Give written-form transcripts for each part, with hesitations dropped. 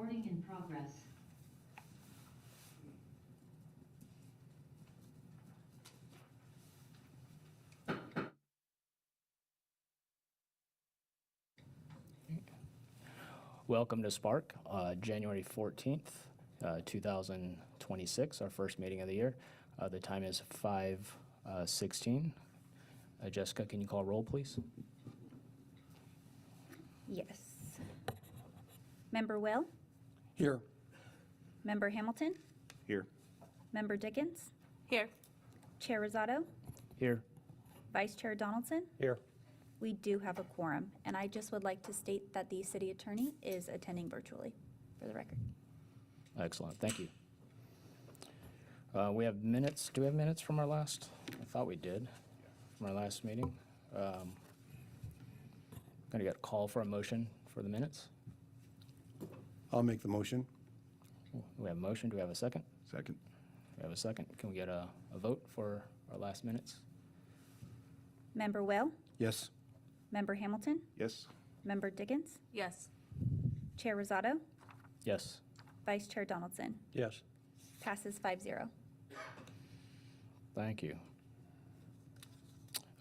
Recording in progress. Welcome to Spark, January 14th, 2026, our first meeting of the year. The time is 5:16. Jessica, can you call roll, please? Yes. Member Will? Here. Member Hamilton? Here. Member Dickens? Here. Chair Rosado? Here. Vice Chair Donaldson? Here. We do have a quorum, and I just would like to state that the city attorney is attending virtually, for the record. Excellent, thank you. We have minutes. Do we have minutes from our last? I thought we did, from our last meeting. Going to get a call for a motion for the minutes. I'll make the motion. We have a motion. Do we have a second? Second. We have a second. Can we get a vote for our last minutes? Member Will? Yes. Member Hamilton? Yes. Member Dickens? Yes. Chair Rosado? Yes. Vice Chair Donaldson? Yes. Passes 5-0. Thank you.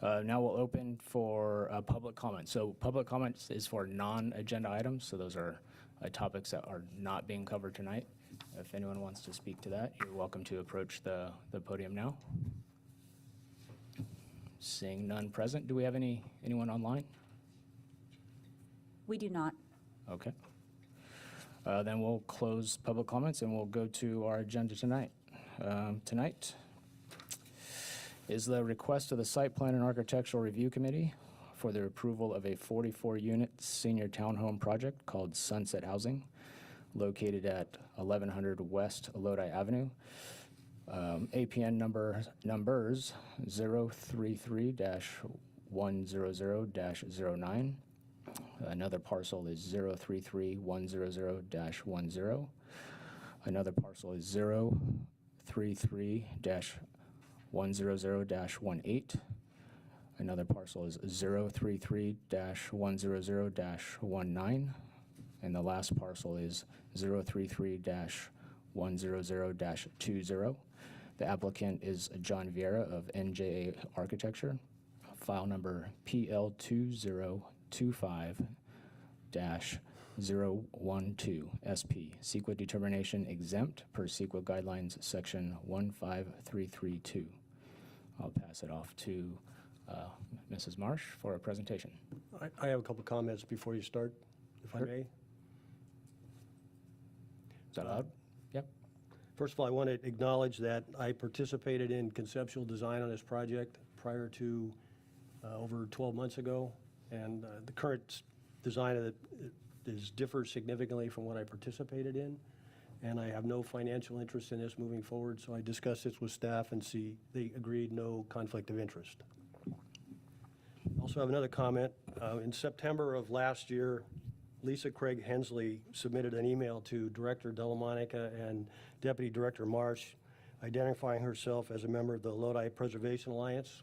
Now we'll open for public comment. So public comments is for non-agenda items. So those are topics that are not being covered tonight. If anyone wants to speak to that, you're welcome to approach the podium now. Seeing none present, do we have anyone online? We do not. Okay. Then we'll close public comments and we'll go to our agenda tonight. Tonight is the request of the Site Plan and Architectural Review Committee for the approval of a 44-unit senior townhome project called Sunset Housing, located at 1100 West Lodi Avenue. APN numbers 033-100-09. Another parcel is 033-100-10. Another parcel is 033-100-18. Another parcel is 033-100-19. And the last parcel is 033-100-20. The applicant is John Vieira of NJA Architecture, file number PL2025-012 SP, CEQA determination exempt per CEQA guidelines section 15332. I'll pass it off to Mrs. Marsh for a presentation. I have a couple comments before you start, if I Sure. may. Is that allowed? Yep. First of all, I want to acknowledge that I participated in conceptual design on this project prior to over 12 months ago, and the current design of it differs significantly from what I participated in, and I have no financial interest in this moving forward, so I discussed this with staff and they agreed no conflict of interest. I also have another comment. In September of last year, Lisa Craig Hensley submitted an email to Director Delamonica and Deputy Director Marsh, identifying herself as a member of the Lodi Preservation Alliance.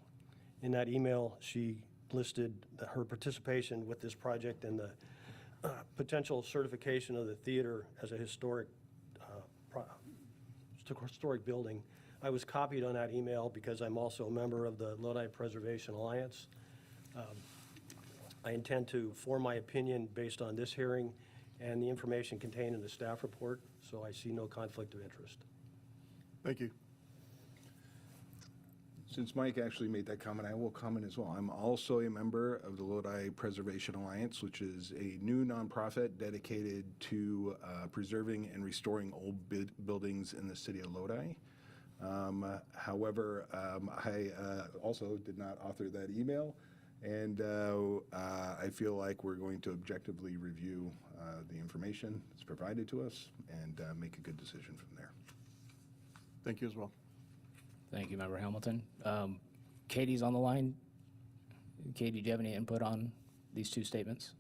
In that email, she listed her participation with this project and the potential certification of the theater as a historic building. I was copied on that email because I'm also a member of the Lodi Preservation Alliance. I intend to form my opinion based on this hearing and the information contained in the staff report, so I see no conflict of interest. Thank you. Since Mike actually made that comment, I will comment as well. I'm also a member of the Lodi Preservation Alliance, which is a new nonprofit dedicated to preserving and restoring old buildings in the city of Lodi. However, I also did not author that email, and I feel like we're going to objectively review the information that's provided to us and make a good decision from there. Thank you as well. Thank you, Member Hamilton. Katie's on the line. Katie, do you have any input on these two statements?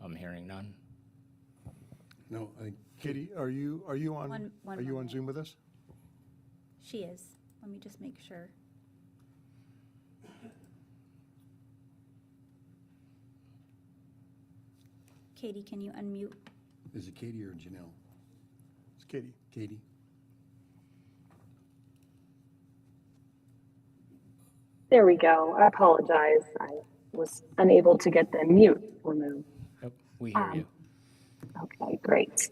I'm hearing none. No, I think Katie, are you on? One are you on moment. Zoom with us? She is. Let me just make sure. Katie, can you unmute? Is it Katie or Janelle? It's Katie. Katie? There we go. I apologize. I was unable to get the mute removed. Yep, we hear you. Okay, great.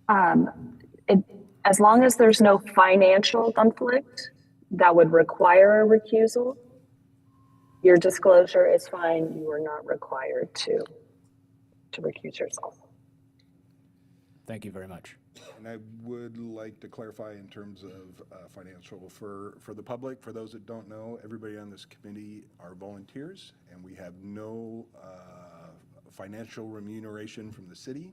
It, as long as there's no financial conflict that would require a recusal, your disclosure is fine. You are not required to recuse yourself. Thank you very much. And I would like to clarify in terms of financial for the public, for those that don't know, everybody on this committee are volunteers, and we have no financial remuneration from the city.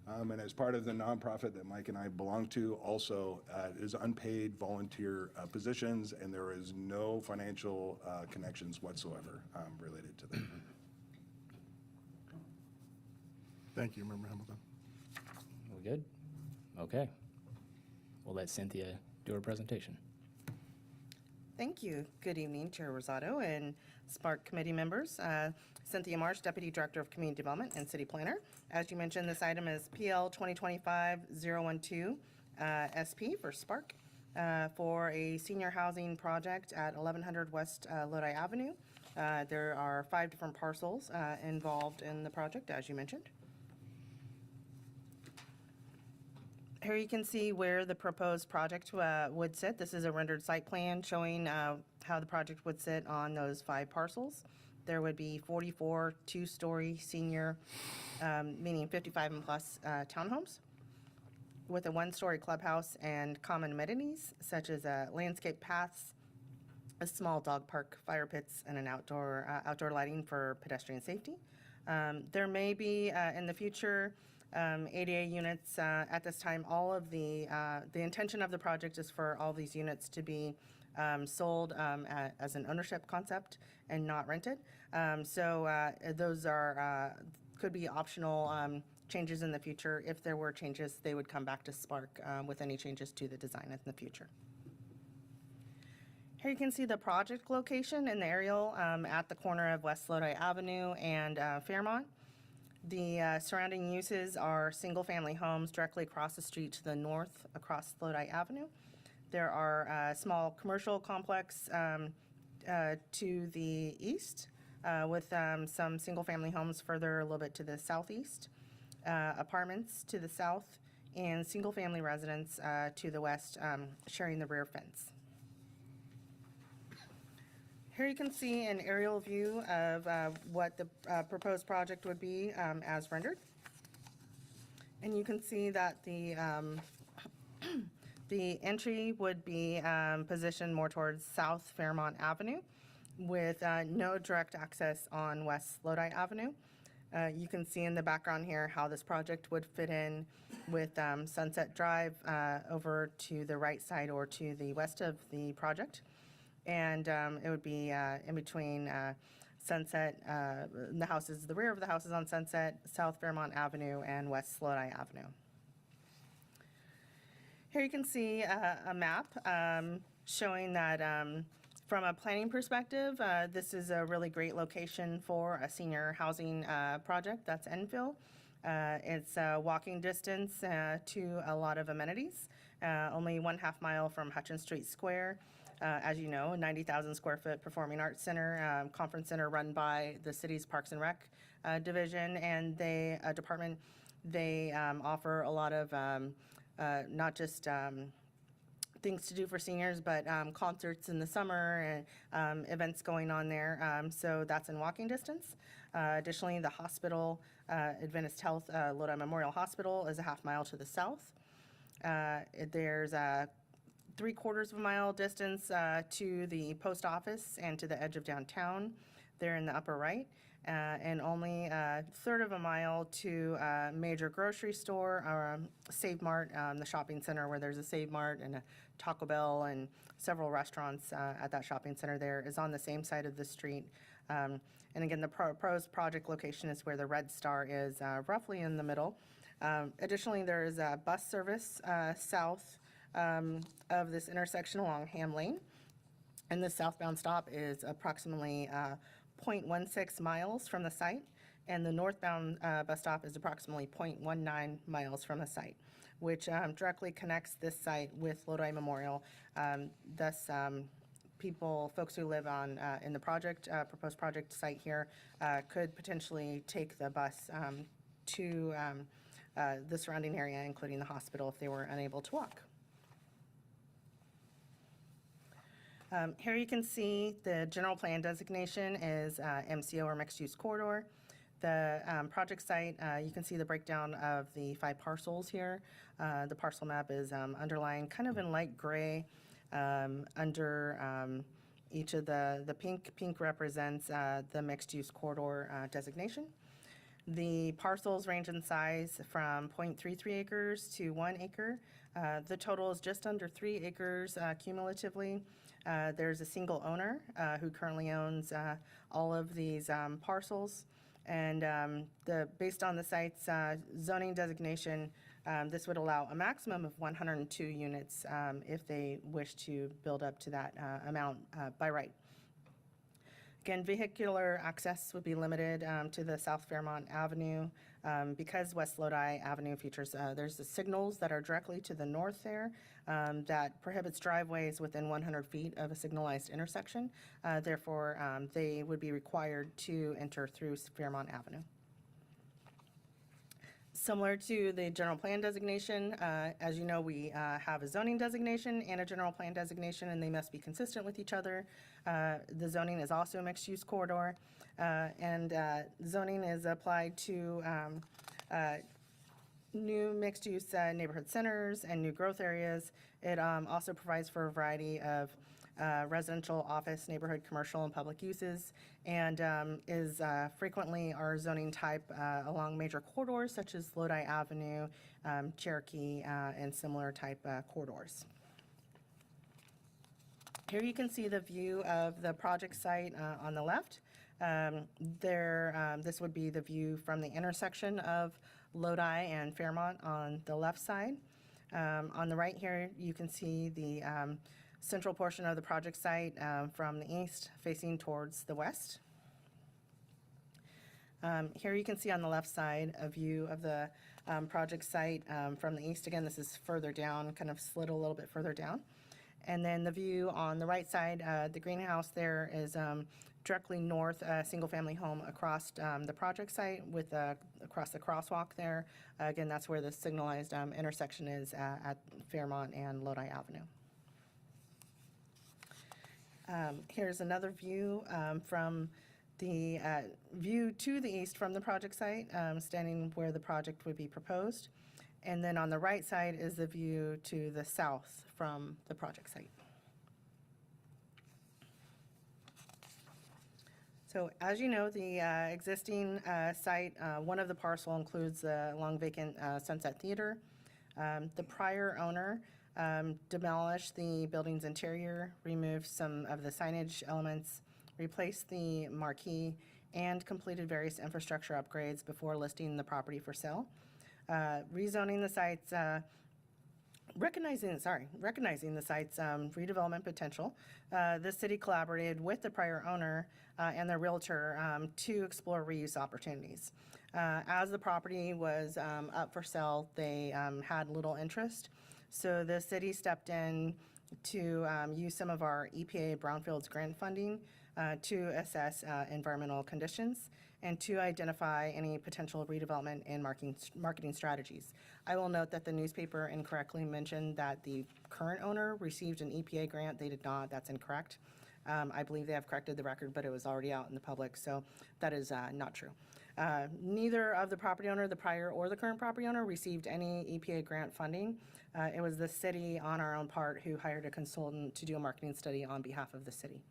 And as part of the nonprofit that Mike and I belong to, also is unpaid volunteer positions, and there is no financial connections whatsoever related to that. Thank you, Member Hamilton. We good? Okay. We'll let Cynthia do her presentation. Thank you. Good evening, Chair Rosado and Spark Committee members. Cynthia Marsh, Deputy Director of Community Development and City Planner. As you mentioned, this item is PL 2025-012 SP for Spark for a senior housing project at 1100 West Lodi Avenue. There are 5 different parcels involved in the project, as you mentioned. Here you can see where the proposed project would sit. This is a rendered site plan showing how the project would sit on those 5 parcels. There would be 44 two-story senior, meaning 55 and plus townhomes, with a 1-story clubhouse and common amenities such as landscape paths, a small dog park, fire pits, and an outdoor lighting for pedestrian safety. There may be in the future ADA units. At this time, all of the intention of the project is for all these units to be sold as an ownership concept and not rented. So those are could be optional changes in the future. If there were changes, they would come back to Spark with any changes to the design in the future. Here you can see the project location in the aerial at the corner of West Lodi Avenue and Fairmont. The surrounding uses are single-family homes directly across the street to the north across Lodi Avenue. There are small commercial complex to the east with some single-family homes further a little bit to the southeast, apartments to the south, and single-family residents to the west sharing the rear fence. Here you can see an aerial view of what the proposed project would be as rendered. And you can see that the entry would be positioned more towards South Fairmont Avenue with no direct access on West Lodi Avenue. You can see in the background here how this project would fit in with Sunset Drive over to the right side or to the west of the project. And it would be in between Sunset, the houses, the rear of the houses on Sunset, South Fairmont Avenue, and West Lodi Avenue. Here you can see a map showing that from a planning perspective, this is a really great location for a senior housing project. That's Enfield. It's walking distance to a lot of amenities, only 1/2 mile from Hutchins Street Square. As you know, a 90,000 square foot performing arts center, conference center run by the city's Parks and Rec division and department. They offer a lot of not just things to do for seniors, but concerts in the summer and events going on there. So that's in walking distance. Additionally, the hospital, Adventist Health Lodi Memorial Hospital, is a 1/2 mile to the south. There's a 3/4 mile distance to the post office and to the edge of downtown. They're in the upper right. And only 1/3 mile to a major grocery store, or Save Mart, the shopping center where there's a Save Mart and a Taco Bell and several restaurants at that shopping center there is on the same side of the street. And again, the proposed project location is where the red star is, roughly in the middle. Additionally, there is a bus service south of this intersection along Ham Lane. And the southbound stop is approximately 0.16 miles from the site. and the northbound bus stop is approximately 0.19 miles from the site, which directly connects this site with Lodi Memorial. Thus, folks who live on in the proposed project site here, could potentially take the bus to the surrounding area, including the hospital, if they were unable to walk. Here you can see the general plan designation is MCO, or mixed use corridor. The project site, you can see the breakdown of the 5 parcels here. The parcel map is underlined kind of in light gray under each of the pink. Pink represents the mixed use corridor designation. The parcels range in size from 0.33 acres to 1 acre. The total is just under 3 acres cumulatively. There's a single owner who currently owns all of these parcels. And based on the site's zoning designation, this would allow a maximum of 102 units if they wish to build up to that amount by right. Again, vehicular access would be limited to the South Fairmont Avenue. Because West Lodi Avenue features, there's the signals that are directly to the north there that prohibits driveways within 100 feet of a signalized intersection. Therefore, they would be required to enter through Fairmont Avenue. Similar to the general plan designation, as you know, we have a zoning designation and a general plan designation, and they must be consistent with each other. The zoning is also a mixed-use corridor, and zoning is applied to new mixed-use neighborhood centers and new growth areas. It also provides for a variety of residential, office, neighborhood, commercial, and public uses, and is frequently our zoning type along major corridors such as Lodi Avenue, Cherokee, and similar type corridors. Here you can see the view of the project site on the left. This would be the view from the intersection of Lodi and Fairmont on the left side. On the right here, you can see the central portion of the project site from the east facing towards the west. Here you can see on the left side a view of the project site from the east. Again, this is further down, kind of slid a little bit further down. And then the view on the right side, the greenhouse there is directly north, a single-family home across the project site with across the crosswalk there. Again, that's where the signalized intersection is at Fairmont and Lodi Avenue. Here's another view from the view to the east from the project site, standing where the project would be proposed. And then on the right side is the view to the south from the project site. So as you know, the existing site, one of the parcel includes the long vacant Sunset Theater. The prior owner demolished the building's interior, removed some of the signage elements, replaced the marquee, and completed various infrastructure upgrades before listing the property for sale. Rezoning the site's, recognizing the site's redevelopment potential, the city collaborated with the prior owner and their realtor to explore reuse opportunities. As the property was up for sale, they had little interest. So the city stepped in to use some of our EPA Brownfields grant funding to assess environmental conditions and to identify any potential redevelopment and marketing strategies. I will note that the newspaper incorrectly mentioned that the current owner received an EPA grant. They did not. That's incorrect. I believe they have corrected the record, but it was already out in the public, so that is not true. Neither of the property owner, the prior or the current property owner, received any EPA grant funding. It was the city, on our own part, who hired a consultant to do a marketing study on behalf of the city.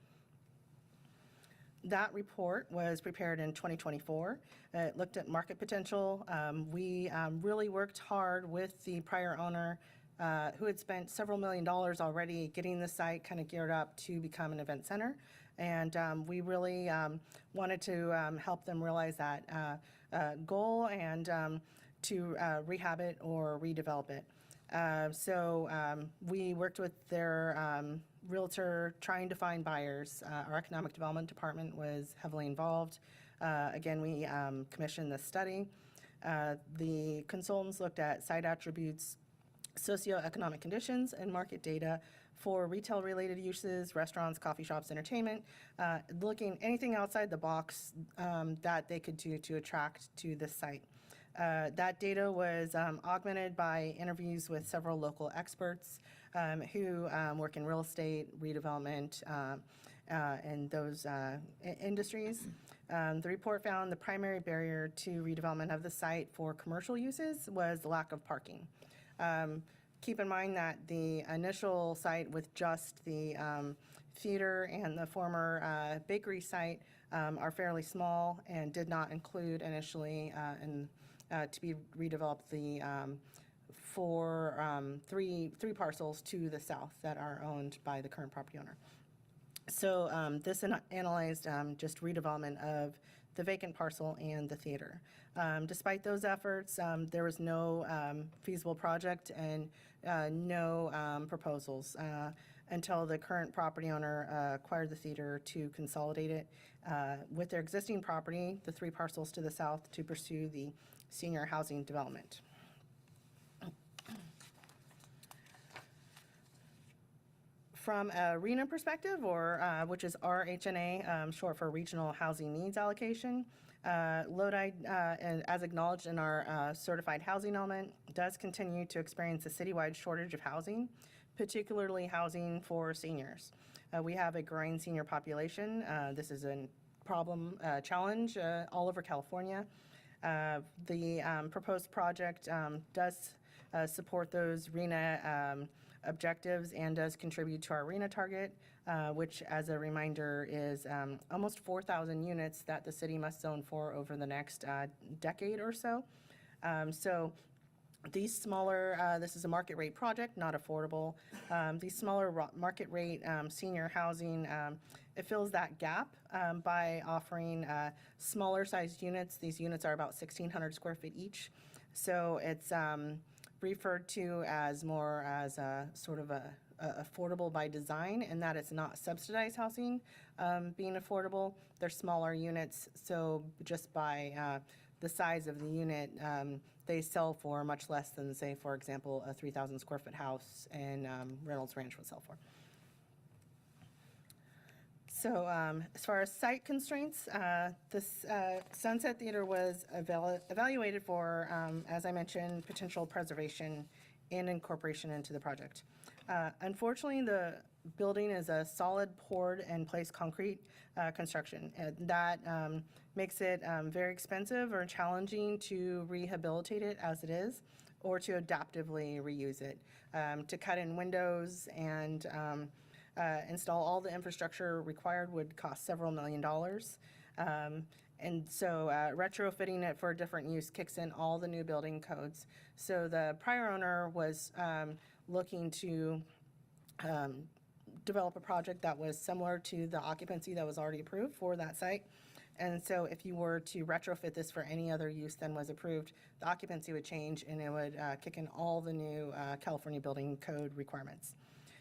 That report was prepared in 2024. It looked at market potential. We really worked hard with the prior owner who had spent several $1 million already getting the site kind of geared up to become an event center. And we really wanted to help them realize that goal and to rehab it or redevelop it. So we worked with their realtor trying to find buyers. Our economic development department was heavily involved. Again, we commissioned this study. The consultants looked at site attributes, socioeconomic conditions, and market data for retail-related uses, restaurants, coffee shops, entertainment, looking anything outside the box that they could do to attract to this site. That data was augmented by interviews with several local experts who work in real estate, redevelopment, and those industries. The report found the primary barrier to redevelopment of the site for commercial uses was the lack of parking. Keep in mind that the initial site with just the theater and the former bakery site are fairly small and did not include initially to be redeveloped the three parcels to the south that are owned by the current property owner. So this analyzed just redevelopment of the vacant parcel and the theater. Despite those efforts, there was no feasible project and no proposals until the current property owner acquired the theater to consolidate it with their existing property, the three parcels to the south, to pursue the senior housing development. From a RHNA perspective, or which is RHNA, short for Regional Housing Needs Allocation, Lodi, and as acknowledged in our certified housing element, does continue to experience a citywide shortage of housing, particularly housing for seniors. We have a growing senior population. This is a problem, challenge all over California. The proposed project does support those RHNA objectives and does contribute to our RHNA target, which, as a reminder, is almost 4,000 units that the city must zone for over the next decade or so. So these smaller, this is a market rate project, not affordable. These smaller market rate senior housing, it fills that gap by offering smaller sized units. These units are about 1,600 square feet each. So it's referred to as more as a sort of a affordable by design, in that it's not subsidized housing being affordable. They're smaller units, so just by the size of the unit, they sell for much less than, say, for example, a 3,000 square foot house in Reynolds Ranch would sell for. So as far as site constraints, this Sunset Theater was evaluated for, as I mentioned, potential preservation and incorporation into the project. Unfortunately, the building is a solid poured and placed concrete construction. That makes it very expensive or challenging to rehabilitate it as it is, or to adaptively reuse it. To cut in windows and install all the infrastructure required would cost several $1 millions. And so retrofitting it for a different use kicks in all the new building codes. So the prior owner was looking to develop a project that was similar to the occupancy that was already approved for that site. And so if you were to retrofit this for any other use than was approved, the occupancy would change and it would kick in all the new California building code requirements.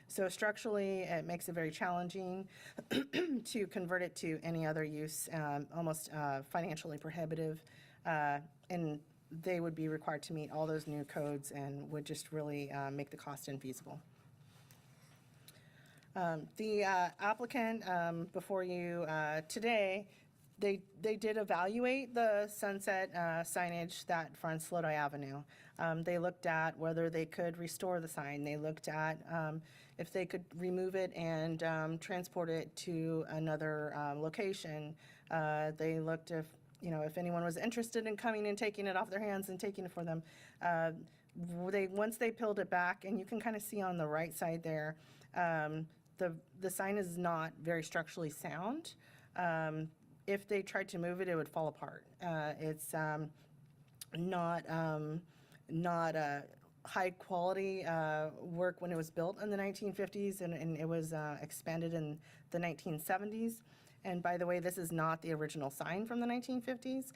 So structurally, it makes it very challenging to convert it to any other use, almost financially prohibitive, and they would be required to meet all those new codes and would just really make the cost infeasible. The applicant before you today, they did evaluate the sunset signage that fronts Lodi Avenue. They looked at whether they could restore the sign. They looked at if they could remove it and transport it to another location. They looked if anyone was interested in coming and taking it off their hands and taking it for them. Once they peeled it back, and you can kind of see on the right side there, the sign is not very structurally sound. If they tried to move it, it would fall apart. It's not high quality work when it was built in the 1950s, and it was expanded in the 1970s. And by the way, this is not the original sign from the 1950s.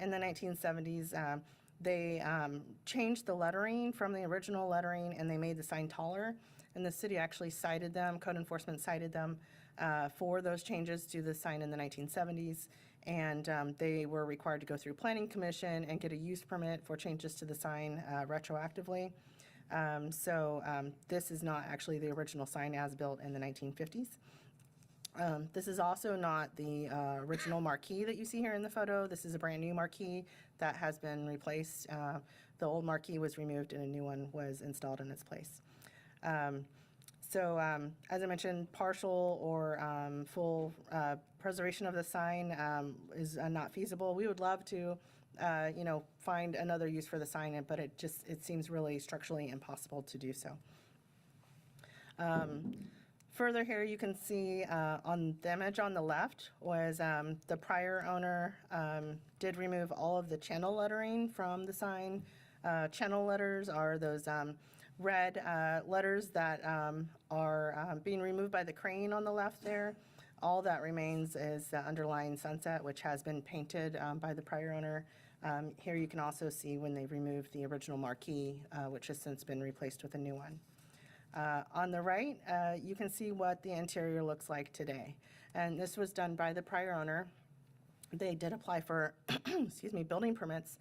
In the 1970s, they changed the lettering from the original lettering, and they made the sign taller. And the city actually cited them, code enforcement cited them for those changes to the sign in the 1970s. and they were required to go through Planning Commission and get a use permit for changes to the sign retroactively. This is not actually the original sign as built in the 1950s. This is also not the original marquee that you see here in the photo. This is a brand-new marquee that has been replaced. The old marquee was removed and a new one was installed in its place. As I mentioned, partial or full preservation of the sign is not feasible. We would love to, find another use for the sign, but it seems really structurally impossible to do so. Further here, you can see on the image on the left was the prior owner did remove all of the channel lettering from the sign. Channel letters are those red letters that are being removed by the crane on the left there. All that remains is the underlying sunset, which has been painted by the prior owner. Here you can also see when they removed the original marquee, which has since been replaced with a new one. On the right, you can see what the interior looks like today. And this was done by the prior owner. They did apply for, building permits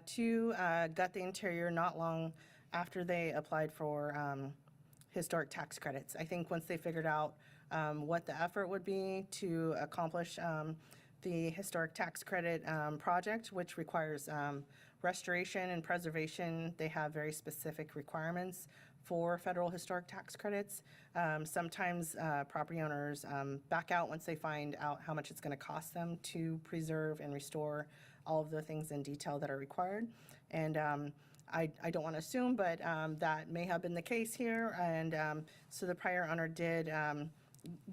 to gut the interior not long after they applied for historic tax credits. I think once they figured out what the effort would be to accomplish the historic tax credit project, which requires restoration and preservation, they have very specific requirements for federal historic tax credits. Sometimes property owners back out once they find out how much it's going to cost them to preserve and restore all of the things in detail that are required. And I don't want to assume, but that may have been the case here. And so the prior owner did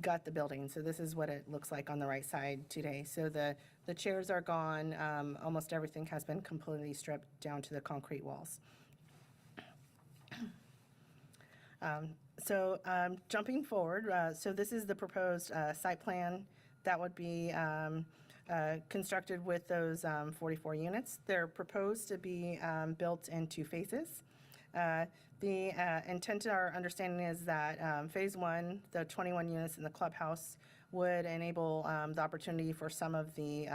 gut the building. So this is what it looks like on the right side today. So the chairs are gone. Almost everything has been completely stripped down to the concrete walls. Jumping forward, so this is the proposed site plan that would be constructed with those 44 units. They're proposed to be built in 2 phases. The intent, our understanding is that phase 1, the 21 units in the clubhouse, would enable the opportunity for some of the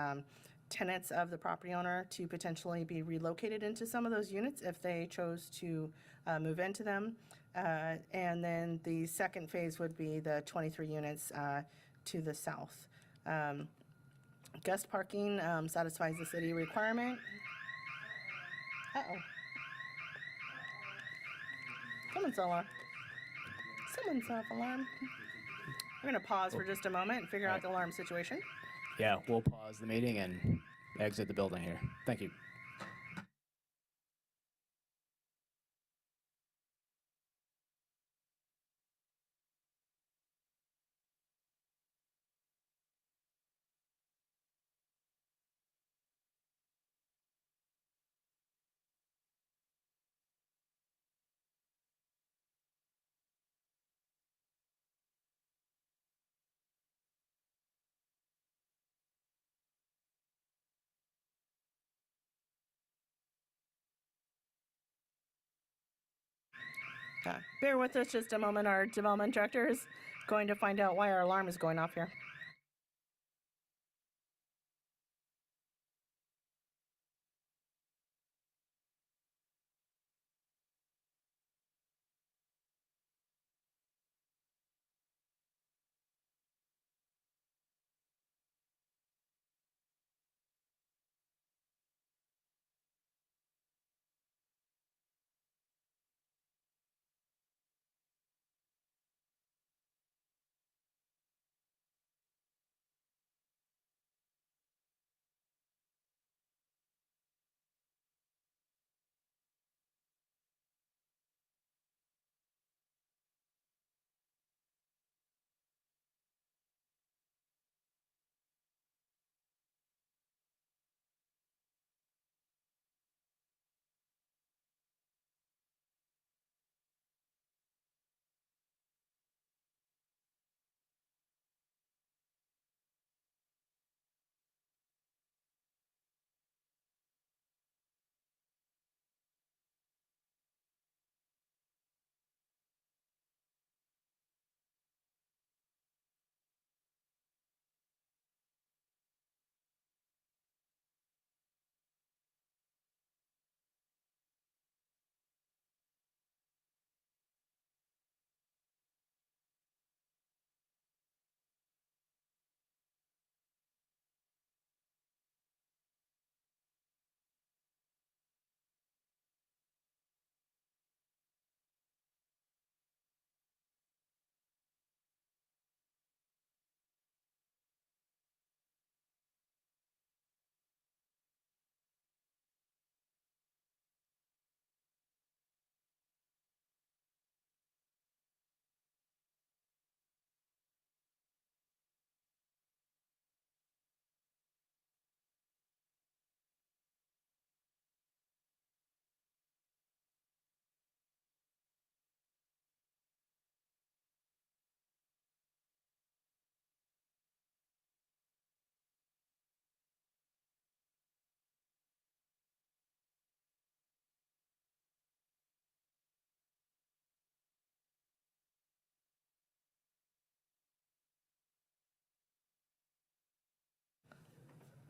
tenants of the property owner to potentially be relocated into some of those units if they chose to move into them. And then the second phase would be the 23 units to the south. Guest parking satisfies the city requirement. Uh-oh. Someone set off alarm. We're going to pause for just a moment and figure out the alarm situation. Yeah, we'll pause the meeting and exit the building here. Thank you. Bear with us just a moment. Our development director is going to find out why our alarm is going off here.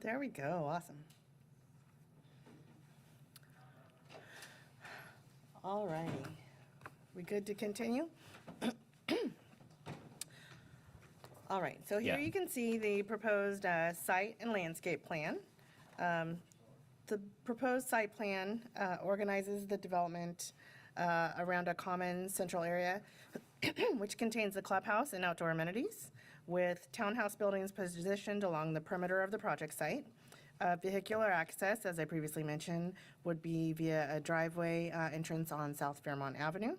There we go, awesome. All righty. We good to continue? All right, so here Yeah. you can see the proposed site and landscape plan. The proposed site plan organizes the development around a common central area, which contains the clubhouse and outdoor amenities, with townhouse buildings positioned along the perimeter of the project site. Vehicular access, as I previously mentioned, would be via a driveway entrance on South Fairmont Avenue.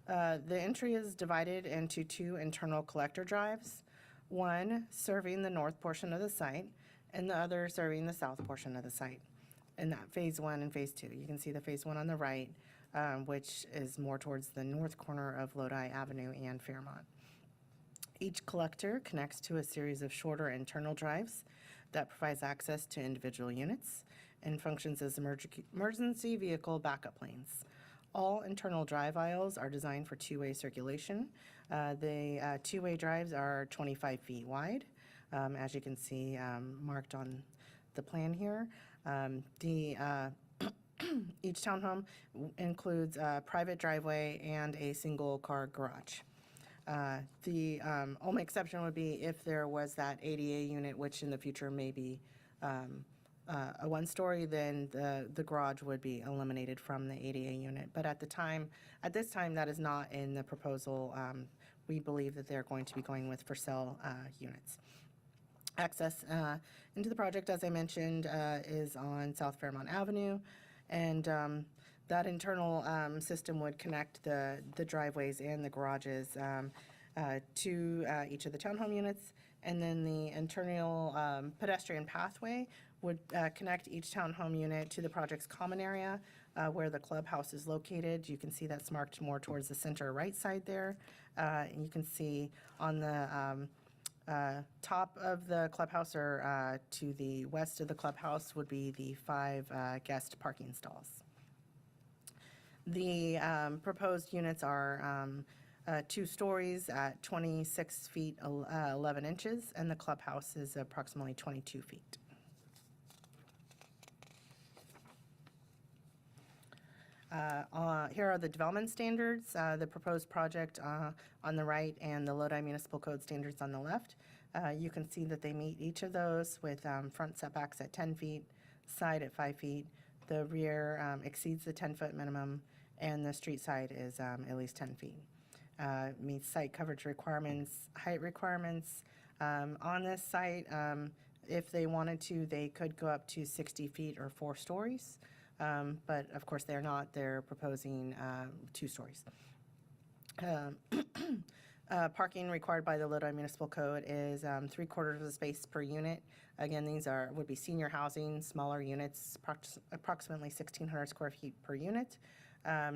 The entry is divided into 2 internal collector drives, one serving the north portion of the site and the other serving the south portion of the site. In that phase 1 and phase 2. You can see the phase 1 on the right, which is more towards the north corner of Lodi Avenue and Fairmont. Each collector connects to a series of shorter internal drives that provides access to individual units and functions as emergency vehicle backup lanes. All internal drive aisles are designed for two-way circulation. The two-way drives are 25 feet wide, as you can see marked on the plan here. Each townhome includes a private driveway and a single-car garage. The only exception would be if there was that ADA unit, which in the future may be a one-story, then the garage would be eliminated from the ADA unit. But at this time, that is not in the proposal. We believe that they're going to be going with for sale units. Access into the project, as I mentioned, is on South Fairmont Avenue, and that internal system would connect the driveways and the garages to each of the townhome units, and then the internal pedestrian pathway would connect each townhome unit to the project's common area where the clubhouse is located. You can see that's marked more towards the center right side there. And you can see on the top of the clubhouse, or to the west of the clubhouse, would be the 5 guest parking stalls. The proposed units are 2 stories at 26 feet 11 inches, and the clubhouse is approximately 22 feet. Here are the development standards, the proposed project on the right and the Lodi Municipal Code standards on the left. You can see that they meet each of those with front setbacks at 10 feet, side at 5 feet. The rear exceeds the 10-foot minimum, and the street side is at least 10 feet. Meets site coverage requirements, height requirements. On this site, if they wanted to, they could go up to 60 feet or 4 stories. But of course, they're not. They're proposing 2 stories. Parking required by the Lodi Municipal Code is 3/4 of the space per unit. Again, these would be senior housing, smaller units, approximately 1,600 square feet per unit.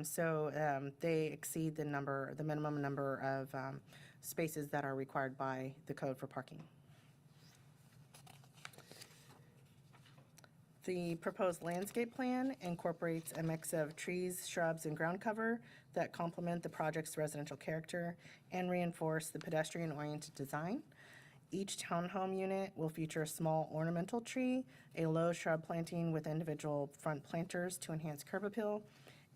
So they exceed the minimum number of spaces that are required by the code for parking. The proposed landscape plan incorporates a mix of trees, shrubs, and ground cover that complement the project's residential character and reinforce the pedestrian-oriented design. Each townhome unit will feature a small ornamental tree, a low shrub planting with individual front planters to enhance curb appeal,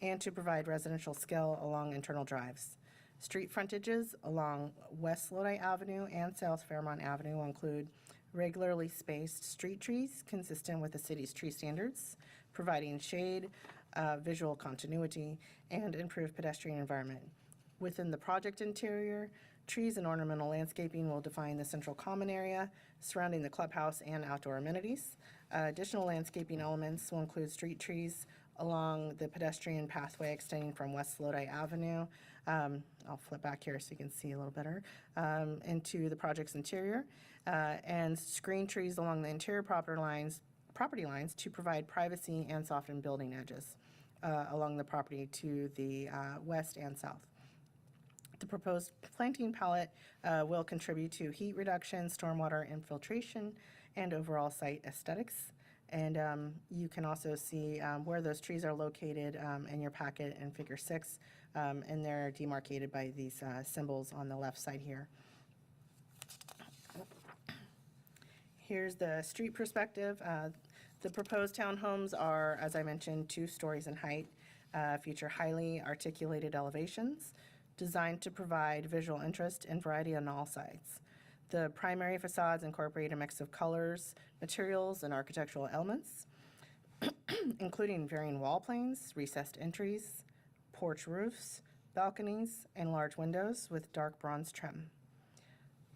and to provide residential scale along internal drives. Street frontages along West Lodi Avenue and South Fairmont Avenue will include regularly spaced street trees consistent with the city's tree standards, providing shade, visual continuity, and improved pedestrian environment. Within the project interior, trees and ornamental landscaping will define the central common area surrounding the clubhouse and outdoor amenities. Additional landscaping elements will include street trees along the pedestrian pathway extending from West Lodi Avenue. I'll flip back here so you can see a little better, into the project's interior, and screen trees along the interior property lines to provide privacy and soften building edges along the property to the west and south. The proposed planting palette will contribute to heat reduction, stormwater infiltration, and overall site aesthetics. And you can also see where those trees are located in your packet in Figure 6, and they're demarcated by these symbols on the left side here. Here's the street perspective. The proposed townhomes are, as I mentioned, 2 stories in height, feature highly articulated elevations, designed to provide visual interest and variety on all sides. The primary facades incorporate a mix of colors, materials, and architectural elements, including varying wall planes, recessed entries, porch roofs, balconies, and large windows with dark bronze trim.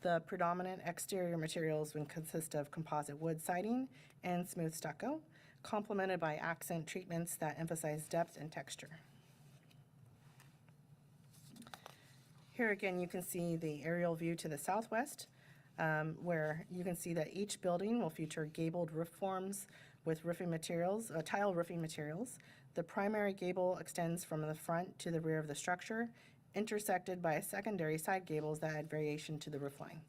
The predominant exterior materials would consist of composite wood siding and smooth stucco, complemented by accent treatments that emphasize depth and texture. Here again, you can see the aerial view to the southwest, where you can see that each building will feature gabled roof forms with roofing materials, tile roofing materials. The primary gable extends from the front to the rear of the structure, intersected by secondary side gables that add variation to the roof line.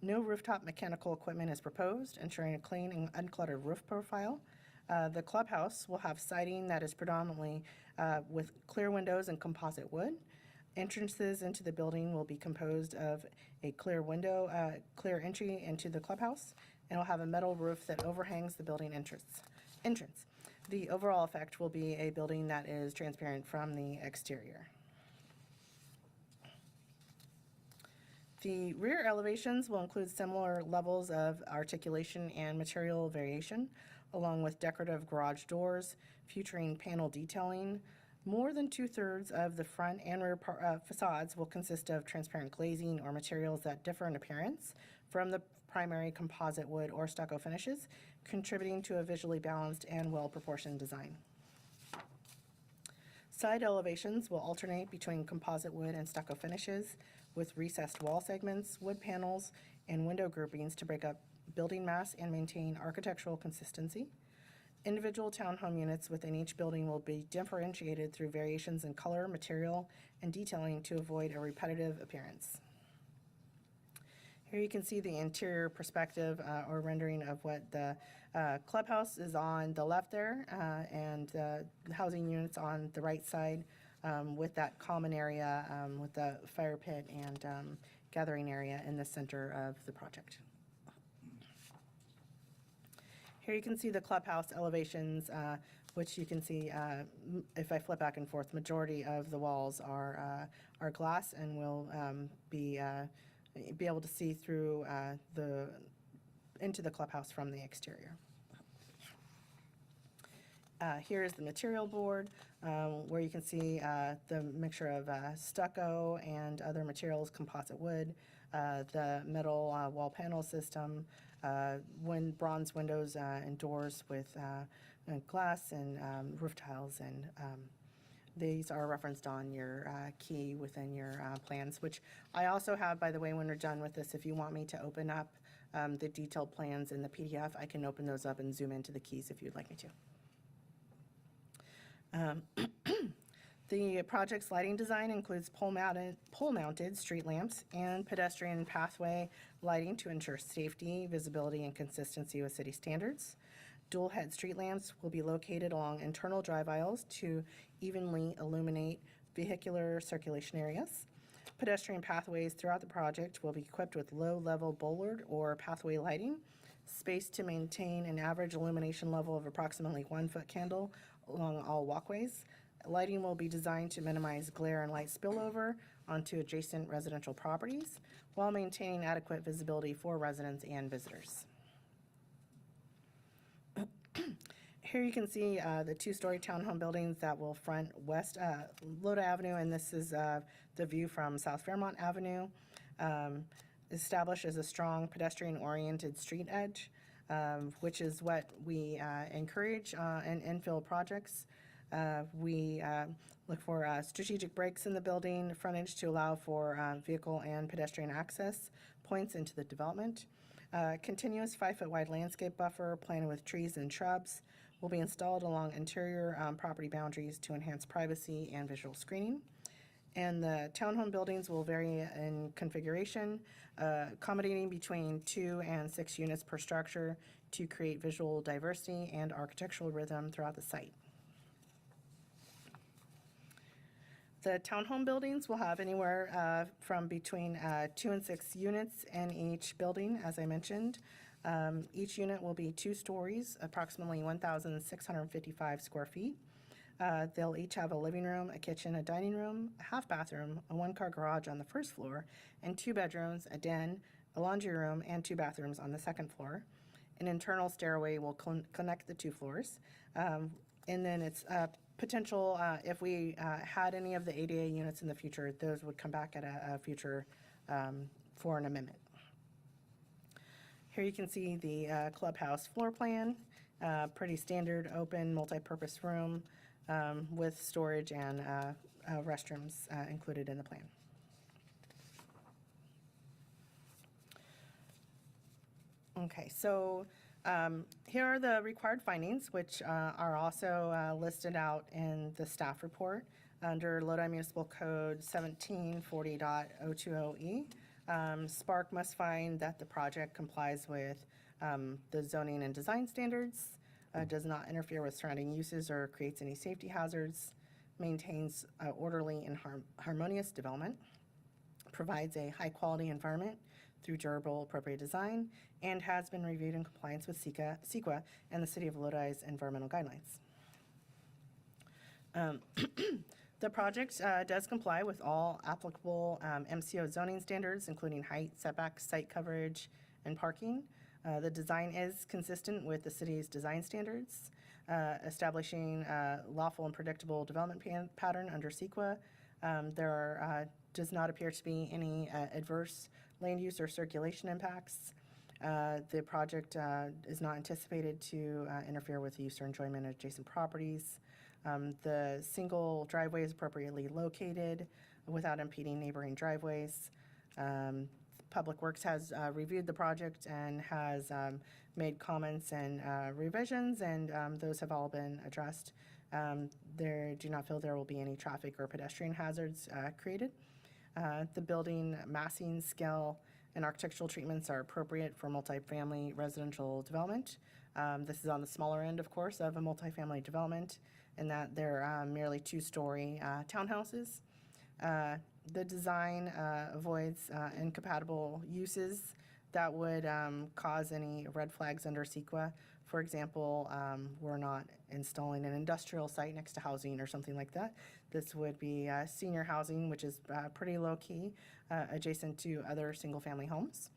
No rooftop mechanical equipment is proposed, ensuring a clean and uncluttered roof profile. The clubhouse will have siding that is predominantly with clear windows and composite wood. Entrances into the building will be composed of a clear window, clear entry into the clubhouse, and will have a metal roof that overhangs the building entrance. The overall effect will be a building that is transparent from the exterior. The rear elevations will include similar levels of articulation and material variation, along with decorative garage doors featuring panel detailing. More than 2/3 of the front and rear facades will consist of transparent glazing or materials that differ in appearance from the primary composite wood or stucco finishes, contributing to a visually balanced and well-proportioned design. Side elevations will alternate between composite wood and stucco finishes with recessed wall segments, wood panels, and window groupings to break up building mass and maintain architectural consistency. Individual townhome units within each building will be differentiated through variations in color, material, and detailing to avoid a repetitive appearance. Here you can see the interior perspective or rendering of what the clubhouse is on the left there, and the housing units on the right side, with that common area with the fire pit and gathering area in the center of the project. Here you can see the clubhouse elevations, which you can see, if I flip back and forth, majority of the walls are glass and will be able to see through into the clubhouse from the exterior. Here is the material board, where you can see the mixture of stucco and other materials, composite wood, the metal wall panel system, bronze windows and doors with glass and roof tiles, and these are referenced on your key within your plans, which I also have, by the way, when we're done with this. If you want me to open up the detailed plans in the PDF, I can open those up and zoom into the keys if you'd like me to. The project's lighting design includes pole-mounted street lamps and pedestrian pathway lighting to ensure safety, visibility, and consistency with city standards. Dual-head street lamps will be located along internal drive aisles to evenly illuminate vehicular circulation areas. Pedestrian pathways throughout the project will be equipped with low-level bollard or pathway lighting, spaced to maintain an average illumination level of approximately 1-foot candle along all walkways. Lighting will be designed to minimize glare and light spillover onto adjacent residential properties while maintaining adequate visibility for residents and visitors. Here you can see the 2-story townhome buildings that will front west Loda Avenue, and this is the view from South Fairmont Avenue. Established as a strong pedestrian-oriented street edge, which is what we encourage in infill projects. We look for strategic breaks in the building frontage to allow for vehicle and pedestrian access points into the development. Continuous 5-foot wide landscape buffer planted with trees and shrubs will be installed along interior property boundaries to enhance privacy and visual screening. And the townhome buildings will vary in configuration, accommodating between 2 and 6 units per structure to create visual diversity and architectural rhythm throughout the site. The townhome buildings will have anywhere from between 2 and 6 units in each building, as I mentioned. Each unit will be 2 stories, approximately 1,655 square feet. They'll each have a living room, a kitchen, a dining room, a half bathroom, a 1-car garage on the first floor, and 2 bedrooms, a den, a laundry room, and 2 bathrooms on the second floor. An internal stairway will connect the 2 floors. And then it's potential, if we had any of the ADA units in the future, those would come back at a future for an amendment. Here you can see the clubhouse floor plan, pretty standard open multi-purpose room with storage and restrooms included in the plan. Okay, so here are the required findings, which are also listed out in the staff report under Lodi Municipal Code 1740.020E. Spark must find that the project complies with the zoning and design standards, does not interfere with surrounding uses or creates any safety hazards, maintains orderly and harmonious development, provides a high-quality environment through durable, appropriate design, and has been reviewed in compliance with CEQA and the City of Lodi's environmental guidelines. The project does comply with all applicable MCO zoning standards, including height, setbacks, site coverage, and parking. The design is consistent with the city's design standards, establishing a lawful and predictable development pattern under CEQA. Does not appear to be any adverse land use or circulation impacts. The project is not anticipated to interfere with the use or enjoyment of adjacent properties. The single driveway is appropriately located without impeding neighboring driveways. Public Works has reviewed the project and has made comments and revisions, and those have all been addressed. They do not feel there will be any traffic or pedestrian hazards created. The building massing, scale, and architectural treatments are appropriate for multifamily residential development. This is on the smaller end, of course, of a multifamily development, in that they're merely 2-story townhouses. The design avoids incompatible uses that would cause any red flags under CEQA. For example, we're not installing an industrial site next to housing or something like that. This would be senior housing, which is pretty low-key, adjacent to other single-family homes.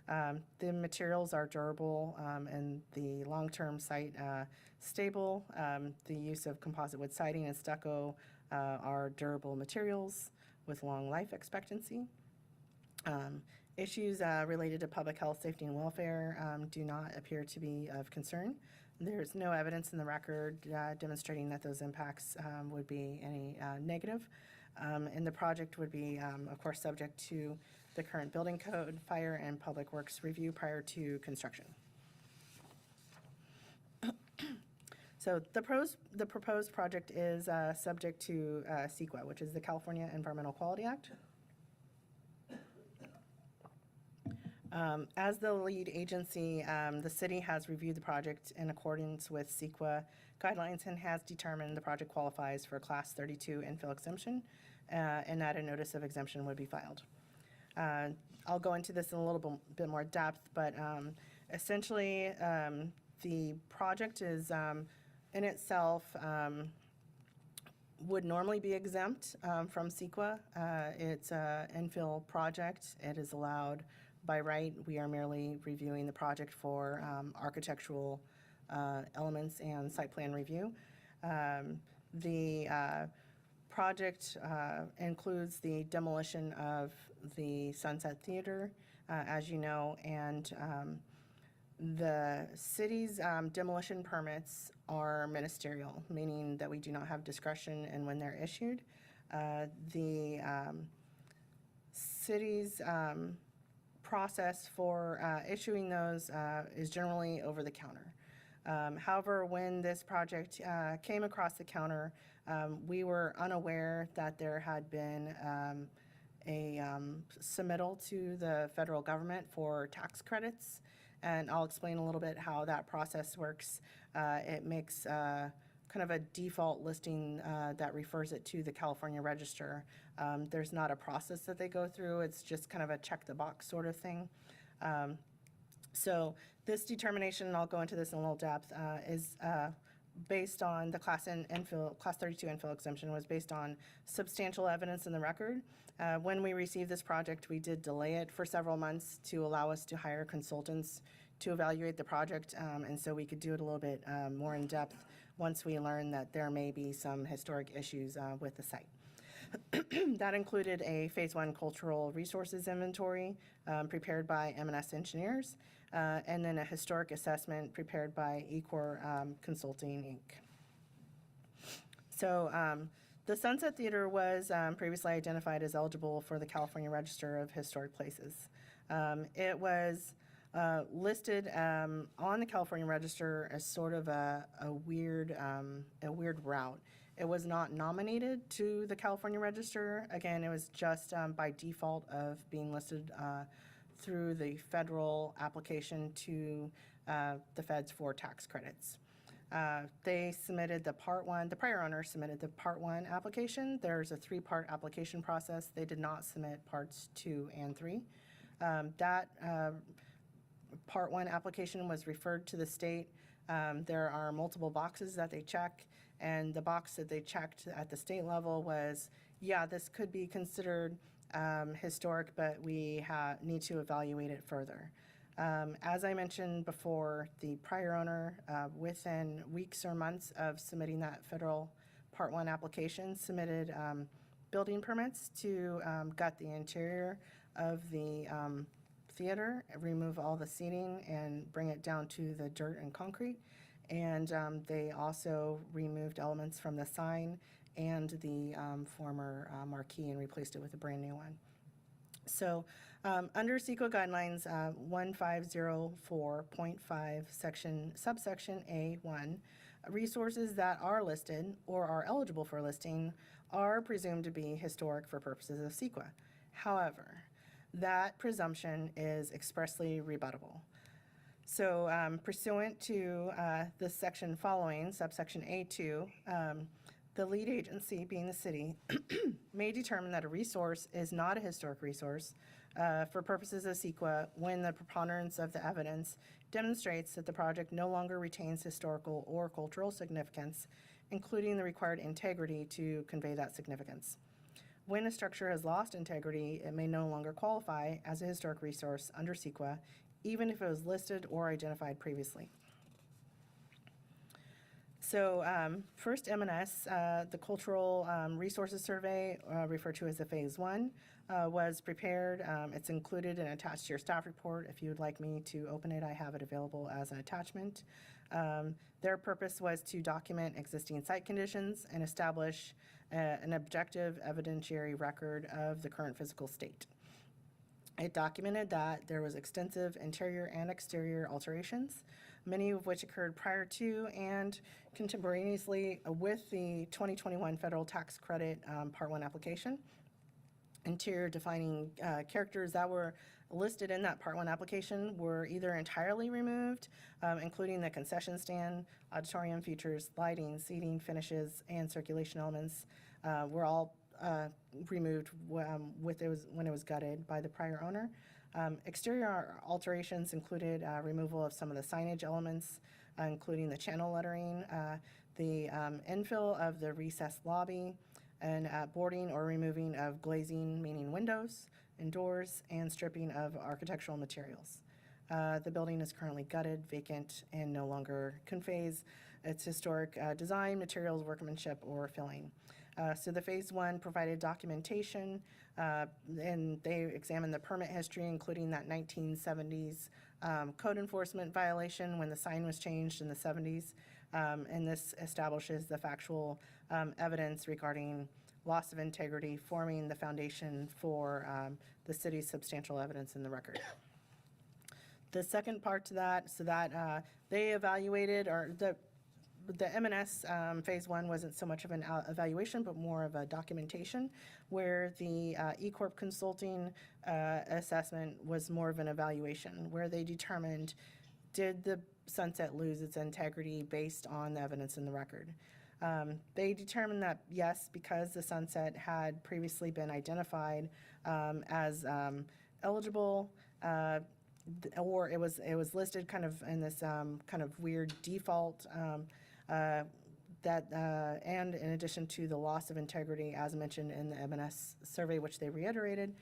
The materials are durable and the long-term site stable. The use of composite wood siding and stucco are durable materials with long life expectancy. Issues related to public health, safety, and welfare do not appear to be of concern. There's no evidence in the record demonstrating that those impacts would be any negative. And the project would be, of course, subject to the current building code, fire, and public works review prior to construction. So the proposed project is subject to CEQA, which is the California Environmental Quality Act. As the lead agency, the city has reviewed the project in accordance with CEQA guidelines and has determined the project qualifies for Class 32 infill exemption, and that a notice of exemption would be filed. I'll go into this in a little bit more depth, but essentially the project is in itself would normally be exempt from CEQA. It's an infill project. It is allowed by right. We are merely reviewing the project for architectural elements and site plan review. The project includes the demolition of the Sunset Theater, as you know, and the city's demolition permits are ministerial, meaning that we do not have discretion in when they're issued. The city's process for issuing those is generally over the counter. However, when this project came across the counter, we were unaware that there had been a submittal to the federal government for tax credits, and I'll explain a little bit how that process works. It makes kind of a default listing that refers it to the California Register. There's not a process that they go through. It's just kind of a check the box sort of thing. So this determination, and I'll go into this in a little depth, is based on the Class 32 infill exemption was based on substantial evidence in the record. When we received this project, we did delay it for several months to allow us to hire consultants to evaluate the project, and so we could do it a little bit more in depth once we learned that there may be some historic issues with the site. That included a Phase 1 cultural resources inventory prepared by M&S engineers, and then a historic assessment prepared by Ecor Consulting, Inc. So the Sunset Theater was previously identified as eligible for the California Register of Historic Places. It was listed on the California Register as sort of a weird route. It was not nominated to the California Register. Again, it was just by default of being listed through the federal application to the feds for tax credits. They submitted the Part 1, the prior owner submitted the Part 1 application. There's a 3-part application process. They did not submit Parts 2 and 3. That Part 1 application was referred to the state. There are multiple boxes that they check, and the box that they checked at the state level was, yeah, this could be considered historic, but we need to evaluate it further. As I mentioned before, the prior owner, within weeks or months of submitting that federal Part 1 application, submitted building permits to gut the interior of the theater, remove all the seating, and bring it down to the dirt and concrete. And they also removed elements from the sign and the former marquee and replaced it with a brand new one. So under CEQA guidelines 1504.5 subsection A1, resources that are listed or are eligible for listing are presumed to be historic for purposes of CEQA. However, that presumption is expressly rebuttable. So pursuant to the section following, subsection A2, the lead agency, being the city, may determine that a resource is not a historic resource for purposes of CEQA when the preponderance of the evidence demonstrates that the project no longer retains historical or cultural significance, including the required integrity to convey that significance. When a structure has lost integrity, it may no longer qualify as a historic resource under CEQA, even if it was listed or identified previously. So first, M&S, the Cultural Resources Survey, referred to as the Phase 1, was prepared. It's included and attached to your staff report. If you would like me to open it, I have it available as an attachment. Their purpose was to document existing site conditions and establish an objective evidentiary record of the current physical state. It documented that there was extensive interior and exterior alterations, many of which occurred prior to and contemporaneously with the 2021 federal tax credit Part 1 application. Interior defining characters that were listed in that Part 1 application were either entirely removed, including the concession stand, auditorium features, lighting, seating, finishes, and circulation elements were all removed when it was gutted by the prior owner. Exterior alterations included removal of some of the signage elements, including the channel lettering, the infill of the recessed lobby, and boarding or removing of glazing, meaning windows and doors, and stripping of architectural materials. The building is currently gutted, vacant, and no longer conveys its historic design, materials, workmanship, or filling. So the Phase 1 provided documentation, and they examined the permit history, including that 1970s code enforcement violation when the sign was changed in the 70s. And this establishes the factual evidence regarding loss of integrity, forming the foundation for the city's substantial evidence in the record. The second part to that, so that they evaluated, or the M&S Phase 1 wasn't so much of an evaluation, but more of a documentation, where the eCorp Consulting assessment was more of an evaluation, where they determined, did the Sunset lose its integrity based on the evidence in the record? They determined that yes, because the Sunset had previously been identified as eligible, or it was listed kind of in this kind of weird default and in addition to the loss of integrity, as mentioned in the M&S survey, which they reiterated,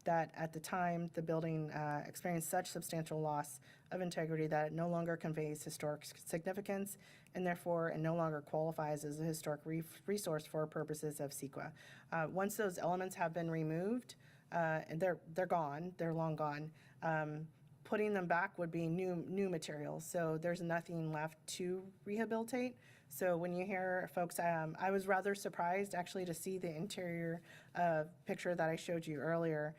that at the time, the building experienced such substantial loss of integrity that it no longer conveys historic significance, and therefore it no longer qualifies as a historic resource for purposes of CEQA. Once those elements have been removed, and they're gone, they're long gone, putting them back would be new materials. So there's nothing left to rehabilitate. So when you hear folks, I was rather surprised actually to see the interior picture that I showed you earlier.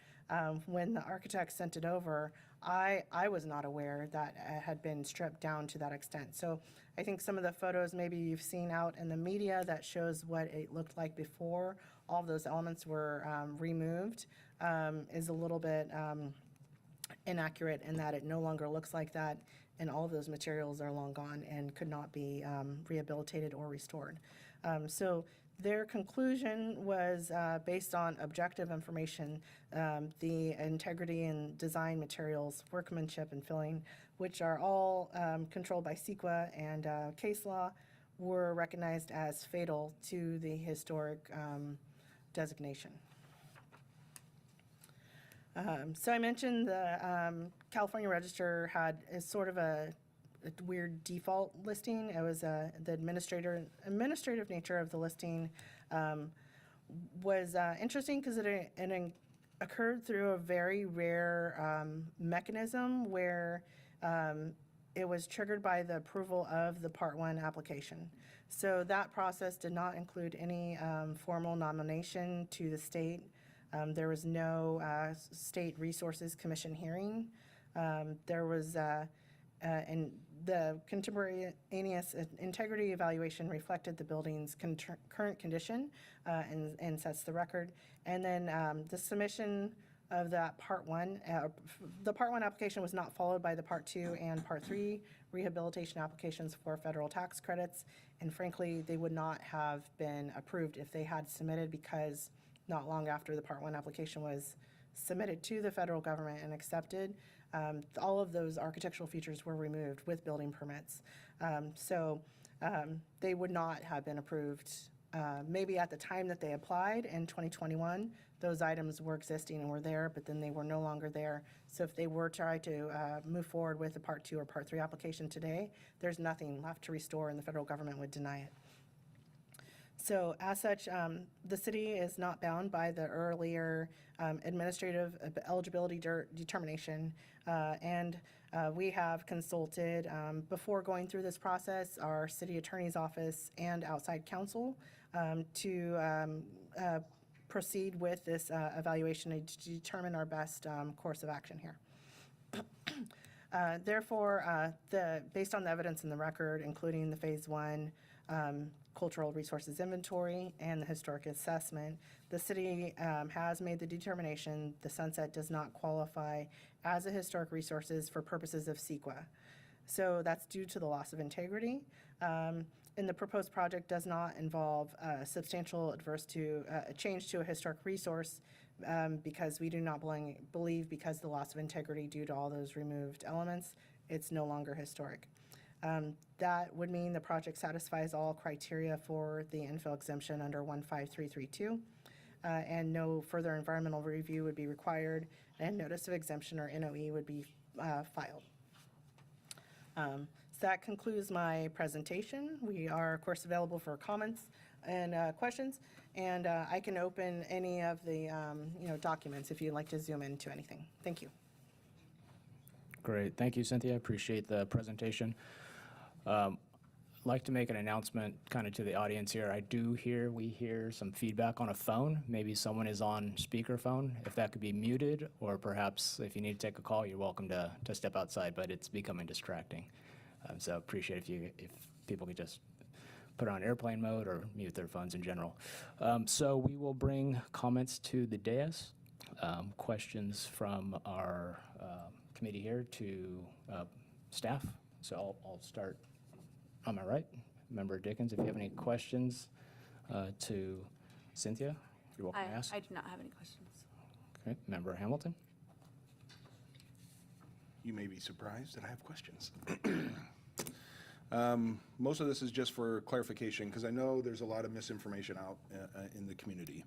When the architect sent it over, I was not aware that it had been stripped down to that extent. So I think some of the photos maybe you've seen out in the media that shows what it looked like before all of those elements were removed is a little bit inaccurate in that it no longer looks like that, and all of those materials are long gone and could not be rehabilitated or restored. So their conclusion was based on objective information, the integrity and design materials, workmanship and filling, which are all controlled by CEQA and case law, were recognized as fatal to the historic designation. So I mentioned the California Register had is sort of a weird default listing. It was the administrative nature of the listing was interesting because it occurred through a very rare mechanism where it was triggered by the approval of the Part 1 application. So that process did not include any formal nomination to the state. There was no State Resources Commission hearing. There was, and the contemporaneous integrity evaluation reflected the building's current condition and sets the record. And then the submission of that Part 1, the Part 1 application was not followed by the Part 2 and Part 3 rehabilitation applications for federal tax credits. And frankly, they would not have been approved if they had submitted, because not long after the Part 1 application was submitted to the federal government and accepted, all of those architectural features were removed with building permits. So they would not have been approved. Maybe at the time that they applied in 2021, those items were existing and were there, but then they were no longer there. So if they were trying to move forward with the Part 2 or Part 3 application today, there's nothing left to restore and the federal government would deny it. So as such, the city is not bound by the earlier administrative eligibility determination, and we have consulted, before going through this process, our city attorney's office and outside counsel to proceed with this evaluation and to determine our best course of action here. Therefore, based on the evidence in the record, including the Phase 1 cultural resources inventory and the historic assessment, the city has made the determination the Sunset does not qualify as a historic resources for purposes of CEQA. So that's due to the loss of integrity. And the proposed project does not involve substantial adverse to change to a historic resource because we do not believe because the loss of integrity due to all those removed elements, it's no longer historic. That would mean the project satisfies all criteria for the infill exemption under 15332, and no further environmental review would be required, and notice of exemption or NOE would be filed. So that concludes my presentation. We are, of course, available for comments and questions, and I can open any of the documents if you'd like to zoom into anything. Thank you. Great. Thank you, Cynthia. Appreciate the presentation. Like to make an announcement kind of to the audience here. We hear some feedback on a phone. Maybe someone is on speakerphone. If that could be muted, or perhaps if you need to take a call, you're welcome to step outside, but it's becoming distracting. So appreciate if people could just put it on airplane mode or mute their phones in general. So we will bring comments to the dais, questions from our committee here to staff. So I'll start on my right. Member Dickens, if you have any questions to Cynthia, you're welcome to ask. I do not have any questions. Okay. Member Hamilton. you may be surprised that I have questions. Most of this is just for clarification, because I know there's a lot of misinformation out in the community.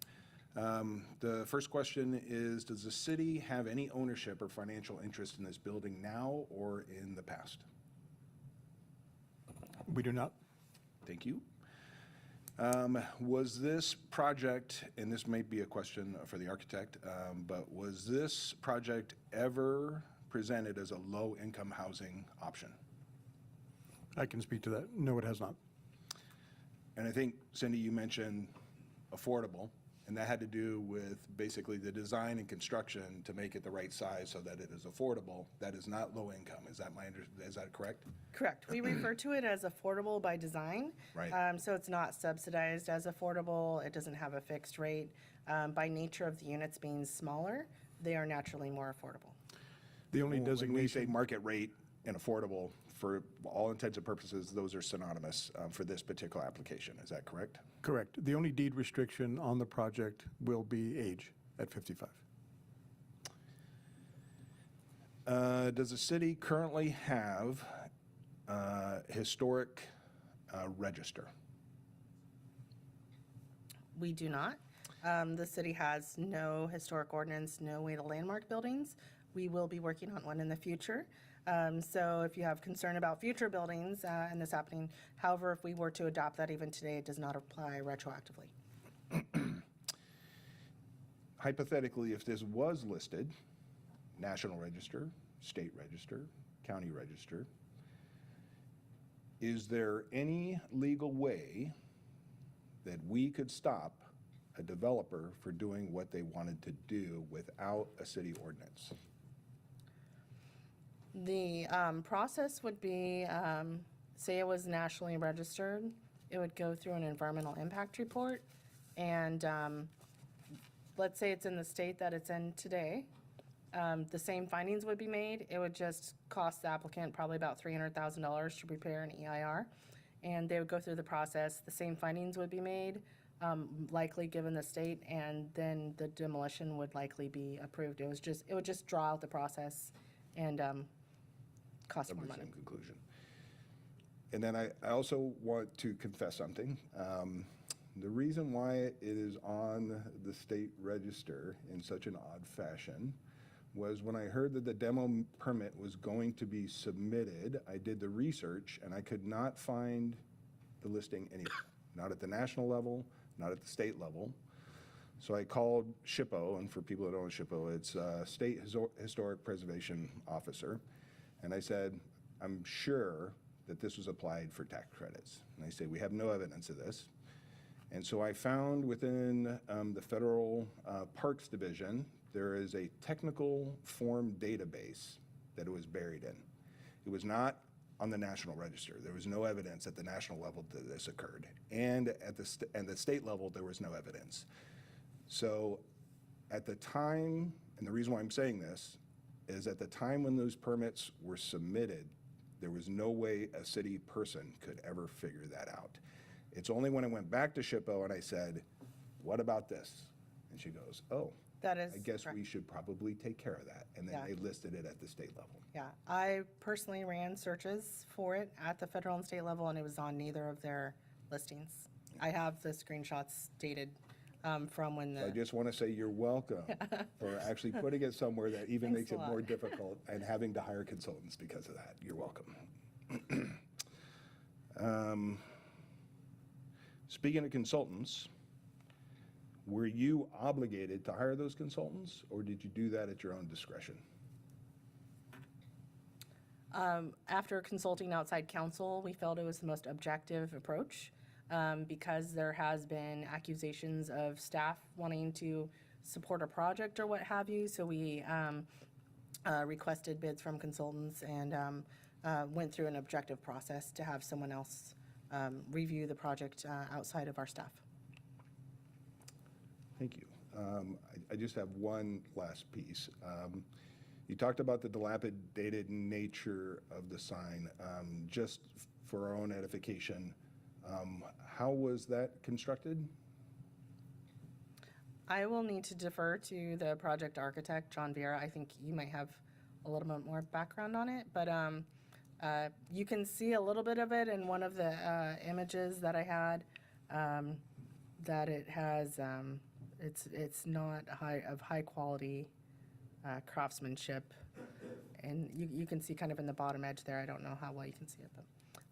The first question is, does the city have any ownership or financial interest in this building now or in the past? We do not. Thank you. Was this project, and this might be a question for the architect, but was this project ever presented as a low-income housing option? I can speak to that. No, it has not. And I think, Cindy, you mentioned affordable, and that had to do with basically the design and construction to make it the right size so that it is affordable. That is not low income. Is that correct? Correct. We refer to it as affordable by design. Right. So it's not subsidized as affordable. It doesn't have a fixed rate. By nature of the units being smaller, they are naturally more affordable. The only When we say designation, market rate and affordable, for all intents and purposes, those are synonymous for this particular application. Is that correct? correct. The only deed restriction on the project will be age at 55. Does the city currently have historic register? We do not. The city has no historic ordinance, no way to landmark buildings. We will be working on one in the future. So if you have concern about future buildings and this happening, however, if we were to adopt that even today, it does not apply retroactively. Hypothetically, if this was listed, National Register, State Register, County Register, is there any legal way that we could stop a developer for doing what they wanted to do without a city ordinance? The process would be, say it was nationally registered, it would go through an environmental impact report. And let's say it's in the state that it's in today, the same findings would be made. It would just cost the applicant probably about $300,000 to prepare an EIR. And they would go through the process, the same findings would be made, likely given the state, and then the demolition would likely be approved. It would just draw out the process and cost Of more the money. same conclusion. And then I also want to confess something. The reason why it is on the state register in such an odd fashion was when I heard that the demo permit was going to be submitted, I did the research and I could not find the listing anywhere. Not at the national level, not at the state level. So I called SHPO, and for people that don't know SHPO, it's State Historic Preservation Officer. And I said, I'm sure that this was applied for tax credits. And they say, we have no evidence of this. And so I found within the Federal Parks Division, there is a technical form database that it was buried in. It was not on the National Register. There was no evidence at the national level that this occurred. And at the state level, there was no evidence. So at the time, and the reason why I'm saying this, is at the time when those permits were submitted, there was no way a city person could ever figure that out. It's only when I went back to SHPO and I said, what about this? And she goes, oh, That is I guess correct. we should probably take care of that. And then Yeah. they listed it at the state level. Yeah, I personally ran searches for it at the federal and state level, and it was on neither of their listings. I have the screenshots dated from when I the, just want to say you're welcome for actually putting it somewhere that even Thanks makes a it lot. more difficult and having to hire consultants because of that. You're welcome. Speaking of consultants, were you obligated to hire those consultants, or did you do that at your own discretion? after consulting outside counsel, we felt it was the most objective approach because there has been accusations of staff wanting to support a project or what have you. So we requested bids from consultants and went through an objective process to have someone else review the project outside of our staff. Thank you. I just have one last piece. You talked about the dilapidated nature of the sign. Just for our own edification, how was that constructed? I will need to defer to the project architect, John Vera. I think you might have a little bit more background on it, but you can see a little bit of it in one of the images that I had, that it has, it's not high quality craftsmanship. And you can see kind of in the bottom edge there, I don't know how well you can see it,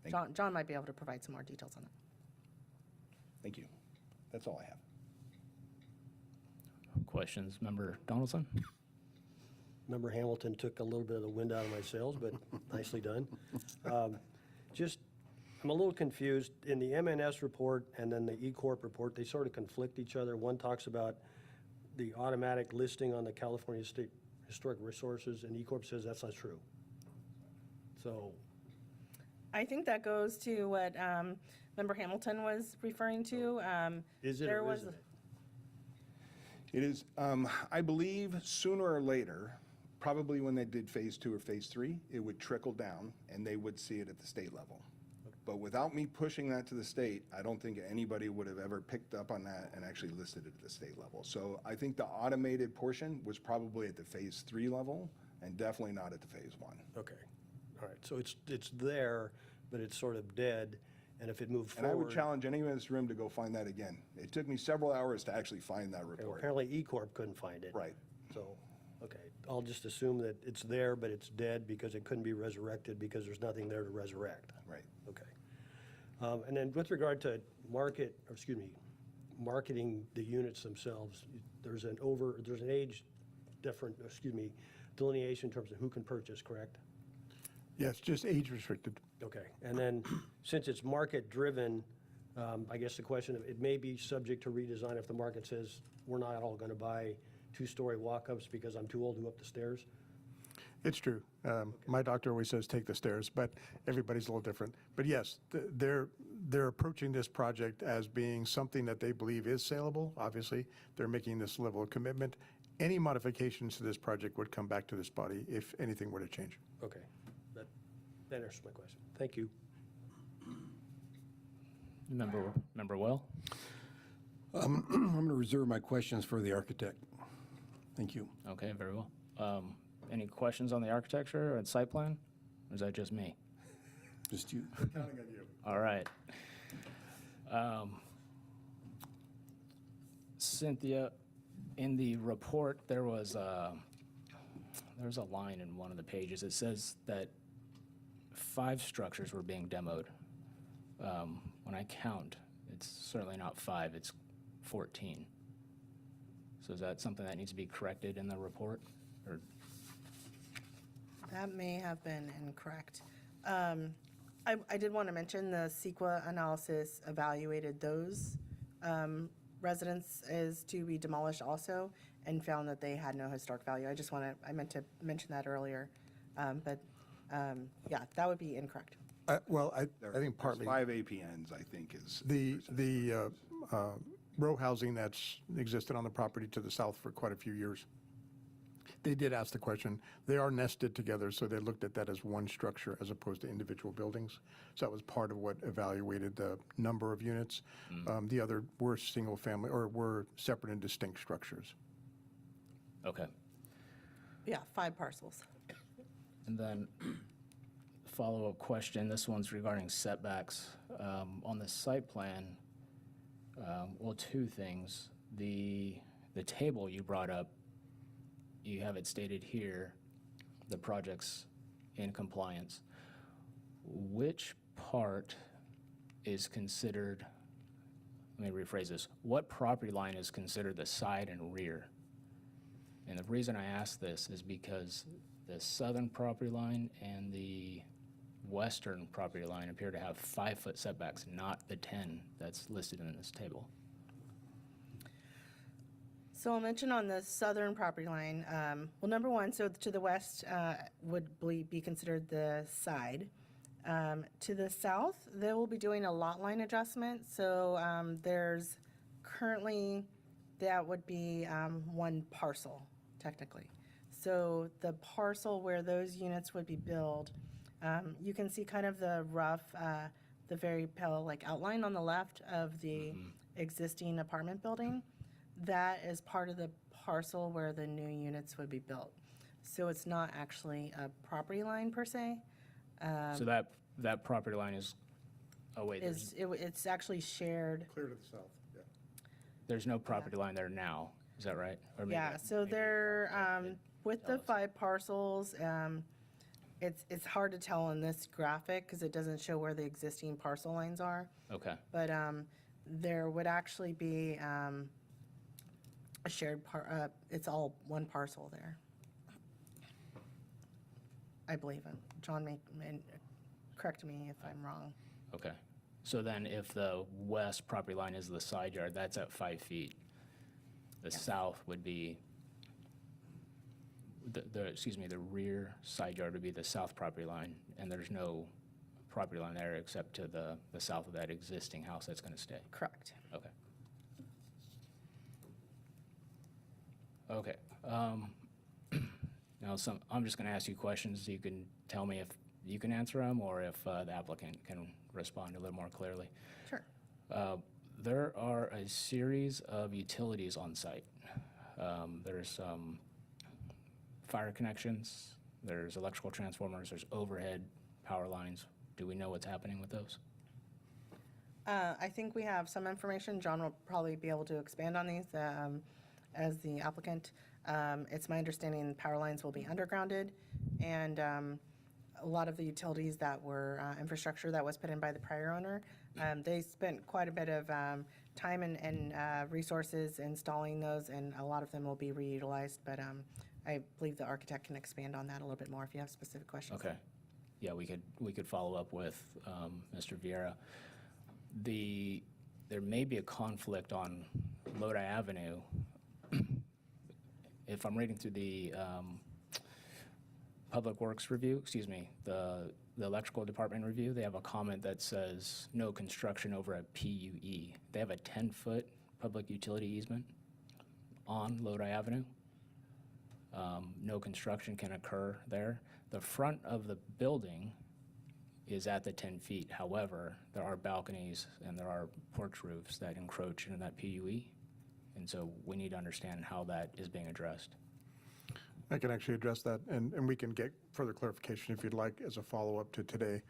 but John might be able to provide some more details on it. Thank you. That's all I have. Questions, Member Donaldson? Member Hamilton took a little bit of the wind out of my sails, but nicely done. Just, I'm a little confused. In the MNS report and then the E-Corp report, they sort of conflict each other. One talks about the automatic listing on the California State Historic Resources, and E-Corp says that's not true. So, I think that goes to what Member Hamilton was referring to. is it There or was- isn't it? It is, I believe sooner or later, probably when they did phase 2 or phase 3, it would trickle down and they would see it at the state level. But without me pushing that to the state, I don't think anybody would have ever picked up on that and actually listed it at the state level. So I think the automated portion was probably at the phase 3 level and definitely not at the phase 1. Okay, all right, so it's there, but it's sort of dead, and if it moved And I forward. would challenge anyone in this room to go find that again. It took me several hours to actually find that Okay, well, report. apparently E-Corp couldn't find it. Right. So, okay, I'll just assume that it's there, but it's dead because it couldn't be resurrected because there's nothing there to resurrect. Right. Okay. And then with regard to marketing the units themselves, there's an age delineation in terms of who can purchase, correct? Yes, just age restricted. Okay, and then since it's market-driven, I guess the question, it may be subject to redesign if the market says, we're not all going to buy two-story walk-ups because I'm too old to go up the stairs. It's true. My doctor always says, take the stairs, but everybody's a little different. But yes, they're approaching this project as being something that they believe is saleable. Obviously, they're making this level of commitment. Any modifications to this project would come back to this body if anything were to change. Okay, that answers my question. Thank you. Member Well? I'm going to reserve my questions for the architect. Thank you. Okay, very well. Any questions on the architecture and site plan? Or is that just me? Just you. Counting on you. All right. Cynthia, in the report, there's a line in one of the pages. It says that 5 structures were being demoed. When I count, it's certainly not 5, it's 14. So is that something that needs to be corrected in the report? Or That may have been incorrect. I did want to mention the CEQA analysis evaluated those residences to be demolished also and found that they had no historic value. I meant to mention that earlier. But yeah, that would be incorrect. Well, I think There's partly 5 APNs, I think, is. the row housing that's existed on the property to the south for quite a few years. They did ask the question. They are nested together, so they looked at that as one structure as opposed to individual buildings. So that was part of what evaluated the number of units. The other were single family or were separate and distinct structures. okay. Yeah, 5 parcels. And then follow-up question, this one's regarding setbacks. On the site plan, well, 2 things. The table you brought up, you have it stated here, the project's in compliance. Which part is considered, let me rephrase this, what property line is considered the side and rear? And the reason I ask this is because the southern property line and the western property line appear to have 5-foot setbacks, not the 10 that's listed in this table. So I'll mention on the southern property line, well, number 1, so to the west would be considered the side. To the south, they will be doing a lot line adjustment. So there's currently, that would be 1 parcel, technically. So the parcel where those units would be built, you can see kind of the rough, the very pale outline on the left of the existing apartment building. That is part of the parcel where the new units would be built. so it's not actually a property line per se. So that property line is, oh wait, It's actually shared. Clear to the south, yeah. there's no property line there now, is that right? Or maybe Yeah, so maybe they're, Roger could with tell the us. 5 parcels, it's hard to tell in this graphic because it doesn't show where the existing parcel lines are. Okay, But there would actually be a shared it's all one parcel there. I believe it. John, correct me if I'm wrong. okay. So then if the west property line is the side yard, that's at 5 feet. The south would be, the rear side yard would be the south property line, and there's no property line there except to the south of that existing house that's gonna stay. Correct. Okay. Okay. Now, I'm just going to ask you questions. You can tell me if you can answer them or if the applicant can respond a little more clearly. Sure. There are a series of utilities on site. There's some fire connections, there's electrical transformers, there's overhead power lines. Do we know what's happening with those? I think we have some information. John will probably be able to expand on these as the applicant. It's my understanding the power lines will be undergrounded, and a lot of the utilities that were infrastructure that was put in by the prior owner, they spent quite a bit of time and resources installing those, and a lot of them will be reutilized, but I believe the architect can expand on that a little bit more if you have specific questions. Okay. Yeah, we could follow up with Mr. Vieira. There may be a conflict on Lodi Avenue. If I'm reading through the Public Works review, the electrical department review, they have a comment that says no construction over a PUE. They have a 10-foot public utility easement on Lodi Avenue. No construction can occur there. The front of the building is at the 10 feet. However, there are balconies and there are porch roofs that encroach into that PUE. And so we need to understand how that is being addressed. I can actually address that, and we can get further clarification if you'd like as a follow-up to today.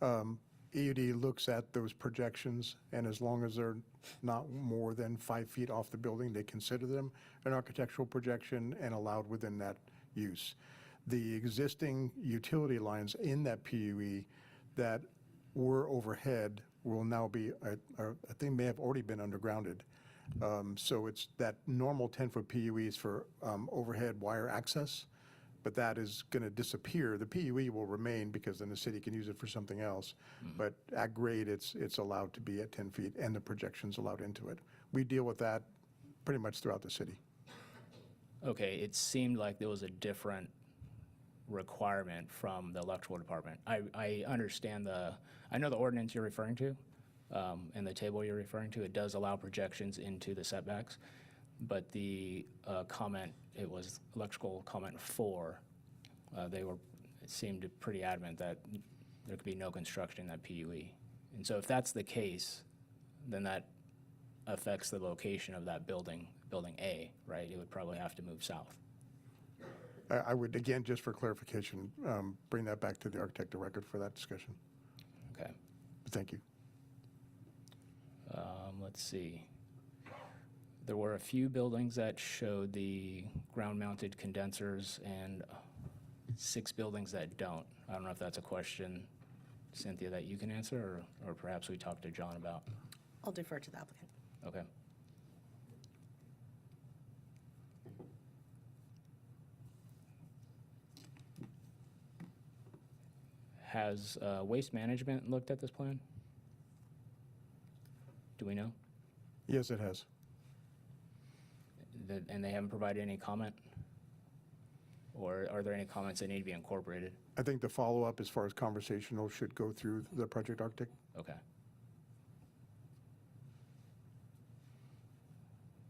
EUD looks at those projections, and as long as they're not more than 5 feet off the building, they consider them an architectural projection and allowed within that use. The existing utility lines in that PUE that were overhead will now be, I think may have already been undergrounded. So it's that normal 10-foot PUEs for overhead wire access, but that is going to disappear. The PUE will remain because then the city can use it for something else. But at grade, it's allowed to be at 10 feet and the projections allowed into it. We deal with that pretty much throughout the city. Okay, it seemed like there was a different requirement from the electrical department. I understand I know the ordinance you're referring to, and the table you're referring to, it does allow projections into the setbacks, but the comment, it was electrical comment 4, it seemed pretty adamant that there could be no construction in that PUE. And so if that's the case, then that affects the location of that building A, right? It would probably have to move south. I would, again, just for clarification, bring that back to the architect of record for that discussion. Okay. Thank you. Let's see. There were a few buildings that showed the ground-mounted condensers and 6 buildings that don't. I don't know if that's a question, Cynthia, that you can answer, or perhaps we talk to John about. I'll defer to the applicant. Okay. Has Waste Management looked at this plan? Do we know? Yes, it has. And they haven't provided any comment? Or are there any comments that need to be incorporated? I think the follow-up as far as conversational should go through the project architect. Okay.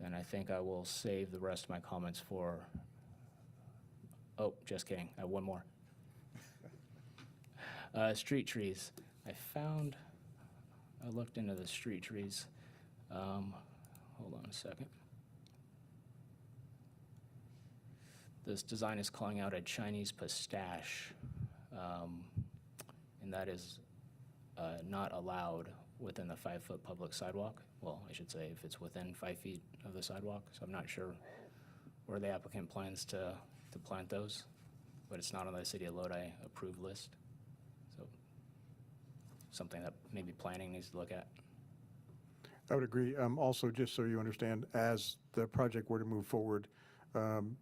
Then I think I will save the rest of my comments for, oh, just kidding, I have one more. Street trees. I looked into the street trees. Hold on a second. this design is calling out a Chinese pistache, and that is not allowed within the 5-foot public sidewalk. Well, I should say if it's within 5 feet of the sidewalk. So I'm not sure where the applicant plans to plant those, but it's not on the City of Lodi approved list. So something that maybe planning needs to look at. I would agree. Also, just so you understand, as the project were to move forward,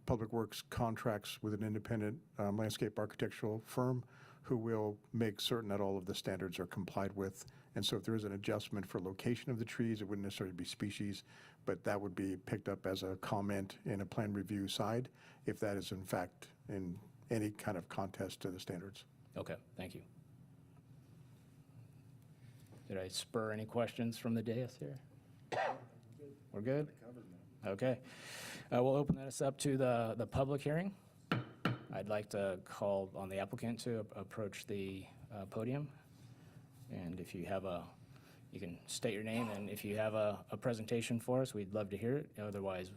Public Works contracts with an independent landscape architectural firm who will make certain that all of the standards are complied with. And so if there is an adjustment for location of the trees, it wouldn't necessarily be species, but that would be picked up as a comment in a plan review side if that is in fact in any kind of contest to the standards. Okay, thank you. Did I spur any questions from the dais here? We're good? Okay. We'll open this up to the public hearing. I'd like to call on the applicant to approach the podium. And if you have you can state your name, and if you have a presentation for us, we'd love to hear it. Otherwise,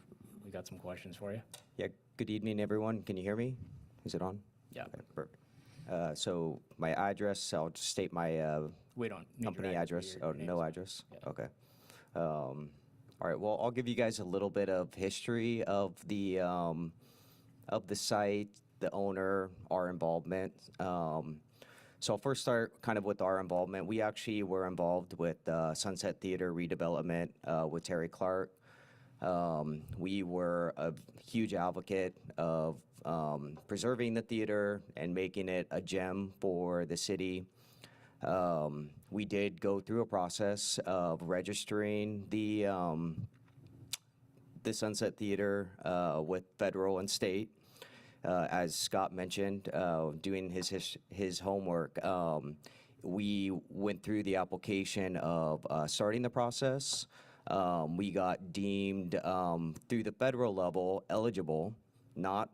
we got some questions for you. Yeah, good evening, everyone. Can you hear me? Is it on? Yeah. Okay, perfect. So my address, I'll just state my We don't need your company address. your Oh, names. no address? Yeah. Okay. All right, well, I'll give you guys a little bit of history of the site, the owner, our involvement. So I'll first start kind of with our involvement. We actually were involved with Sunset Theater redevelopment with Terry Clark. We were a huge advocate of preserving the theater and making it a gem for the city. We did go through a process of registering the Sunset Theater with federal and state. As Scott mentioned, doing his homework, we went through the application of starting the process. We got deemed through the federal level eligible, not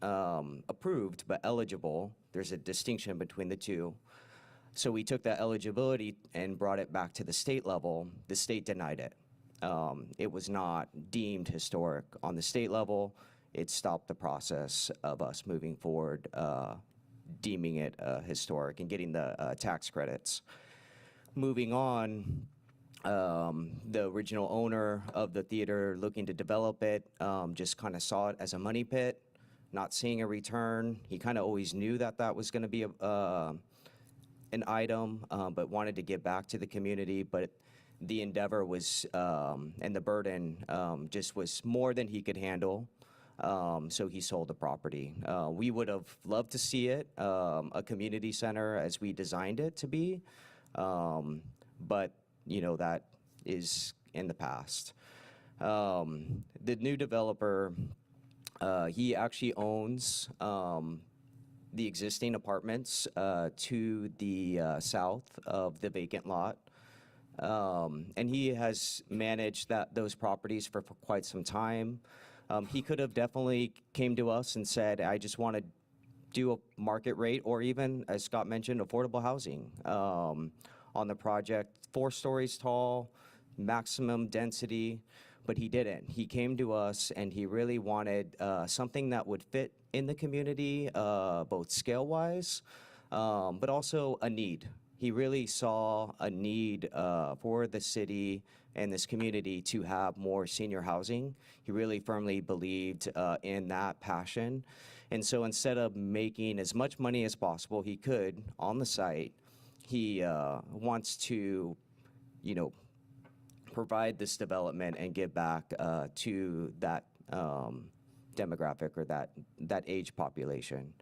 approved, but eligible. There's a distinction between the two. So we took that eligibility and brought it back to the state level. The state denied it. It was not deemed historic. On the state level, it stopped the process of us moving forward, deeming it historic and getting the tax credits. Moving on, the original owner of the theater looking to develop it just kind of saw it as a money pit, not seeing a return. He kind of always knew that was going to be an item, but wanted to give back to the community. But the endeavor was, and the burden just was more than he could handle. So he sold the property. We would have loved to see it, a community center as we designed it to be. But, you know, that is in the past. The new developer, he actually owns the existing apartments to the south of the vacant lot. And he has managed those properties for quite some time. He could have definitely came to us and said, I just want to do a market rate, or even, as Scott mentioned, affordable housing on the project, 4 stories tall, maximum density, but he didn't. He came to us and he really wanted something that would fit in the community, both scale-wise, but also a need. He really saw a need for the city and this community to have more senior housing. He really firmly believed in that passion. And so instead of making as much money as possible he could on the site, he wants to, you know, provide this development and give back to that demographic or that age population.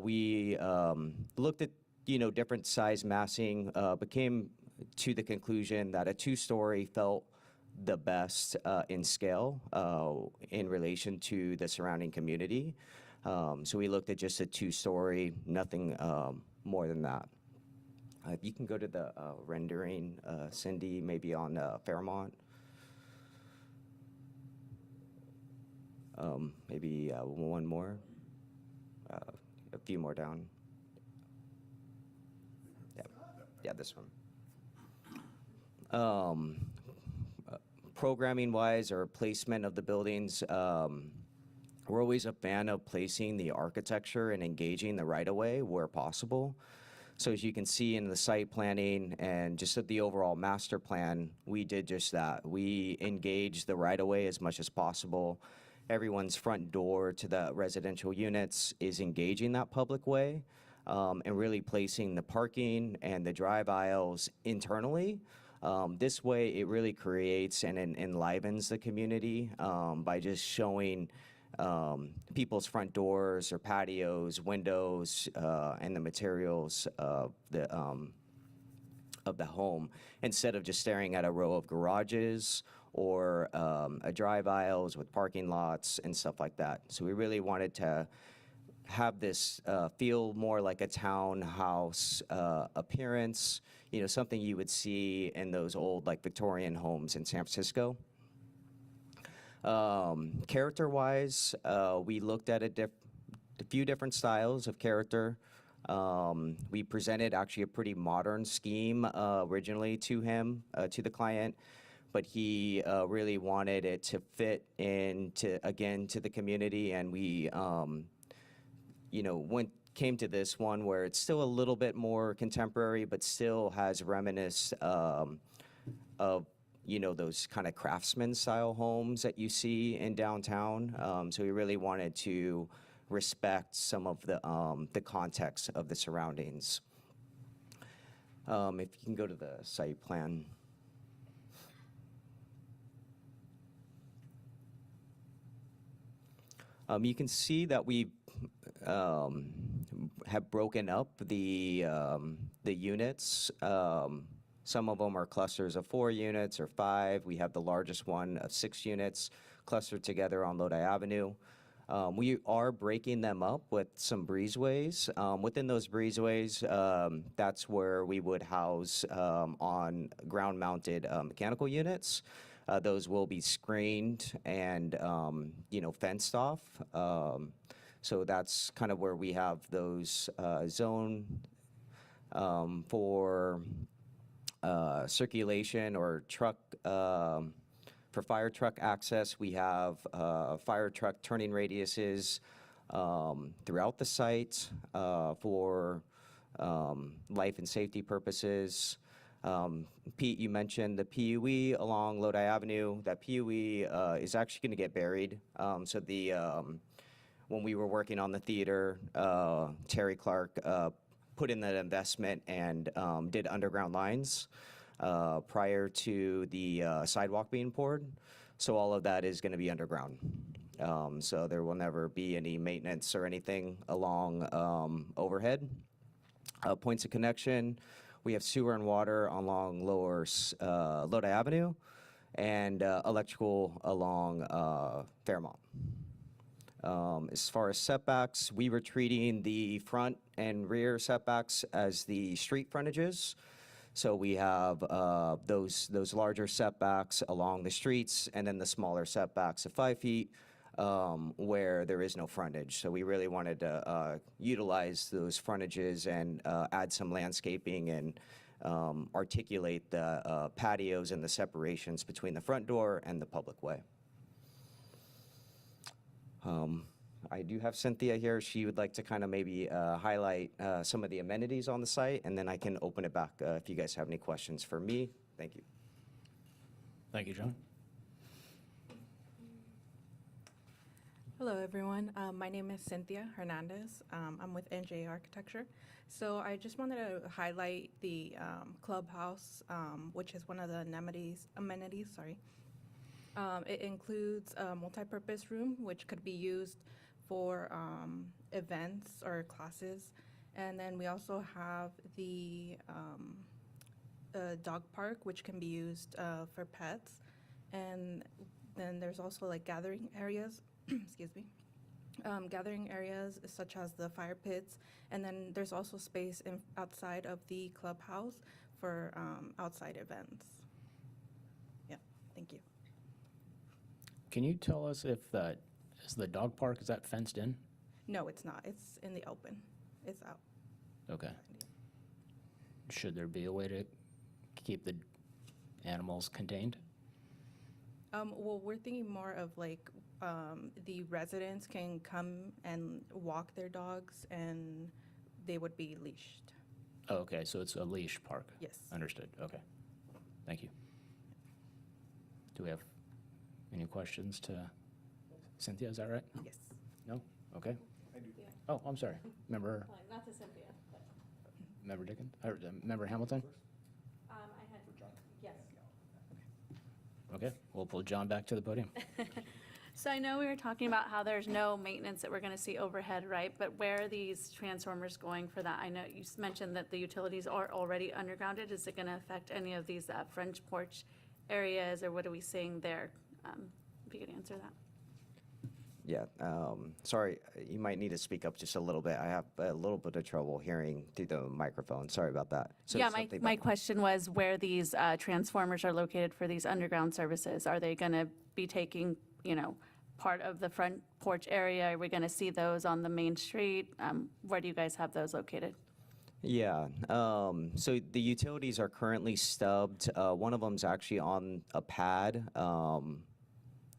We looked at, you know, different size massing, but came to the conclusion that a 2-story felt the best in scale in relation to the surrounding community. So we looked at just a 2-story, nothing more than that. If you can go to the rendering, Cindy, maybe on Fairmont. Maybe one more, a few more down. Yeah, this one. Programming-wise or placement of the buildings, we're always a fan of placing the architecture and engaging the right-of-way where possible. So as you can see in the site planning and just at the overall master plan, we did just that. We engaged the right-of-way as much as possible. Everyone's front door to the residential units is engaging that public way, and really placing the parking and the drive aisles internally. This way, it really creates and enlivens the community by just showing people's front doors or patios, windows, and the materials of the home, instead of just staring at a row of garages or a drive aisles with parking lots and stuff like that. So we really wanted to have this feel more like a townhouse appearance, you know, something you would see in those old like Victorian homes in San Francisco. Character-wise, we looked at a few different styles of character. We presented actually a pretty modern scheme originally to him, to the client, but he really wanted it to fit into, again, to the community, and we, you know, came to this one where it's still a little bit more contemporary, but still has reminiscence of, you know, those kind of craftsman style homes that you see in downtown. So we really wanted to respect some of the context of the surroundings. If you can go to the site plan. You can see that we have broken up the units. Some of them are clusters of 4 units or 5. We have the largest one of 6 units clustered together on Lodi Avenue. We are breaking them up with some breezeways. Within those breezeways, that's where we would house on ground-mounted mechanical units. Those will be screened and, you know, fenced off. So that's kind of where we have those zone for circulation or truck, for fire truck access. We have fire truck turning radiuses throughout the site for life and safety purposes. Pete, you mentioned the PUE along Lodi Avenue. That PUE is actually going to get buried. So when we were working on the theater, Terry Clark put in that investment and did underground lines prior to the sidewalk being poured. So all of that is going to be underground. So there will never be any maintenance or anything along overhead. Points of connection, we have sewer and water along lower Lodi Avenue and electrical along Fairmont. As far as setbacks, we were treating the front and rear setbacks as the street frontages. So we have those larger setbacks along the streets, and then the smaller setbacks of 5 feet where there is no frontage. So we really wanted to utilize those frontages and add some landscaping and articulate the patios and the separations between the front door and the public way. I do have Cynthia here. She would like to kind of maybe highlight some of the amenities on the site, and then I can open it back if you guys have any questions for me. Thank you. Thank you, John. Hello, everyone. My name is Cynthia Hernandez. I'm with NJ Architecture. So I just wanted to highlight the clubhouse, which is one of the amenities. It includes a multi-purpose room, which could be used for events or classes. And then we also have the dog park, which can be used for pets. And then there's also like gathering areas, excuse me, gathering areas such as the fire pits. And then there's also space outside of the clubhouse for outside events. Yeah, thank you. Can you tell us if is the dog park, is that fenced in? No, it's not. It's in the open. It's out. Okay. Should there be a way to keep the animals contained? Well, we're thinking more of like the residents can come and walk their dogs and they would be leashed. Oh, okay, so it's a leash park? Yes. Understood, okay. Thank you. Do we have any questions to Cynthia, is that right? Yes. No? Okay. Oh, I'm sorry. Member, Not to Cynthia, but Member Dickens, or Member Hamilton? I had, yes. Okay, we'll pull John back to the podium. So I know we were talking about how there's no maintenance that we're going to see overhead, right? But where are these transformers going for that? I know you mentioned that the utilities are already undergrounded. Is it going to affect any of these French porch areas, or what are we seeing there? If you could answer that. Yeah, sorry, you might need to speak up just a little bit. I have a little bit of trouble hearing through the microphone. Sorry about that. So Yeah, something my about- question was where these transformers are located for these underground services. Are they going to be taking, part of the front porch area? Are we going to see those on the main street? Where do you guys have those located? Yeah, so the utilities are currently stubbed. One of them's actually on a pad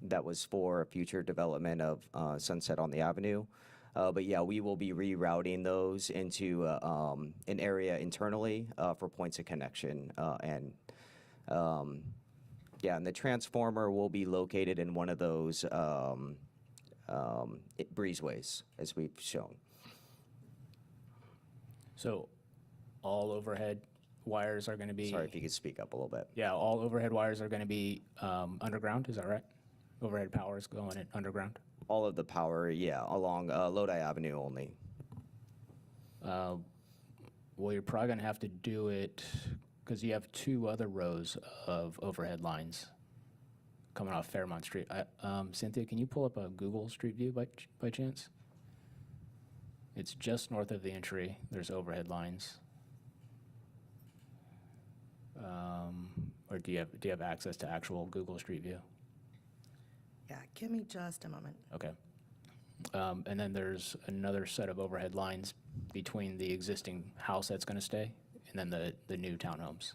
that was for future development of Sunset on the Avenue. But yeah, we will be rerouting those into an area internally for points of connection. Yeah, and the transformer will be located in one of those breezeways, as we've shown. So all overhead wires are going to be? Sorry if you could speak up a little bit. Yeah, all overhead wires are going to be underground, is that right? Overhead power is going in underground? All of the power, yeah, along Lodi Avenue only. Well, you're probably going to have to do it, because you have two other rows of overhead lines coming off Fairmont Street. Cynthia, can you pull up a Google Street View by chance? It's just north of the entry. There's overhead lines. Or do you have access to actual Google Street View? Yeah, give me just a moment. Okay. And then there's another set of overhead lines between the existing house that's going to stay and then the new townhomes.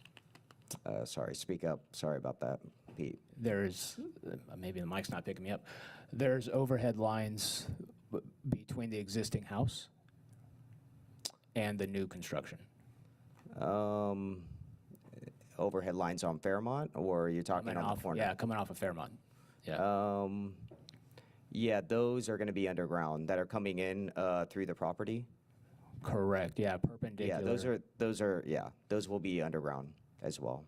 Sorry, speak up. Sorry about that, Pete. There's, maybe the mic's not picking me up. There's overhead lines between the existing house and the new construction. Overhead lines on Fairmont, or you're talking Coming on off, the corner? yeah, coming off of Fairmont. Yeah. Yeah, those are going to be underground that are coming in through the property. Correct. Yeah, perpendicular. Yeah, those will be underground as well.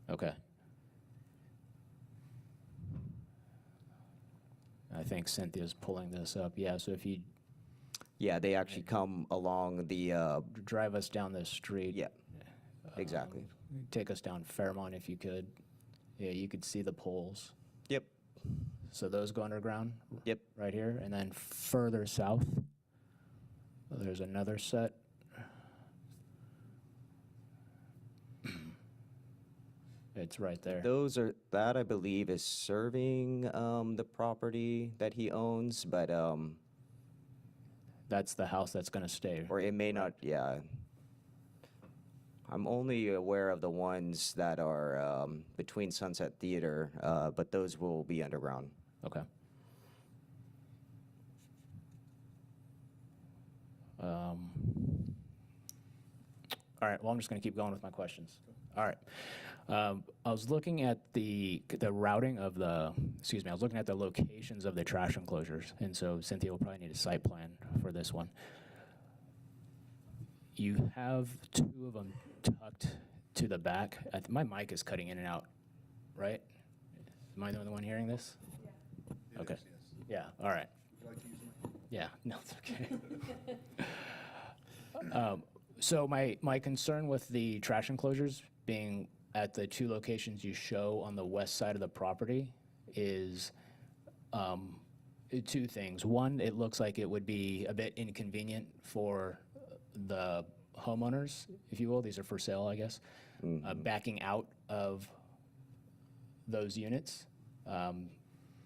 Okay. I think Cynthia's pulling this up. Yeah, so if you Yeah, they actually come along the, drive us down this street. yeah, exactly. Take us down Fairmont if you could. Yeah, you could see the poles. Yep, So those go underground? Yep. Right here, and then further south, there's another set. It's right there. that I believe is serving the property that he owns, but, That's the house that's gonna stay. or it may not, yeah. I'm only aware of the ones that are between Sunset Theater, but those will be underground. Okay. All right, well, I'm just going to keep going with my questions. All right. I was looking at the routing of I was looking at the locations of the trash enclosures, and so Cynthia will probably need a site plan for this one. You have two of them tucked to the back. My mic is cutting in and out, right? Am I the only one hearing this? Yeah. Okay. Yeah, all right. Yeah, no, it's okay. So my concern with the trash enclosures being at the two locations you show on the west side of the property is two things. One, it looks like it would be a bit inconvenient for the homeowners, if you will. These are for sale, I guess, backing out of those units.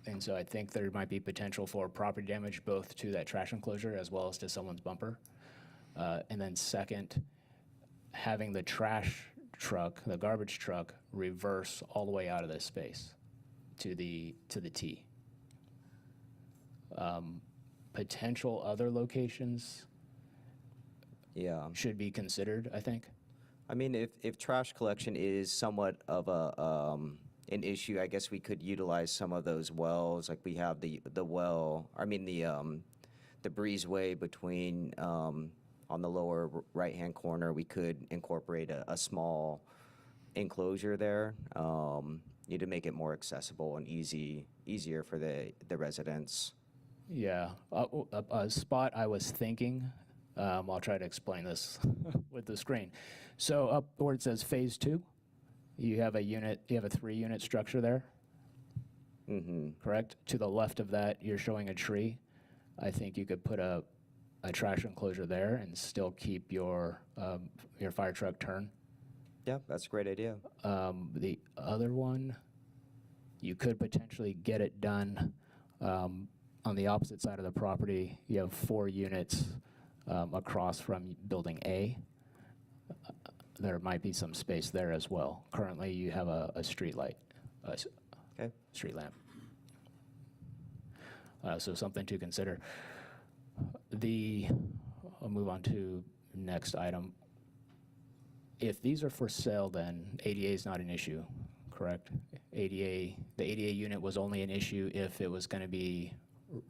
And so I think there might be potential for property damage both to that trash enclosure as well as to someone's bumper. And then second, having the trash truck, the garbage truck, reverse all the way out of this space. to the T. Potential other locations Yeah. should be considered, I think. I mean, if trash collection is somewhat of an issue, I guess we could utilize some of those wells. Like we have the well, I mean the breezeway between on the lower right-hand corner. We could incorporate a small enclosure there, to make it more accessible and easier for the residents. Yeah, a spot I was thinking, I'll try to explain this with the screen. So up where it says Phase 2, you have a 3-unit structure there, correct? To the left of that, you're showing a tree. I think you could put a trash enclosure there and still keep your fire truck turn. Yeah, that's a great idea. The other one, you could potentially get it done on the opposite side of the property. You have 4 units across from Building A. There might be some space there as well. Currently, you have a street light, Okay. street lamp. So something to consider. I'll move on to next item. If these are for sale, then ADA is not an issue, correct? The ADA unit was only an issue if it was going to be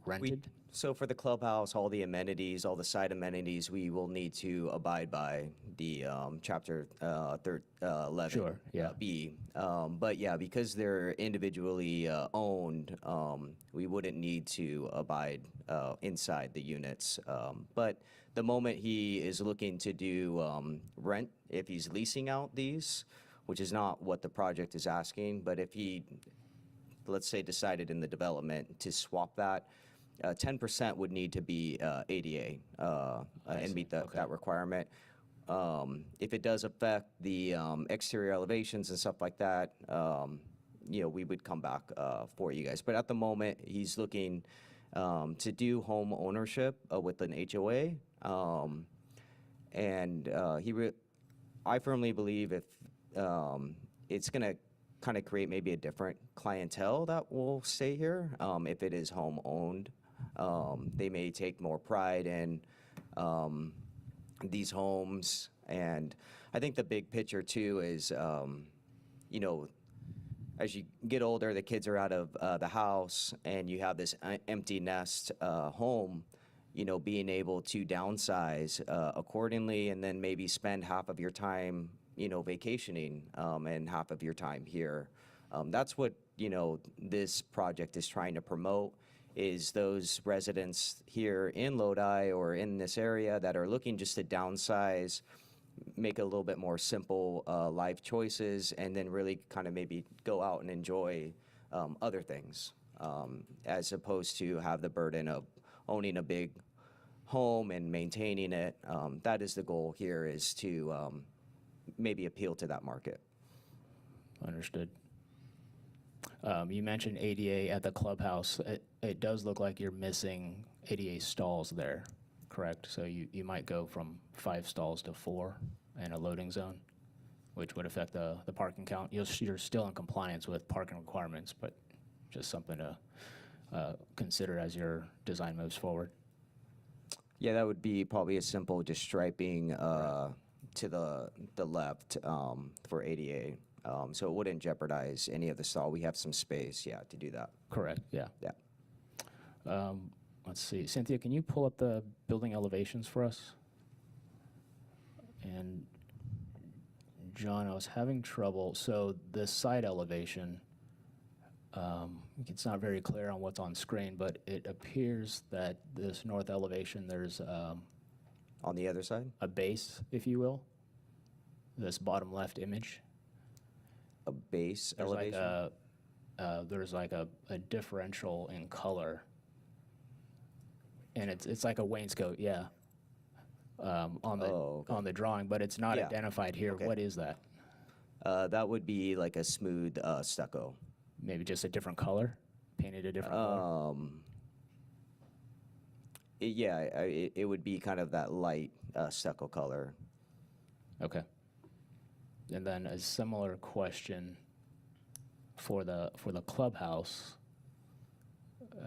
rented? So for the clubhouse, all the amenities, all the side amenities, we will need to abide by the Chapter 11 Sure, yeah. B. But yeah, because they're individually owned, we wouldn't need to abide inside the units. But the moment he is looking to do rent, if he's leasing out these, which is not what the project is asking, but if he, let's say, decided in the development to swap that, 10% would need to be ADA and meet that requirement. If it does affect the exterior elevations and stuff like that, we would come back for you guys. But at the moment, he's looking to do home ownership with an HOA. I firmly believe if it's going to kind of create maybe a different clientele that will stay here if it is home owned. They may take more pride in these homes. And I think the big picture too is, as you get older, the kids are out of the house and you have this empty nest home, being able to downsize accordingly and then maybe spend half of your time, vacationing and half of your time here. That's what, this project is trying to promote, is those residents here in Lodi or in this area that are looking just to downsize, make it a little bit more simple life choices, and then really kind of maybe go out and enjoy other things, as opposed to have the burden of owning a big home and maintaining it. That is the goal here, is to maybe appeal to that market. Understood. You mentioned ADA at the clubhouse. It does look like you're missing ADA stalls there, correct? So you might go from 5 stalls to 4 in a loading zone, which would affect the parking count. You're still in compliance with parking requirements, but just something to consider as your design moves forward. Yeah, that would be probably a simple just striping to the left for ADA. So it wouldn't jeopardize any of the stall. We have some space, to do that. Correct, yeah. Yeah. Let's see. Cynthia, can you pull up the building elevations for us? And John, I was having trouble. So the side elevation, it's not very clear on what's on screen, but it appears that this north elevation, there's On the other side? a base, if you will, this bottom left image. A base There's elevation? There's like a differential in color, and it's like a wainscot, yeah, on the drawing, but it's not Yeah. identified here. Okay. What is that? That would be like a smooth stucco. Maybe just a different color, painted a different color. It would be kind of that light stucco color. Okay. And then a similar question for the clubhouse,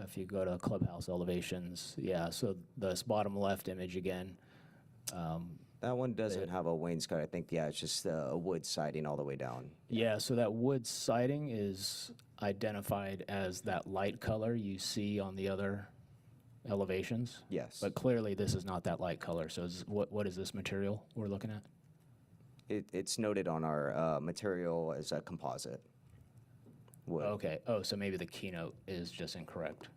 if you go to clubhouse elevations, yeah, so this bottom left image again, That one doesn't have a wainscot. I think, yeah, it's just a wood siding all the way down. yeah, so that wood siding is identified as that light color you see on the other elevations. Yes. But clearly, this is not that light color, so what is this material we're looking at? It's noted on our material as a composite wood. Okay, oh, so maybe the keynote is just incorrect.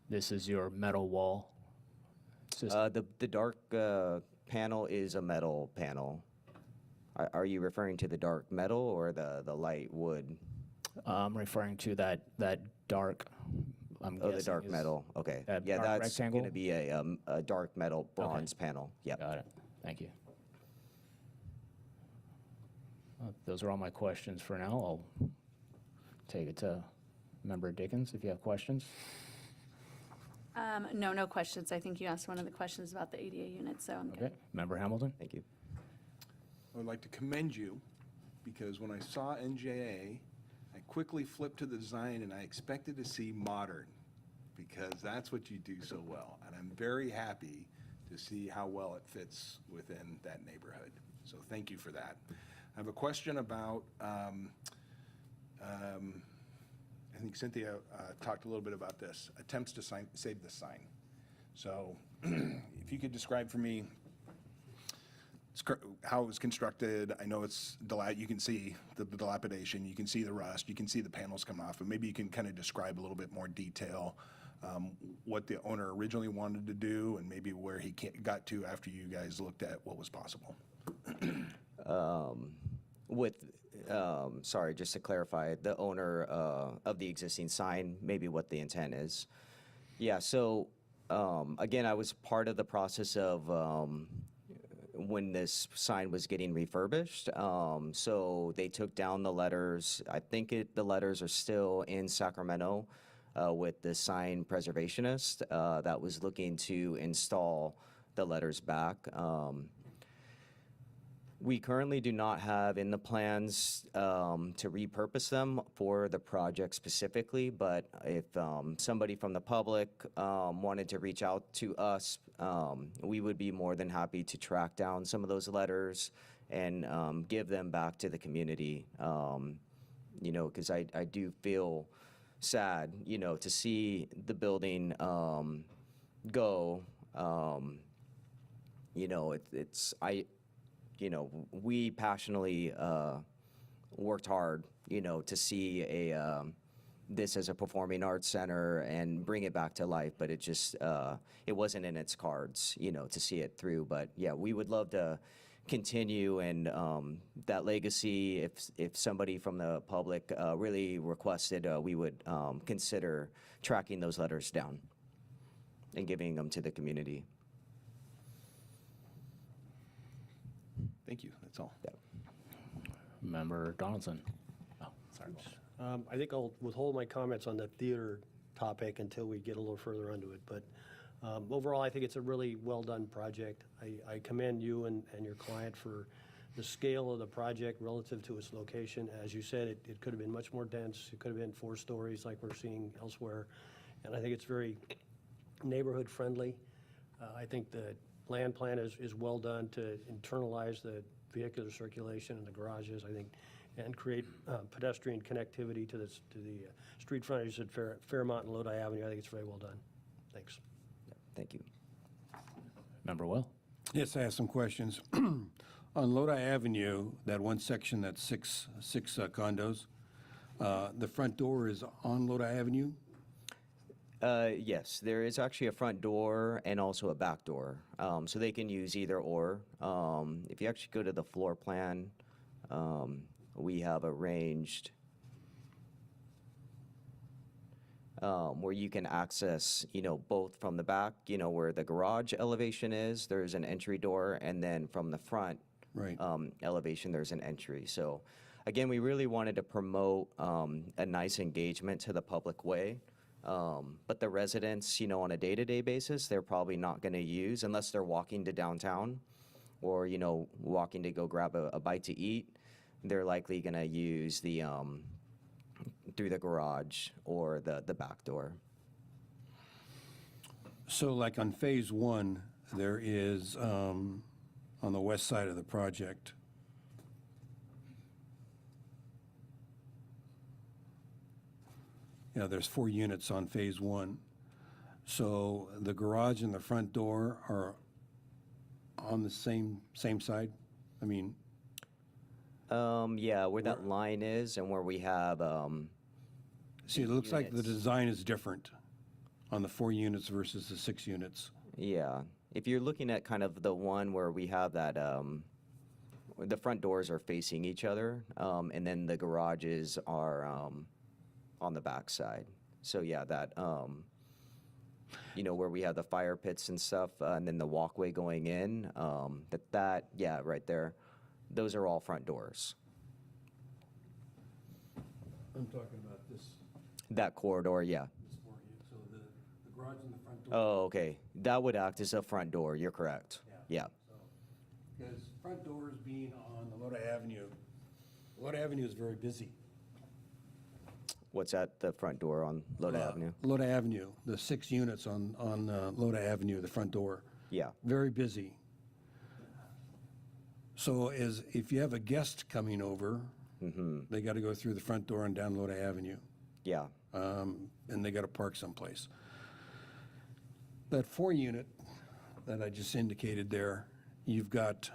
This is your metal wall system? The dark panel is a metal panel. Are you referring to the dark metal or the light wood? I'm referring to that dark, I'm Oh, guessing the dark is metal, okay. that Yeah, dark that's going rectangle? to be a dark metal bronze panel, yep. Got it, thank you. Those are all my questions for now. I'll take it to Member Dickens if you have questions. No questions. I think you asked one of the questions about the ADA unit, so I'm good. Okay, Member Hamilton? Thank you. I would like to commend you, because when I saw NJA, I quickly flipped to the design and I expected to see modern, because that's what you do so well. And I'm very happy to see how well it fits within that neighborhood. So thank you for that. I have a question about, I think Cynthia talked a little bit about this, attempts to save the sign. So if you could describe for me how it was constructed. I know it's, you can see the dilapidation, you can see the rust, you can see the panels come off, but maybe you can kind of describe a little bit more detail what the owner originally wanted to do and maybe where he got to after you guys looked at what was possible. Sorry, just to clarify, the owner of the existing sign, maybe what the intent is. Yeah, so again, I was part of the process of when this sign was getting refurbished. So they took down the letters. I think the letters are still in Sacramento with the sign preservationist that was looking to install the letters back. We currently do not have in the plans to repurpose them for the project specifically, but if somebody from the public wanted to reach out to us, we would be more than happy to track down some of those letters and give them back to the community. You know, because I do feel sad, you know, to see the building go. You know, you know, we passionately worked hard, you know, to see this as a performing arts center and bring it back to life, but it just, it wasn't in its cards, you know, to see it through. But yeah, we would love to continue and that legacy, if somebody from the public really requested, we would consider tracking those letters down and giving them to the community. Thank you, that's all. Yeah. Member Donaldson? Oh, sorry. I think I'll withhold my comments on the theater topic until we get a little further into it. But overall, I think it's a really well-done project. I commend you and your client for the scale of the project relative to its location. As you said, it could have been much more dense. It could have been 4 stories like we're seeing elsewhere. And I think it's very neighborhood-friendly. I think the land plan is well done to internalize the vehicular circulation in the garages, I think, and create pedestrian connectivity to the street frontage at Fairmont and Lodi Avenue. I think it's very well done. Thanks. Yeah, thank you. Member Will? Yes, I have some questions. On Lodi Avenue, that one section that's six condos, the front door is on Lodi Avenue? Yes, there is actually a front door and also a back door. So they can use either or. If you actually go to the floor plan, we have arranged where you can access, you know, both from the back, you know, where the garage elevation is, there's an entry door, and then from the front Right. elevation, there's an entry. So again, we really wanted to promote a nice engagement to the public way. But the residents, you know, on a day-to-day basis, they're probably not going to use, unless they're walking to downtown, or, walking to go grab a bite to eat, they're likely going to use the, through the garage or the back door. So like on phase one, there is, on the west side of the project, there's 4 units on phase one. So the garage and the front door are on the same side? I mean, Yeah, where that line is and where we have, see, it looks like the units. design is different on the 4 units versus the 6 units. yeah. If you're looking at kind of the one where we have that, where the front doors are facing each other, and then the garages are on the back side. So yeah, that, where we have the fire pits and stuff, and then the walkway going in, yeah, right there, those are all front doors. I'm talking about this That corridor, yeah. 4 units, so the garage and the front door. Oh, okay. That would act as a front door, you're correct. Yeah. Because front doors being on the Lodi Avenue, Lodi Avenue is very busy. What's at the front door on Lodi Avenue? Lodi Avenue, the 6 units on Lodi Avenue, the front door, Yeah. very busy. So if you have a guest coming over, they got to go through the front door and down Lodi Avenue, Yeah. and they got to park someplace. That 4 unit that I just indicated there, you've got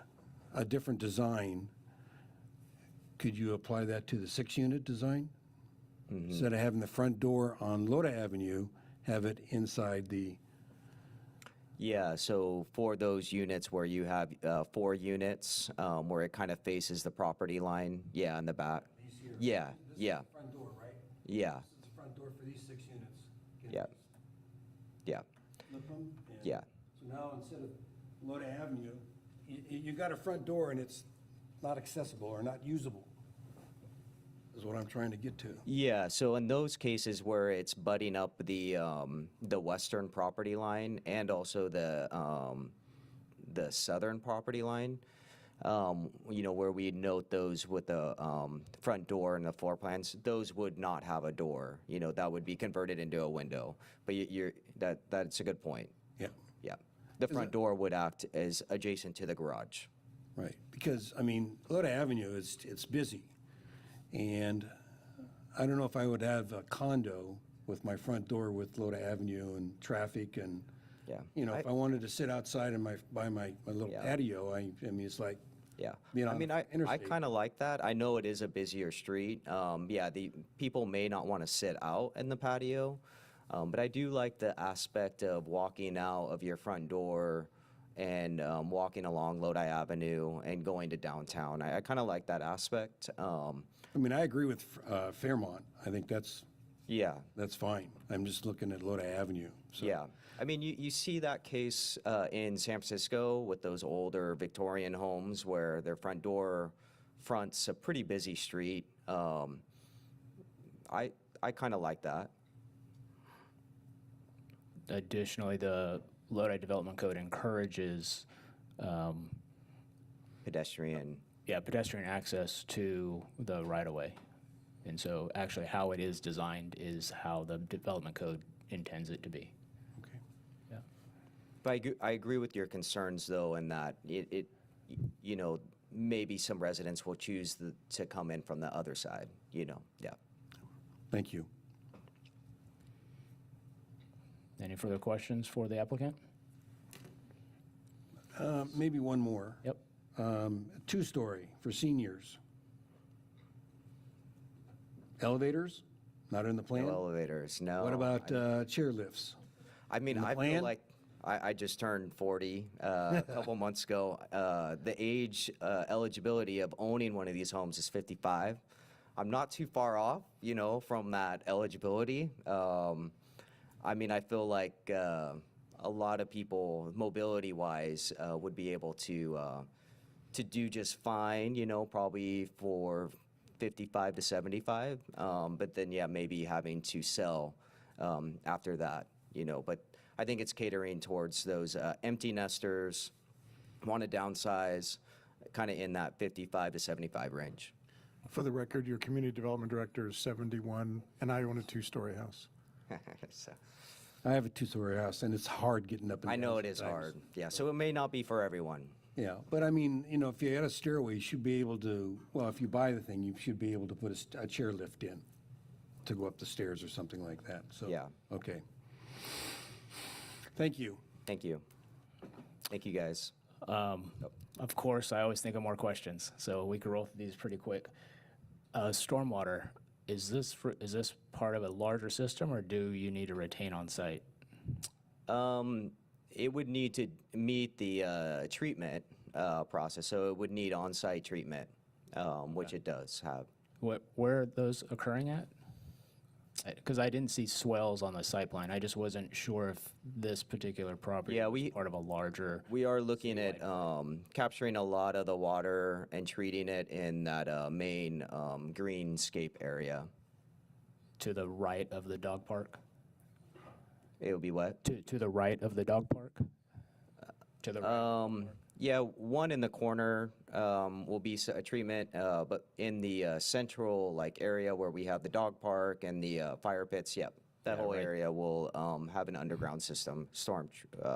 a different design. Could you apply that to the 6 unit design? Instead of having the front door on Lodi Avenue, have it inside the, Yeah, so for those units where you have 4 units, where it kind of faces the property line, yeah, in the back. Yeah, yeah, front door, right? yeah, This is the front door for these 6 units. Can yeah, yeah, Flip them? and- yeah. So now, instead of Lodi Avenue, you got a front door and it's not accessible or not usable, is what I'm trying to get to. Yeah, so in those cases where it's butting up the western property line and also the southern property line, where we note those with the front door and the floor plans, those would not have a door. That would be converted into a window. But that's a good point. Yeah, Yeah, the front door would act as adjacent to the garage. right. Because, I mean, Lodi Avenue it's busy. And I don't know if I would have a condo with my front door with Lodi Avenue and traffic and, Yeah. if I wanted to sit outside in by my little Yeah. patio, I mean, it's like, Yeah. being I on mean, the I interstate. kind of like that. I know it is a busier street. Yeah, the people may not want to sit out in the patio, but I do like the aspect of walking out of your front door and walking along Lodi Avenue and going to downtown. I kind of like that aspect. I mean, I agree with Fairmont. I think that's fine. I'm just looking at Lodi Avenue. So. Yeah. I mean, you see that case in San Francisco with those older Victorian homes where their front door fronts a pretty busy street. I kind of like that. Additionally, the Lodi Development Code encourages, Pedestrian. pedestrian access to the right-of-way. And so actually how it is designed is how the Development Code intends it to be. Okay. Yeah. But I agree with your concerns, though, in that maybe some residents will choose to come in from the other side, yeah. Thank you. Any further questions for the applicant? Maybe one more. Yep. 2-story for seniors. Elevators? Not in the plan? No elevators, no. What about chair lifts? I mean, the I plan? feel like I just turned 40 a couple months ago. The age eligibility of owning one of these homes is 55. I'm not too far off, from that eligibility. I mean, I feel like a lot of people, mobility-wise, would be able to do just fine, probably for 55 to 75. But then, yeah, maybe having to sell after that, But I think it's catering towards those empty nesters want to downsize kind of in that 55 to 75 range. For the record, your community development director is 71, and I own a two-story house. So, I have a two-story house, and it's hard getting up and I down know it is sometimes. hard. Yeah, so it may not be for everyone. Yeah, but I mean, if you had a stairway, you should be able to, well, if you buy the thing, you should be able to put a chair lift in to go up the stairs or something like that, so. Yeah. Okay. Thank you. Thank you. Thank you, guys. Of course, I always think of more questions, so we could roll through these pretty quick. Stormwater, is this part of a larger system, or do you need to retain on site? It would need to meet the treatment process, so it would need on-site treatment, which it does have. Where are those occurring at? Because I didn't see swells on the site plan. I just wasn't sure if this particular property Yeah, was part of a larger. We are looking at capturing a lot of the water and treating it in that main greenscape area. To the right of the dog park? It would be what? To the right of the dog park? To the right? Yeah, one in the corner will be a treatment, but in the central area where we have the dog park and the fire pits, yep, that whole right. area will have an underground system,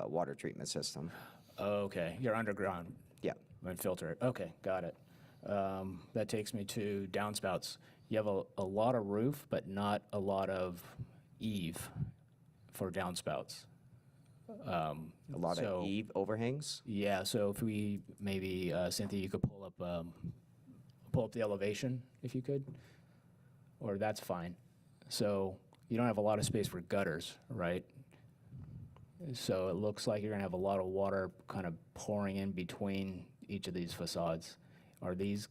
water treatment system. Okay, you're underground. Yeah. And filter it. Okay, got it. That takes me to downspouts. You have a lot of roof, but not a lot of eave for downspouts. A lot So- of eave overhangs. Yeah, so if we, maybe, Cynthia, you could pull up the elevation, if you could, or that's fine. So you don't have a lot of space for gutters, right? So it looks like you're gonna have a lot of water kind of pouring in between each of these facades. Are these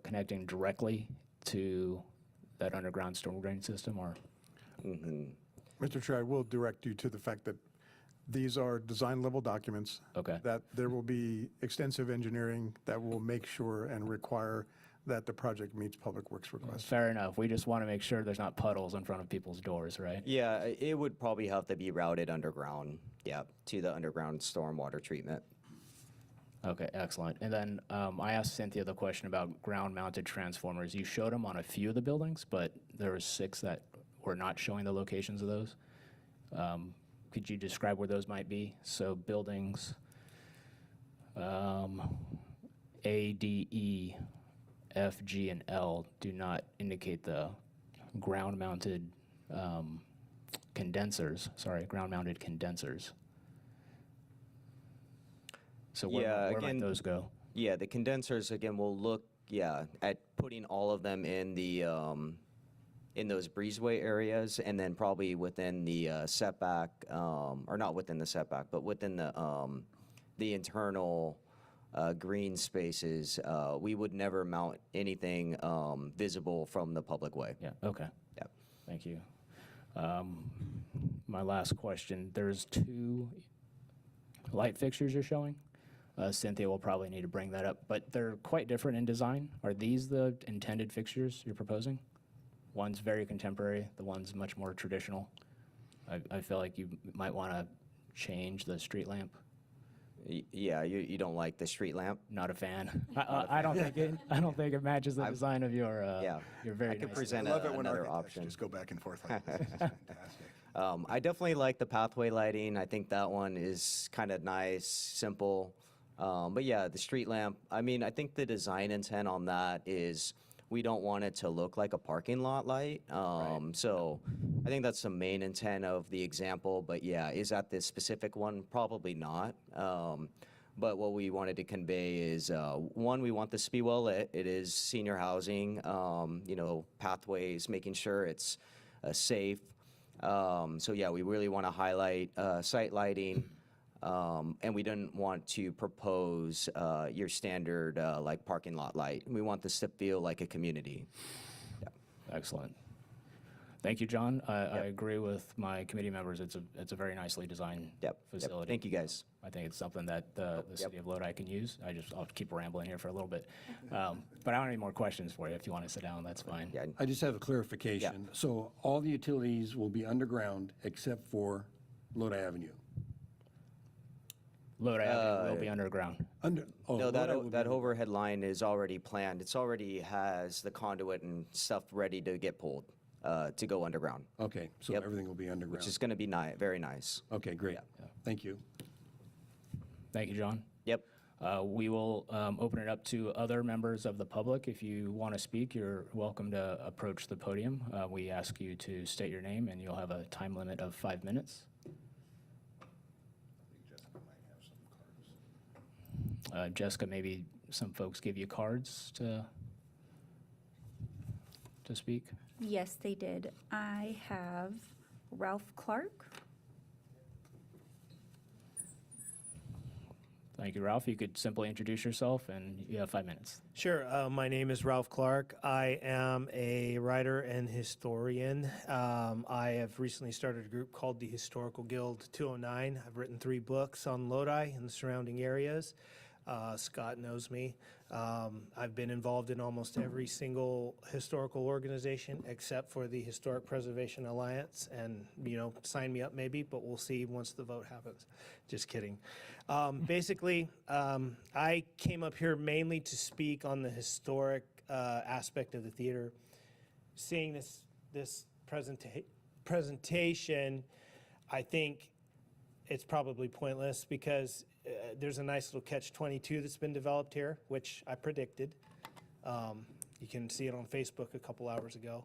connecting directly to that underground storm drain system, or? Mr. Chair, I will direct you to the fact that these are design-level documents. Okay. That there will be extensive engineering that will make sure and require that the project meets Public Works requests. Fair enough. We just want to make sure there's not puddles in front of people's doors, right? Yeah, it would probably have to be routed underground, yeah, to the underground stormwater treatment. Okay, excellent. And then I asked Cynthia the question about ground-mounted transformers. You showed them on a few of the buildings, but there were 6 that were not showing the locations of those. Could you describe where those might be? So buildings A, D, E, F, G, and L do not indicate the ground-mounted condensers. Sorry, ground-mounted condensers. So Yeah, where again- might those go? Yeah, the condensers, again, will look, at putting all of them in the, in those breezeway areas, and then probably within the setback, or not within the setback, but within the internal green spaces. We would never mount anything visible from the public way. Yeah, okay. Yeah. Thank you. My last question, there's 2 light fixtures you're showing. Cynthia will probably need to bring that up, but they're quite different in design. Are these the intended fixtures you're proposing? One's very contemporary, the one's much more traditional. I feel like you might want to change the street lamp. Yeah, you don't like the street lamp? Not a fan. I don't think it matches the design of your Yeah. your very I could nice. present I love it when another architects option. just go back and forth like this. It's fantastic. I definitely like the pathway lighting. I think that one is kind of nice, simple. But yeah, the street lamp, I mean, I think the design intent on that is we don't want it to look like a parking lot light. So I think that's the main intent of the example. But yeah, is that this specific one? Probably not. But what we wanted to convey is, one, we want this to be well lit. It is senior housing, pathways, making sure it's safe. So yeah, we really want to highlight site lighting. And we didn't want to propose your standard parking lot light. We want this to feel like a community. Excellent. Thank you, John. I agree with my committee members. It's a very nicely designed facility. Thank you, guys. I think it's something that the city of Lodi can use. I'll keep rambling here for a little bit. But I don't have any more questions for you. If you want to sit down, that's fine. Yeah, I just have a clarification. So all the utilities will be underground except for Lodi Avenue? Lodi Avenue will be underground. No, that, Lodi will be that overhead line is already planned. It's already has the conduit and stuff ready to get pulled, to go underground, Okay, so Yep. everything will be underground. which is going to be very nice. Okay, great. Thank you. Thank you, John. Yep. We will open it up to other members of the public. If you want to speak, you're welcome to approach the podium. We ask you to state your name, and you'll have a time limit of 5 minutes. Jessica, maybe some folks give you cards to speak. Yes, they did. I have Ralph Clark. Thank you, Ralph. You could simply introduce yourself, and you have 5 minutes. Sure. My name is Ralph Clark. I am a writer and historian. I have recently started a group called the Historical Guild 209. I've written 3 books on Lodi and the surrounding areas. Scott knows me. I've been involved in almost every single historical organization except for the Historic Preservation Alliance. And, sign me up maybe, but we'll see once the vote happens. Just kidding. Basically, I came up here mainly to speak on the historic aspect of the theater. Seeing this presentation, I think it's probably pointless because there's a nice little catch-22 that's been developed here, which I predicted. You can see it on Facebook a couple hours ago.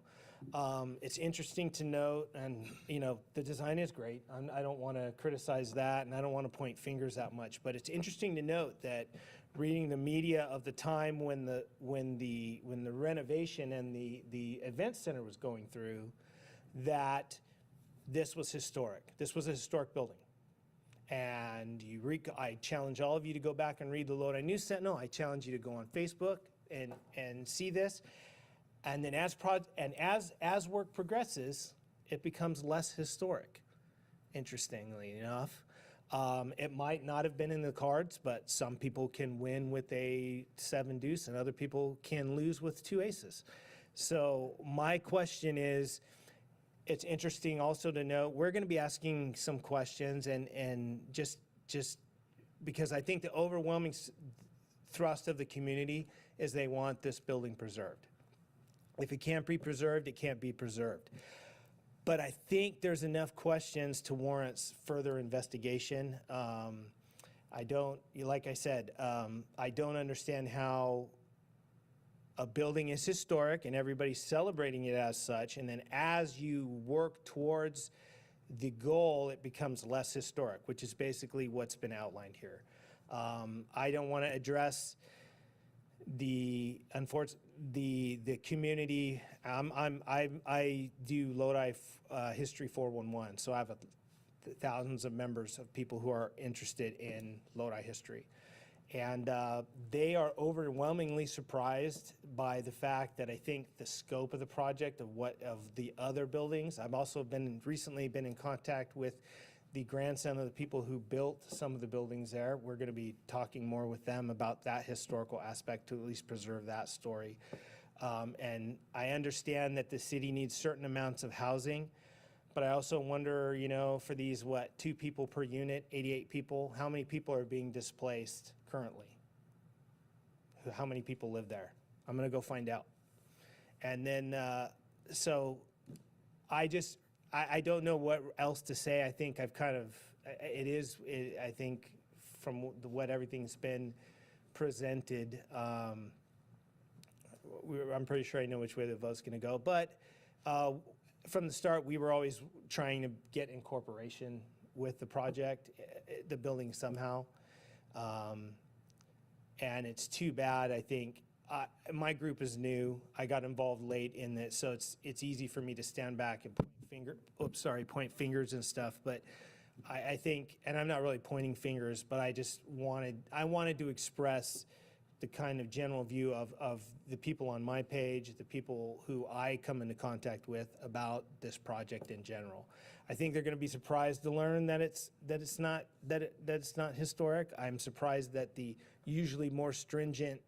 It's interesting to note, and the design is great. I don't want to criticize that, and I don't want to point fingers that much. But it's interesting to note that reading the media of the time when the renovation and the event center was going through, that this was historic. This was a historic building. And I challenge all of you to go back and read the Lodi News Sentinel. I challenge you to go on Facebook and see this. And then as work progresses, it becomes less historic, interestingly enough. It might not have been in the cards, but some people can win with a 7 deuce and other people can lose with 2 aces. So my question is, it's interesting also to note, we're going to be asking some questions and just because I think the overwhelming thrust of the community is they want this building preserved. If it can't be preserved, it can't be preserved. But I think there's enough questions to warrant further investigation. Like I said, I don't understand how a building is historic and everybody's celebrating it as such, and then as you work towards the goal, it becomes less historic, which is basically what's been outlined here. I don't want to address the community. I do Lodi History 411, so I have thousands of members of people who are interested in Lodi history. And they are overwhelmingly surprised by the fact that I think the scope of the project of the other buildings. I've also recently been in contact with the grandson of the people who built some of the buildings there. We're going to be talking more with them about that historical aspect to at least preserve that story. And I understand that the city needs certain amounts of housing, but I also wonder, for these, 2 people per unit, 88 people, how many people are being displaced currently? How many people live there? I'm going to go find out. And then, so I don't know what else to say. I think I've I think from what everything's been presented, I'm pretty sure I know which way the vote's going to go. But from the start, we were always trying to get incorporation with the project, the building somehow. And it's too bad, I think. My group is new. I got involved late in this, so it's easy for me to stand back and point fingers and stuff. But I think, and I'm not really pointing fingers, but I wanted to express the kind of general view of the people on my page, the people who I come into contact with about this project in general. I think they're going to be surprised to learn that it's not historic. I'm surprised that the usually more stringent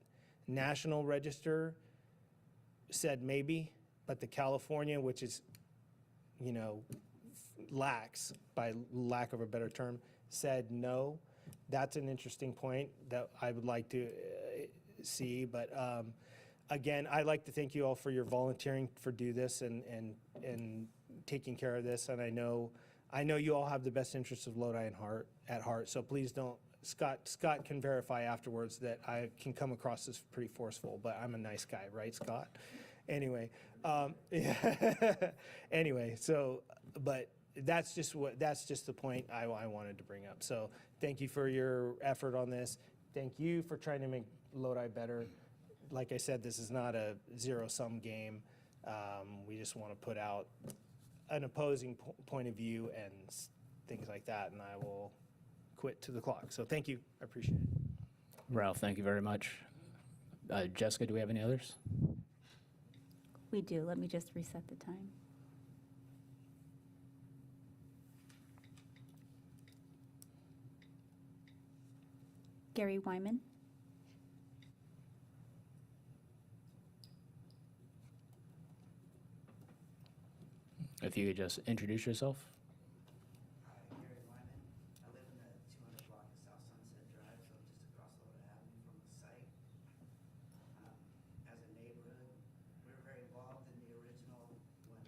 National Register said maybe, but the California, which is, lax, by lack of a better term, said no. that's an interesting point that I would like to see. But again, I'd like to thank you all for your volunteering for do this and taking care of this. And I know you all have the best interests of Lodi at heart. So please don't. Scott can verify afterwards that I can come across as pretty forceful, but I'm a nice guy, right, Scott? Anyway, yeah. Anyway, so, but that's just the point I wanted to bring up. So thank you for your effort on this. Thank you for trying to make Lodi better. Like I said, this is not a zero-sum game. We just want to put out an opposing point of view and things like that, and I will quit to the clock. So thank you. I appreciate it. Ralph, thank you very much. Jessica, do we have any others? We do. Let me just reset the time. Gary Wyman. If you could just introduce yourself. Gary Wyman. I live in the 200 block of South Sunset Drive, so I'm just across Lodi Avenue from the site. As a neighborhood, we were very involved in the original when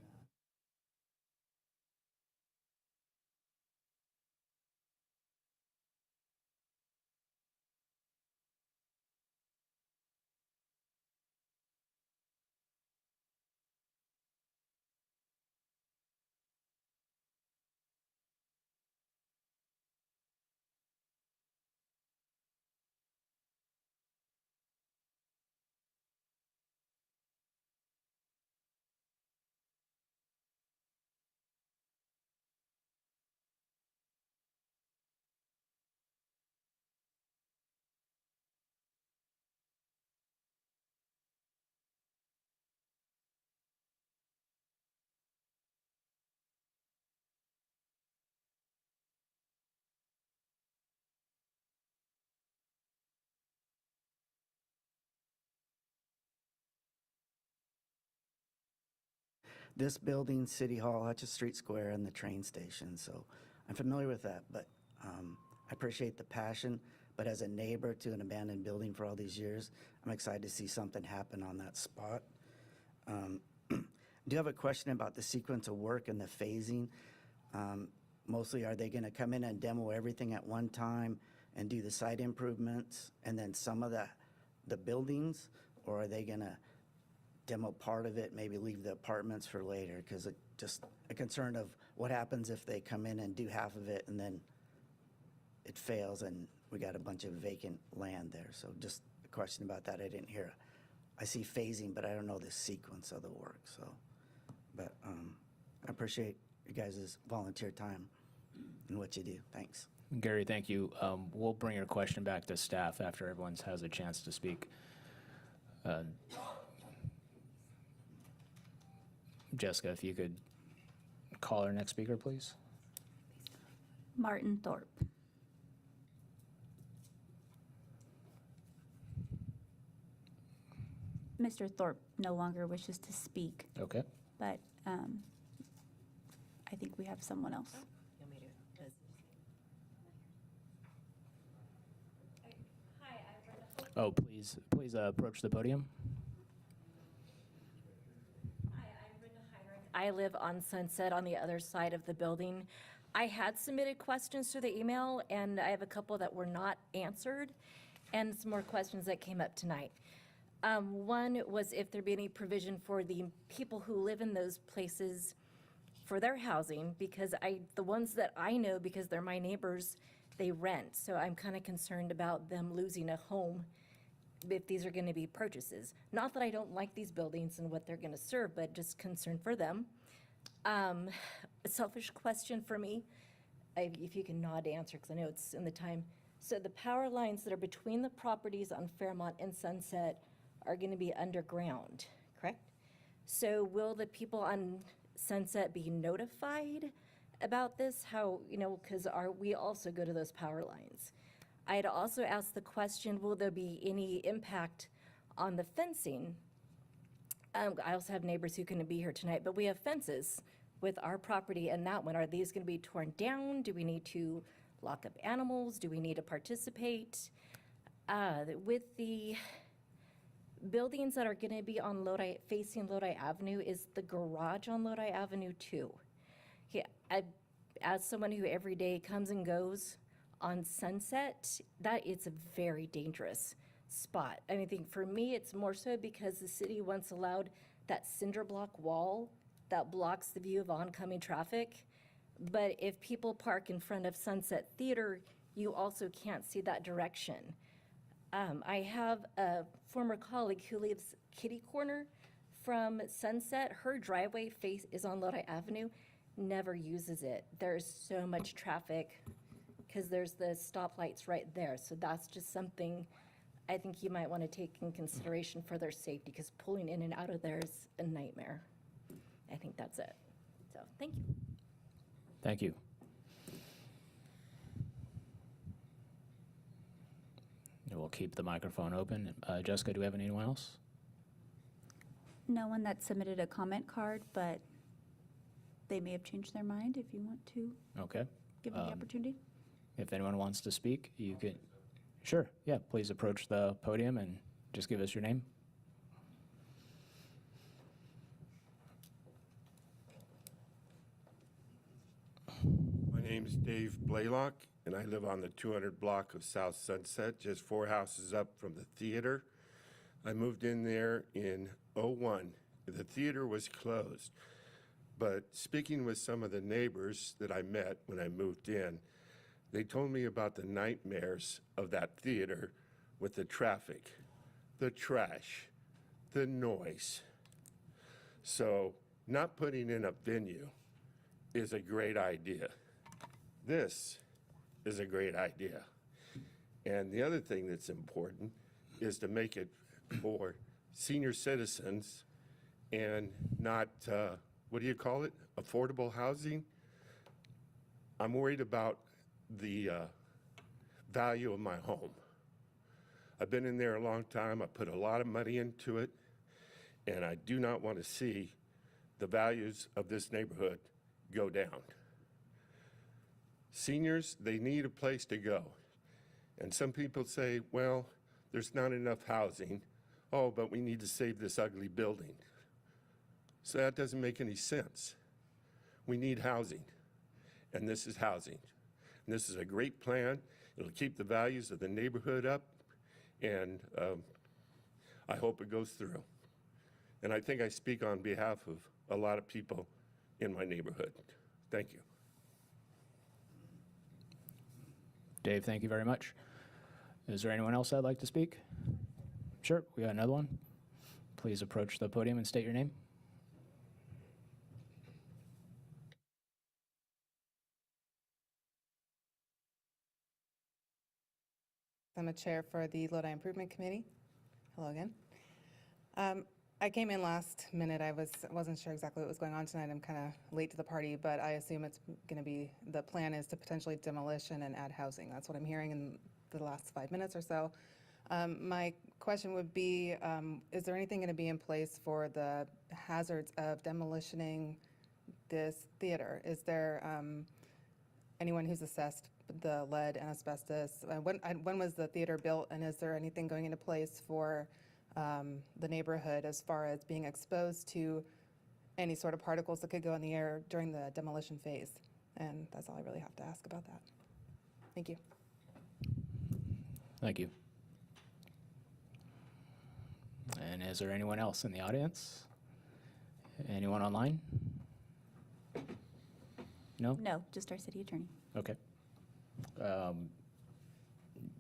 this building, City Hall, Hutchins Street Square, and the train station. So I'm familiar with that, but I appreciate the passion. But as a neighbor to an abandoned building for all these years, I'm excited to see something happen on that spot. I do have a question about the sequence of work and the phasing. Mostly, are they going to come in and demo everything at one time and do the site improvements and then some of the buildings? Or are they going to demo part of it, maybe leave the apartments for later? Because just a concern of what happens if they come in and do half of it and then it fails and we got a bunch of vacant land there. So just a question about that. I didn't hear. I see phasing, but I don't know the sequence of the work. So, but I appreciate you guys' volunteer time and what you do. Thanks. Gary, thank you. We'll bring your question back to staff after everyone has a chance to speak. Jessica, if you could call our next speaker, please. Martin Thorpe. Mr. Thorpe no longer wishes to speak, Okay. but I think we have someone else. Oh, please approach the podium. Hi, I'm Brenda Heinrich. I live on Sunset on the other side of the building. I had submitted questions through the email, and I have a couple that were not answered, and some more questions that came up tonight. One was if there'd be any provision for the people who live in those places for their housing, because the ones that I know, because they're my neighbors, they rent. So I'm kind of concerned about them losing a home if these are going to be purchases. Not that I don't like these buildings and what they're going to serve, but just concerned for them. A selfish question for me, if you can nod to answer, because I know it's in the time. So the power lines that are between the properties on Fairmont and Sunset are going to be underground, correct? So will the people on Sunset be notified about this? How, because we also go to those power lines. I had also asked the question, will there be any impact on the fencing? I also have neighbors who couldn't be here tonight, but we have fences with our property and that one. Are these going to be torn down? Do we need to lock up animals? Do we need to participate? With the buildings that are going to be on Lodi, facing Lodi Avenue, is the garage on Lodi Avenue too? Yeah, as someone who every day comes and goes on Sunset, that it's a very dangerous spot. I think for me, it's more so because the city once allowed that cinder block wall that blocks the view of oncoming traffic. But if people park in front of Sunset Theater, you also can't see that direction. I have a former colleague who lives kitty corner from Sunset. Her driveway face is on Lodi Avenue, never uses it. There's so much traffic because there's the stoplights right there. So that's just something I think you might want to take in consideration for their safety, because pulling in and out of there is a nightmare. I think that's it. So, thank you. Thank you. And we'll keep the microphone open. Jessica, do we have anyone else? No one that submitted a comment card, but they may have changed their mind if you want to Okay. give them the opportunity. If anyone wants to speak, you can. Sure, yeah, please approach the podium and just give us your name. My name's Dave Blaylock, and I live on the 200 block of South Sunset, just 4 houses up from the theater. I moved in there in '01. The theater was closed. But speaking with some of the neighbors that I met when I moved in, they told me about the nightmares of that theater with the traffic, the trash, the noise. So not putting in a venue is a great idea. This is a great idea. And the other thing that's important is to make it for senior citizens and not, what do you call it? Affordable housing. I'm worried about the value of my home. I've been in there a long time. I put a lot of money into it, and I do not want to see the values of this neighborhood go down. Seniors, they need a place to go. And some people say, well, there's not enough housing. Oh, but we need to save this ugly building. So that doesn't make any sense. We need housing, and this is housing. And this is a great plan. It'll keep the values of the neighborhood up, and I hope it goes through. And I think I speak on behalf of a lot of people in my neighborhood. Thank you. Dave, thank you very much. Is there anyone else that'd like to speak? Sure, we got another one. Please approach the podium and state your name. I'm a chair for the Lodi Improvement Committee. Hello again. I came in last minute. I wasn't sure exactly what was going on tonight. I'm kind of late to the party, but I assume it's going to be, the plan is to potentially demolition and add housing. That's what I'm hearing in the last 5 minutes or so. My question would be, is there anything going to be in place for the hazards of demolitioning this theater? Is there anyone who's assessed the lead and asbestos? When was the theater built, and is there anything going into place for the neighborhood as far as being exposed to any sort of particles that could go in the air during the demolition phase? And that's all I really have to ask about that. Thank you. Thank you. And is there anyone else in the audience? Anyone online? No? No, just our city attorney. Okay.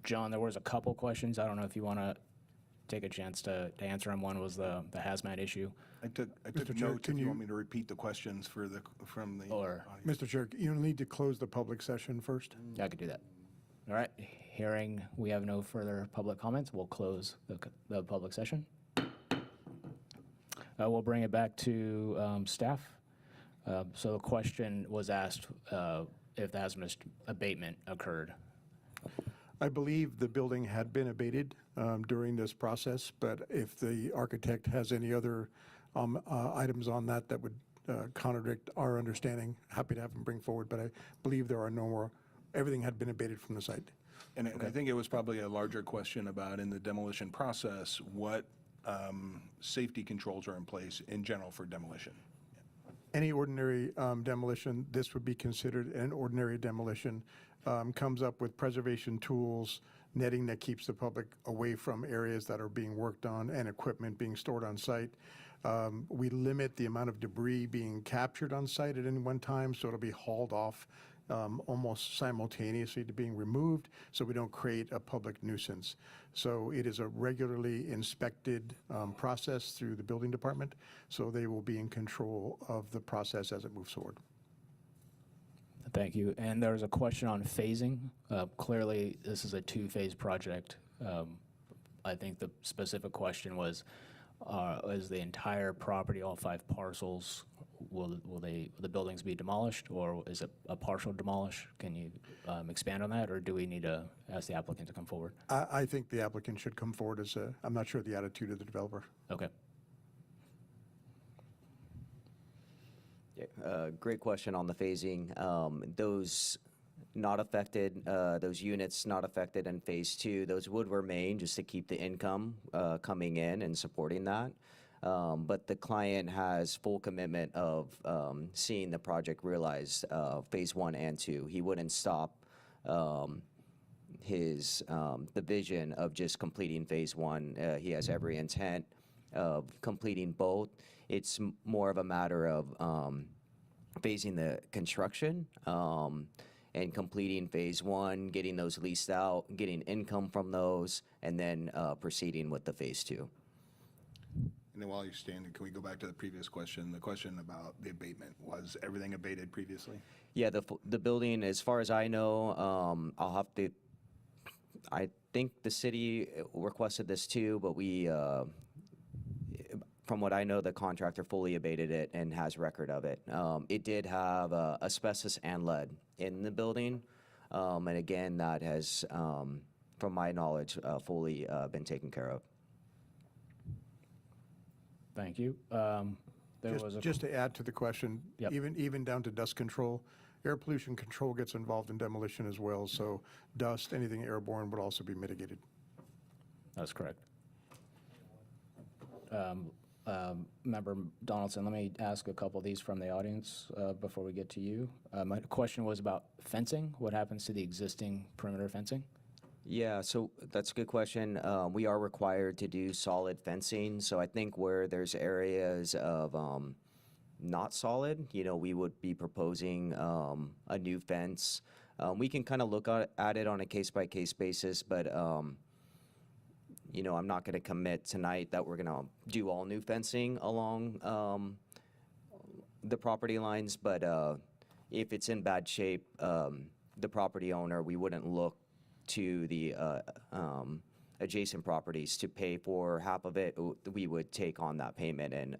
John, there was a couple questions. I don't know if you want to take a chance to answer them. One was the hazmat issue. I took Mr. Chair, notes. can If you you- want me to repeat the questions from the Or- audience. Mr. Chair, you'll need to close the public session first. Yeah, I could do that. All right. Hearing we have no further public comments, we'll close the public session. We'll bring it back to staff. So the question was asked if the hazmat abatement occurred. I believe the building had been abated during this process, but if the architect has any other items on that that would contradict our understanding, happy to have him bring forward, but I believe there are no more everything had been abated from the site. And I think it was probably a larger question about in the demolition process, what safety controls are in place in general for demolition? Any ordinary demolition, this would be considered an ordinary demolition, comes up with preservation tools, netting that keeps the public away from areas that are being worked on, and equipment being stored on site. We limit the amount of debris being captured on site at any one time, so it'll be hauled off almost simultaneously to being removed, so we don't create a public nuisance. So it is a regularly inspected process through the building department, so they will be in control of the process as it moves forward. Thank you. And there was a question on phasing. Clearly, this is a two-phase project. I think the specific question was, is the entire property, all 5 parcels, will the buildings be demolished, or is it a partial demolish? Can you expand on that, or do we need to ask the applicant to come forward? I think the applicant should come forward I'm not sure the attitude of the developer. Okay. Great question on the phasing. Those not affected, those units not affected in phase 2, those would remain just to keep the income coming in and supporting that. But the client has full commitment of seeing the project realized, phase 1 and 2. He wouldn't stop the vision of just completing phase 1. He has every intent of completing both. It's more of a matter of phasing the construction and completing phase 1, getting those leased out, getting income from those, and then proceeding with the phase 2. And then while you're standing, can we go back to the previous question? The question about the abatement, was everything abated previously? Yeah, the building, as far as I know, I think the city requested this too, but we, from what I know, the contractor fully abated it and has record of it. It did have asbestos and lead in the building, and again, that has, from my knowledge, fully been taken care of. Thank you. Just to add to the question, Yep. even down to dust control, air pollution control gets involved in demolition as well, so dust, anything airborne would also be mitigated. That's correct. Member Donaldson, let me ask a couple of these from the audience before we get to you. My question was about fencing. What happens to the existing perimeter fencing? Yeah, so that's a good question. We are required to do solid fencing, so I think where there's areas of not solid, we would be proposing a new fence. We can kind of look at it on a case-by-case basis, but I'm not going to commit tonight that we're going to do all new fencing along the property lines, but if it's in bad shape, the property owner, we wouldn't look to the adjacent properties to pay for half of it. We would take on that payment and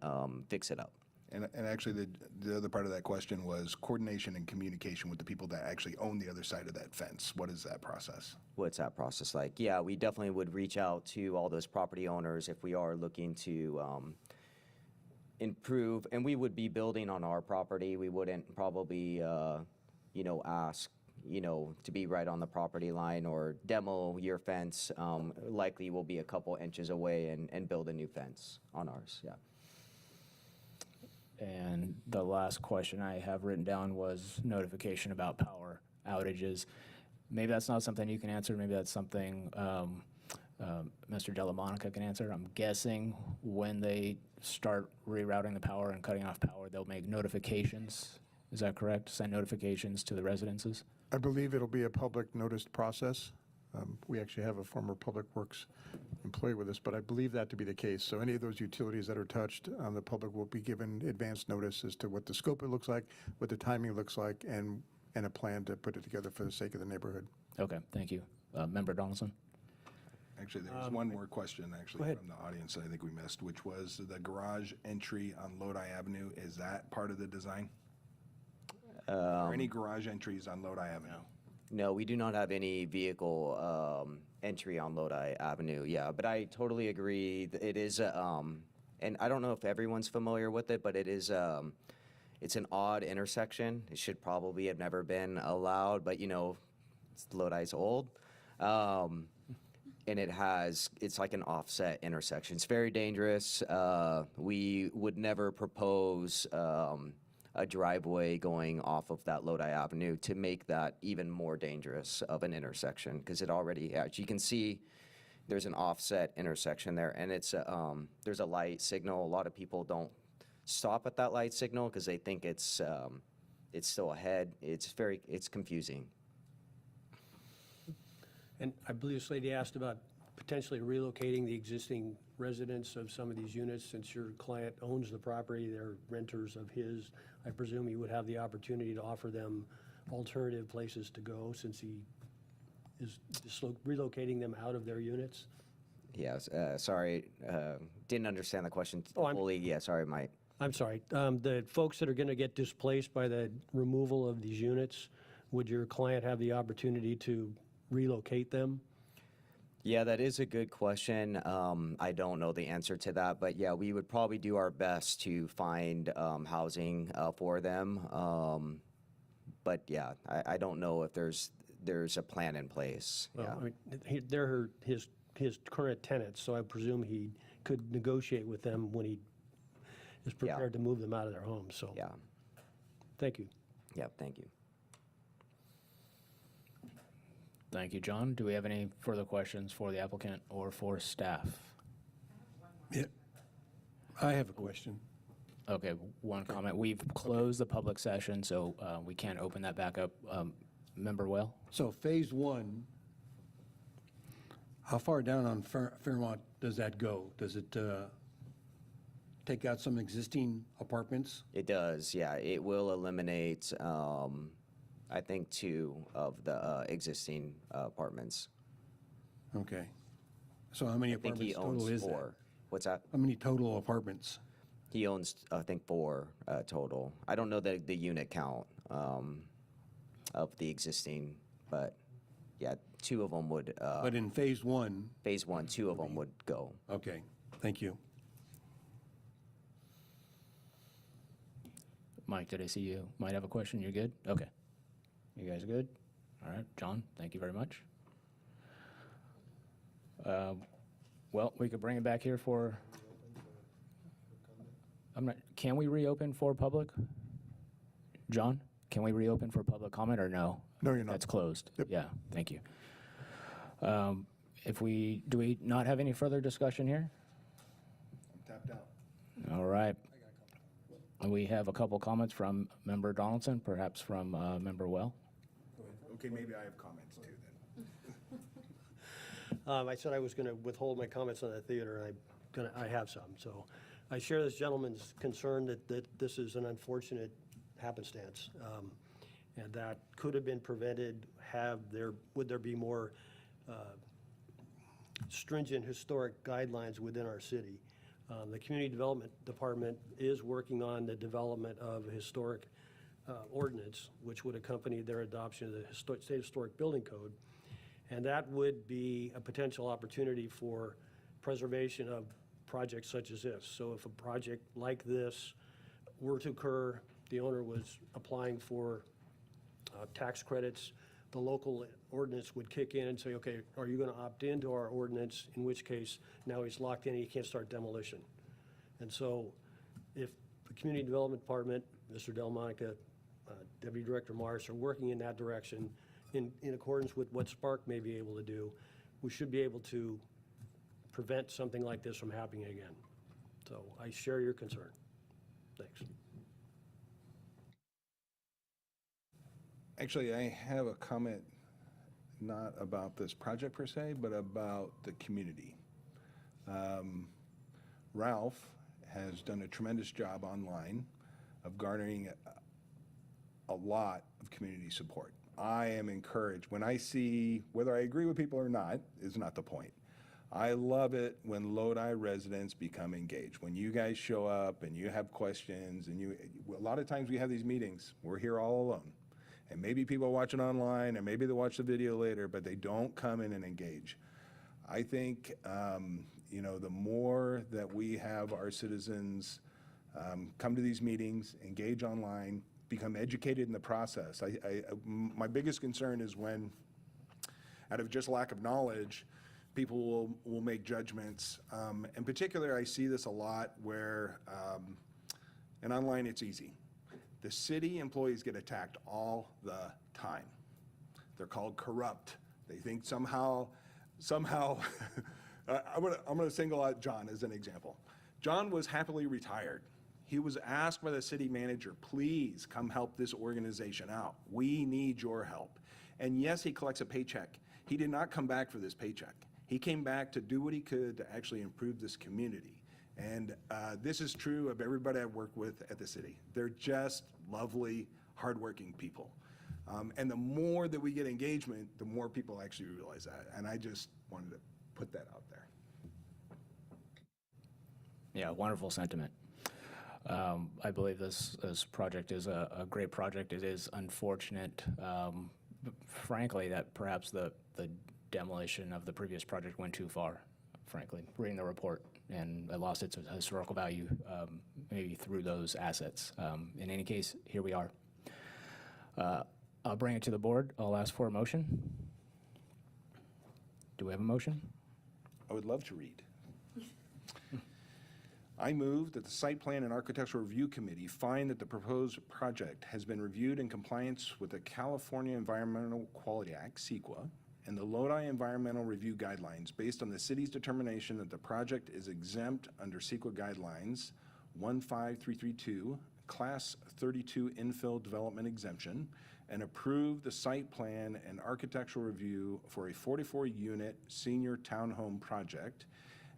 fix it up. And actually, the other part of that question was coordination and communication with the people that actually own the other side of that fence. What is that process? What's that process like? Yeah, we definitely would reach out to all those property owners if we are looking to improve, and we would be building on our property. We wouldn't probably, ask, to be right on the property line or demo your fence. Likely we'll be a couple inches away and build a new fence on ours, yeah. And the last question I have written down was notification about power outages. Maybe that's not something you can answer. Maybe that's something Mr. Della Monica can answer. I'm guessing when they start rerouting the power and cutting off power, they'll make notifications. Is that correct? Send notifications to the residences? I believe it'll be a public noticed process. We actually have a former Public Works employee with us, but I believe that to be the case. So any of those utilities that are touched, the public will be given advance notice as to what the scope it looks like, what the timing looks like, and a plan to put it together for the sake of the neighborhood. Okay, thank you. Member Donaldson? Actually, there was one more question Go actually ahead. from the audience that I think we missed, which was the garage entry on Lodi Avenue. Is that part of the design? Or any garage entries on Lodi Avenue? No, we do not have any vehicle entry on Lodi Avenue, yeah, but I totally agree. It is, and I don't know if everyone's familiar with it, but it is, it's an odd intersection. It should probably have never been allowed, but Lodi's old. And it's like an offset intersection. It's very dangerous. We would never propose a driveway going off of that Lodi Avenue to make that even more dangerous of an intersection, because it already, as you can see, there's an offset intersection there, and there's a light signal. A lot of people don't stop at that light signal because they think it's still ahead. It's confusing. And I believe this lady asked about potentially relocating the existing residents of some of these units. Since your client owns the property, they're renters of his. I presume he would have the opportunity to offer them alternative places to go, since he is relocating them out of their units. Yes, sorry, didn't understand the question Oh, fully. Yeah, sorry, Mike. I'm sorry. The folks that are going to get displaced by the removal of these units, would your client have the opportunity to relocate them? Yeah, that is a good question. I don't know the answer to that, but yeah, we would probably do our best to find housing for them. But yeah, I don't know if there's a plan in place. Well, Yeah. I mean, they're his current tenants, so I presume he could negotiate with them when he is prepared to move them out of their homes, so. Yeah. Thank you. Yeah, thank you. Thank you, John. Do we have any further questions for the applicant or for staff? Yeah. I have a question. Okay, one comment. We've closed the public session, so we can't open that back up. Member Well? So phase one, how far down on Fairmont does that go? Does it take out some existing apartments? It does, yeah. It will eliminate, I think, 2 of the existing apartments. Okay. So how many I think he apartments total owns is that? 4. What's that? How many total apartments? He owns, I think, 4 total. I don't know the unit count of the existing, but yeah, 2 of them would. But in phase one? Phase 1, 2 of them would go. Okay, thank you. Mike, did I see you might have a question? You good? Okay. You guys good? All right, John, thank you very much. Well, we could bring it back here for, can we reopen for public? John, can we reopen for public comment or no? No, you're not. That's closed. Yep. Yeah, thank you. Do we not have any further discussion here? I'm tapped out. All right. And we have a couple comments from Member Donaldson, perhaps from Member Well. Okay, maybe I have comments too then. I said I was going to withhold my comments on the theater, and I have some. So I share this gentleman's concern that this is an unfortunate happenstance, and that could have been prevented. Would there be more stringent historic guidelines within our city? The Community Development Department is working on the development of a historic ordinance, which would accompany their adoption of the State Historic Building Code. And that would be a potential opportunity for preservation of projects such as this. So if a project like this were to occur, the owner was applying for tax credits, the local ordinance would kick in and say, okay, are you going to opt into our ordinance? In which case, now he's locked in, he can't start demolition. And so if the Community Development Department, Mr. Delmonica, Deputy Director Morris are working in that direction in accordance with what Spark may be able to do, we should be able to prevent something like this from happening again. So I share your concern. Thanks. Actually, I have a comment not about this project per se, but about the community. Ralph has done a tremendous job online of garnering a lot of community support. I am encouraged. When I see, whether I agree with people or not, is not the point. I love it when Lodi residents become engaged. When you guys show up and you have questions, and a lot of times we have these meetings, we're here all alone. And maybe people watch it online, and maybe they watch the video later, but they don't come in and engage. I think, the more that we have our citizens come to these meetings, engage online, become educated in the process. My biggest concern is when out of just lack of knowledge, people will make judgments. In particular, I see this a lot where, and online it's easy. The city employees get attacked all the time. They're called corrupt. They think somehow, I'm gonna single out John as an example. John was happily retired. He was asked by the city manager, please come help this organization out. We need your help. And yes, he collects a paycheck. He did not come back for this paycheck. He came back to do what he could to actually improve this community. And this is true of everybody I've worked with at the city. They're just lovely, hardworking people. And the more that we get engagement, the more people actually realize that. And I just wanted to put that out there. Yeah, wonderful sentiment. I believe this project is a great project. It is unfortunate, frankly, that perhaps the demolition of the previous project went too far, frankly, reading the report, and it lost its historical value maybe through those assets. In any case, here we are. I'll bring it to the board. I'll ask for a motion. Do we have a motion? I would love to read. I move that the Site Plan and Architectural Review Committee find that the proposed project has been reviewed in compliance with the California Environmental Quality Act, CEQA, and the Lodi Environmental Review Guidelines based on the city's determination that the project is exempt under CEQA Guidelines 15332, Class 32 Infill Development Exemption, and approve the site plan and architectural review for a 44-unit senior townhome project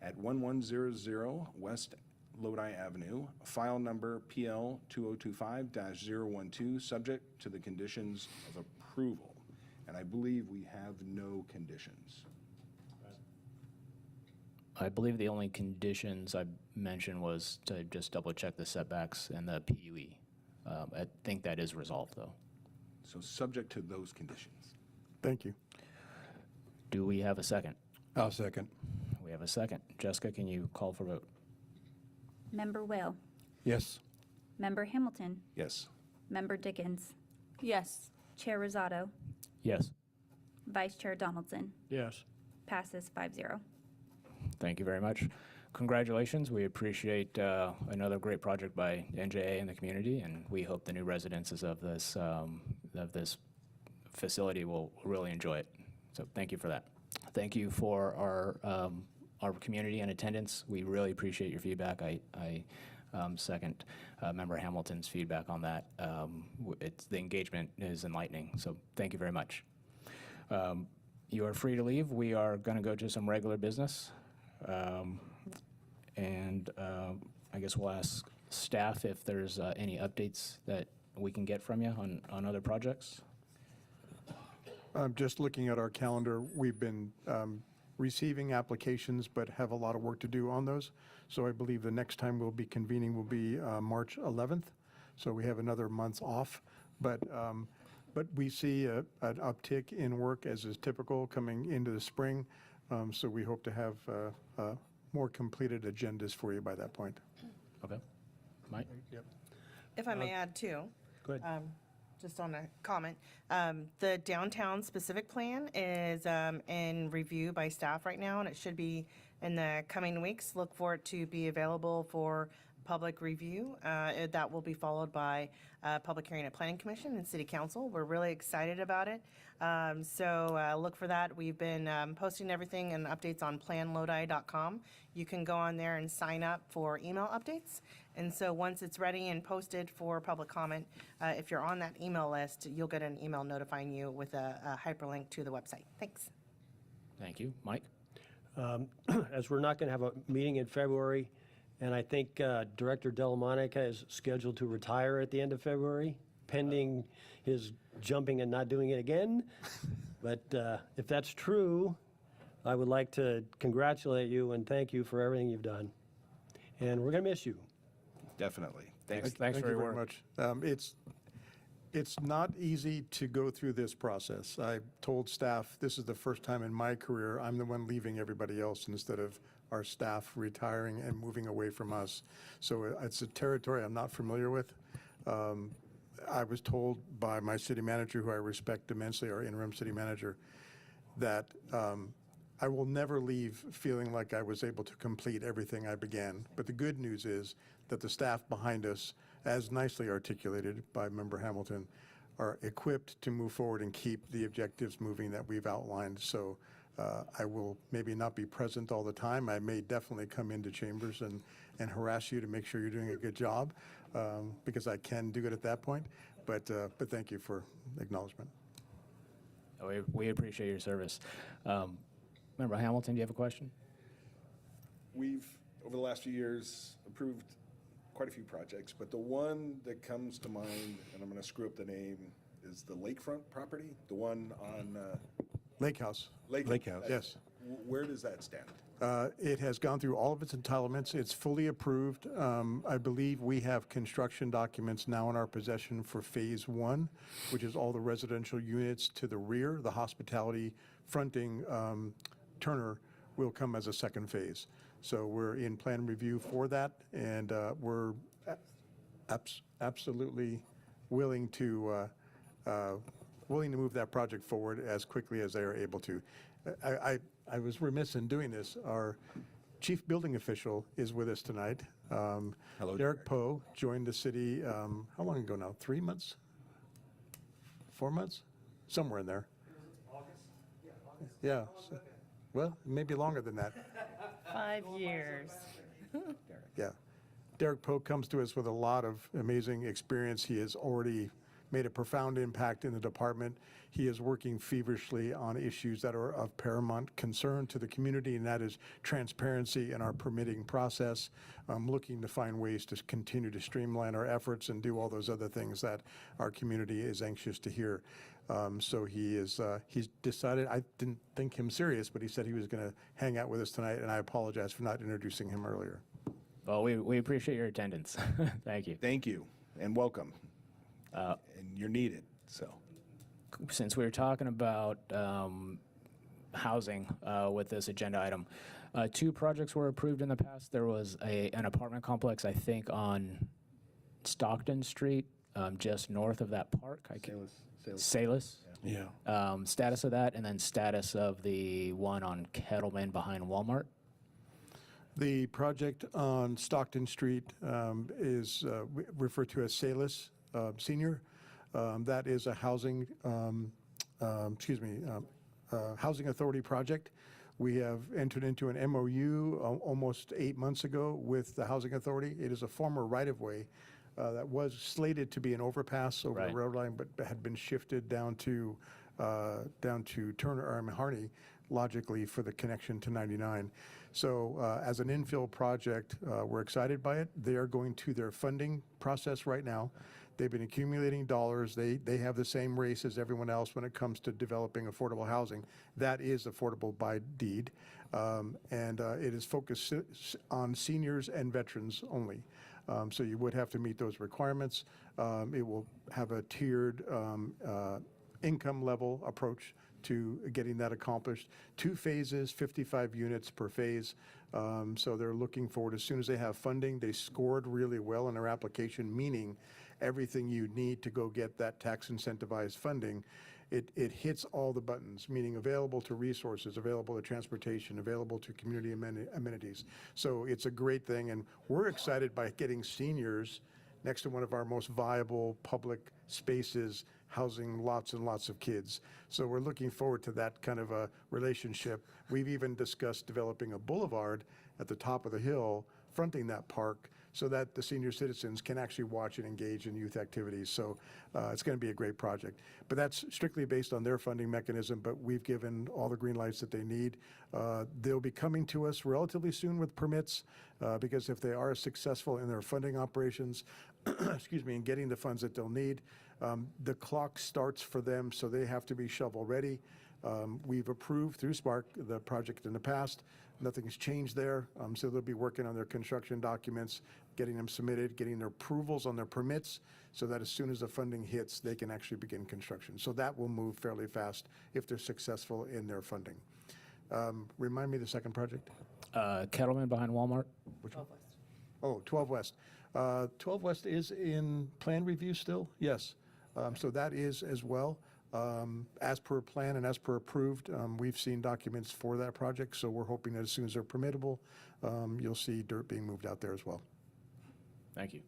at 1100 West Lodi Avenue, file number PL 2025-012, subject to the conditions of approval. And I believe we have no conditions. I believe the only conditions I mentioned was to just double check the setbacks and the PUE. I think that is resolved, though. So subject to those conditions. Thank you. Do we have a second? I'll second. We have a second. Jessica, can you call for vote? Member Whale, Yes. Member Hamilton, Yes. Member Dickens, Yes. Chair Rosado, Yes. Vice Chair Donaldson. Yes. Passes 5-0. Thank you very much. Congratulations. We appreciate another great project by NJA and the community, and we hope the new residences of this facility will really enjoy it. So thank you for that. Thank you for our community in attendance. We really appreciate your feedback. I second Member Hamilton's feedback on that. The engagement is enlightening, so thank you very much. You are free to leave. We are going to go to some regular business. And I guess we'll ask staff if there's any updates that we can get from you on other projects. Just looking at our calendar, we've been receiving applications, but have a lot of work to do on those. So I believe the next time we'll be convening will be March 11th. So we have another month off. But we see an uptick in work, as is typical, coming into the spring. So we hope to have more completed agendas for you by that point. Okay. Mike? Yep. If I may add too. Go ahead. Just on a comment, the downtown specific plan is in review by staff right now, and it should be in the coming weeks. Look for it to be available for public review. That will be followed by public hearing at Planning Commission and City Council. We're really excited about it. So look for that. We've been posting everything and updates on planlodi.com. You can go on there and sign up for email updates. And so once it's ready and posted for public comment, if you're on that email list, you'll get an email notifying you with a hyperlink to the website. Thanks. Thank you. Mike? As we're not going to have a meeting in February, and I think Director Delamonica is scheduled to retire at the end of February, pending his jumping and not doing it again. But if that's true, I would like to congratulate you and thank you for everything you've done. And we're going to miss you. Definitely. Thanks Thank for you your very work. much. It's not easy to go through this process. I told staff, this is the first time in my career I'm the one leaving everybody else instead of our staff retiring and moving away from us. So it's a territory I'm not familiar with. I was told by my city manager, who I respect immensely, our interim city manager, that I will never leave feeling like I was able to complete everything I began. But the good news is that the staff behind us, as nicely articulated by Member Hamilton, are equipped to move forward and keep the objectives moving that we've outlined. So I will maybe not be present all the time. I may definitely come into chambers and harass you to make sure you're doing a good job, because I can do it at that point. But thank you for acknowledgement. We appreciate your service. Member Hamilton, do you have a question? We've, over the last few years, approved quite a few projects, but the one that comes to mind, and I'm going to screw up the name, is the lakefront property, the one on Lake House. Lake House. Yes. Where does that stand? It has gone through all of its entitlements. It's fully approved. I believe we have construction documents now in our possession for Phase 1, which is all the residential units to the rear. The hospitality fronting Turner will come as a second phase. So we're in plan review for that, and we're absolutely willing to move that project forward as quickly as they are able to. I was remiss in doing this. Our chief building official is with us tonight. Hello, Derek Poe joined the city, how long ago now? 3 months? 4 months? Somewhere in there. Yeah. Well, maybe longer than that. 5 years. Yeah. Derek Poe comes to us with a lot of amazing experience. He has already made a profound impact in the department. He is working feverishly on issues that are of paramount concern to the community, and that is transparency in our permitting process, looking to find ways to continue to streamline our efforts and do all those other things that our community is anxious to hear. So he's decided, I didn't think him serious, but he said he was going to hang out with us tonight, and I apologize for not introducing him earlier. Well, we appreciate your attendance. Thank you. Thank you, and welcome. And you're needed, so. Since we were talking about housing with this agenda item, 2 projects were approved in the past. There was an apartment complex, I think, on Stockton Street, just north of that park. Salus. Yeah. Status of that, and then status of the one on Kettleman behind Walmart. The project on Stockton Street is referred to as Salus Senior. That is a housing authority project. We have entered into an MOU almost 8 months ago with the housing authority. It is a former right-of-way that was slated to be an overpass over the road line, but had been shifted down to Turner or Harney, logically for the connection to 99. So as an infill project, we're excited by it. They are going to their funding process right now. They've been accumulating dollars. They have the same race as everyone else when it comes to developing affordable housing. That is affordable by deed. And it is focused on seniors and veterans only. So you would have to meet those requirements. It will have a tiered income level approach to getting that accomplished. 2 phases, 55 units per phase. So they're looking forward, as soon as they have funding, they scored really well in their application, meaning everything you need to go get that tax incentivized funding. It hits all the buttons, meaning available to resources, available to transportation, available to community amenities. So it's a great thing, and we're excited by getting seniors next to one of our most viable public spaces, housing lots and lots of kids. So we're looking forward to that kind of a relationship. We've even discussed developing a boulevard at the top of the hill fronting that park so that the senior citizens can actually watch and engage in youth activities. So it's going to be a great project. But that's strictly based on their funding mechanism, but we've given all the green lights that they need. They'll be coming to us relatively soon with permits because if they are successful in their funding operations, excuse me, in getting the funds that they'll need, the clock starts for them, so they have to be shovel ready. We've approved through Spark the project in the past. Nothing's changed there, so they'll be working on their construction documents, getting them submitted, getting their approvals on their permits, so that as soon as the funding hits, they can actually begin construction. So that will move fairly fast if they're successful in their funding. Remind me the second project? Kettleman behind Walmart. Which one? Oh, 12 West. 12 West is in plan review still? Yes. So that is as well. as per plan and as per approved. We've seen documents for that project, so we're hoping that as soon as they're permittable, you'll see dirt being moved out there as well. Thank you.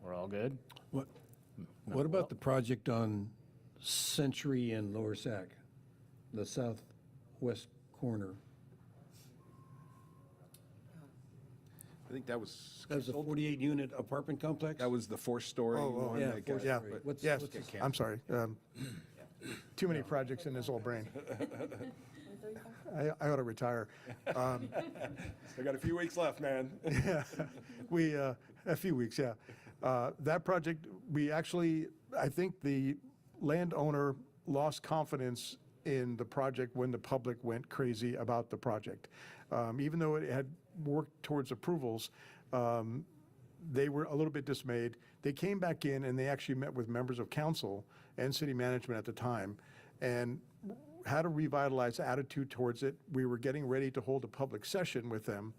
We're all good? What about the project on Century and Lower Sac, the southwest corner? I think that was. That was a 48-unit apartment complex? That was the 4-story one. yeah, that got- 4-story. but- What's- Yes, what's- I'm sorry. Too many projects in this old brain. I ought to retire. I got a few weeks left, man. Yeah, a few weeks, yeah. That project, I think the landowner lost confidence in the project when the public went crazy about the project. Even though it had worked towards approvals, they were a little bit dismayed. They came back in and they actually met with members of council and city management at the time and had a revitalized attitude towards it. We were getting ready to hold a public session with them.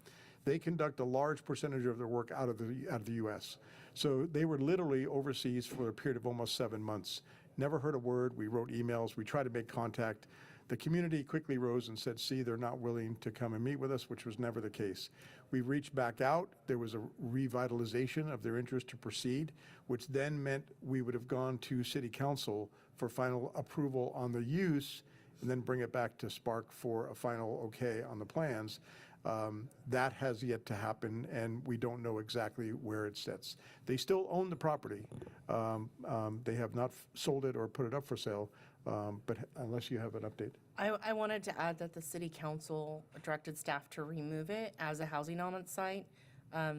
They conduct a large percentage of their work out of the U.S. So they were literally overseas for a period of almost 7 months. Never heard a word. We wrote emails. We tried to make contact. The community quickly rose and said, see, they're not willing to come and meet with us, which was never the case. We reached back out. There was a revitalization of their interest to proceed, which then meant we would have gone to city council for final approval on the use and then bring it back to Spark for a final okay on the plans. That has yet to happen, and we don't know exactly where it sits. They still own the property. They have not sold it or put it up for sale, but unless you have an update. I wanted to add that the city council directed staff to remove it as a housing element site,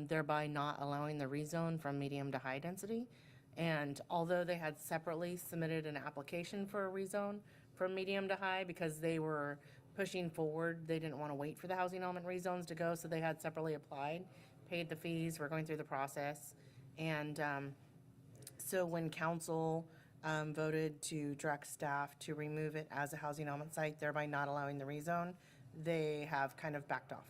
thereby not allowing the rezone from medium to high density. And although they had separately submitted an application for a rezone from medium to high because they were pushing forward, they didn't want to wait for the housing element rezones to go, so they had separately applied, paid the fees, we're going through the process. And so when council voted to direct staff to remove it as a housing element site, thereby not allowing the rezone, they have kind of backed off.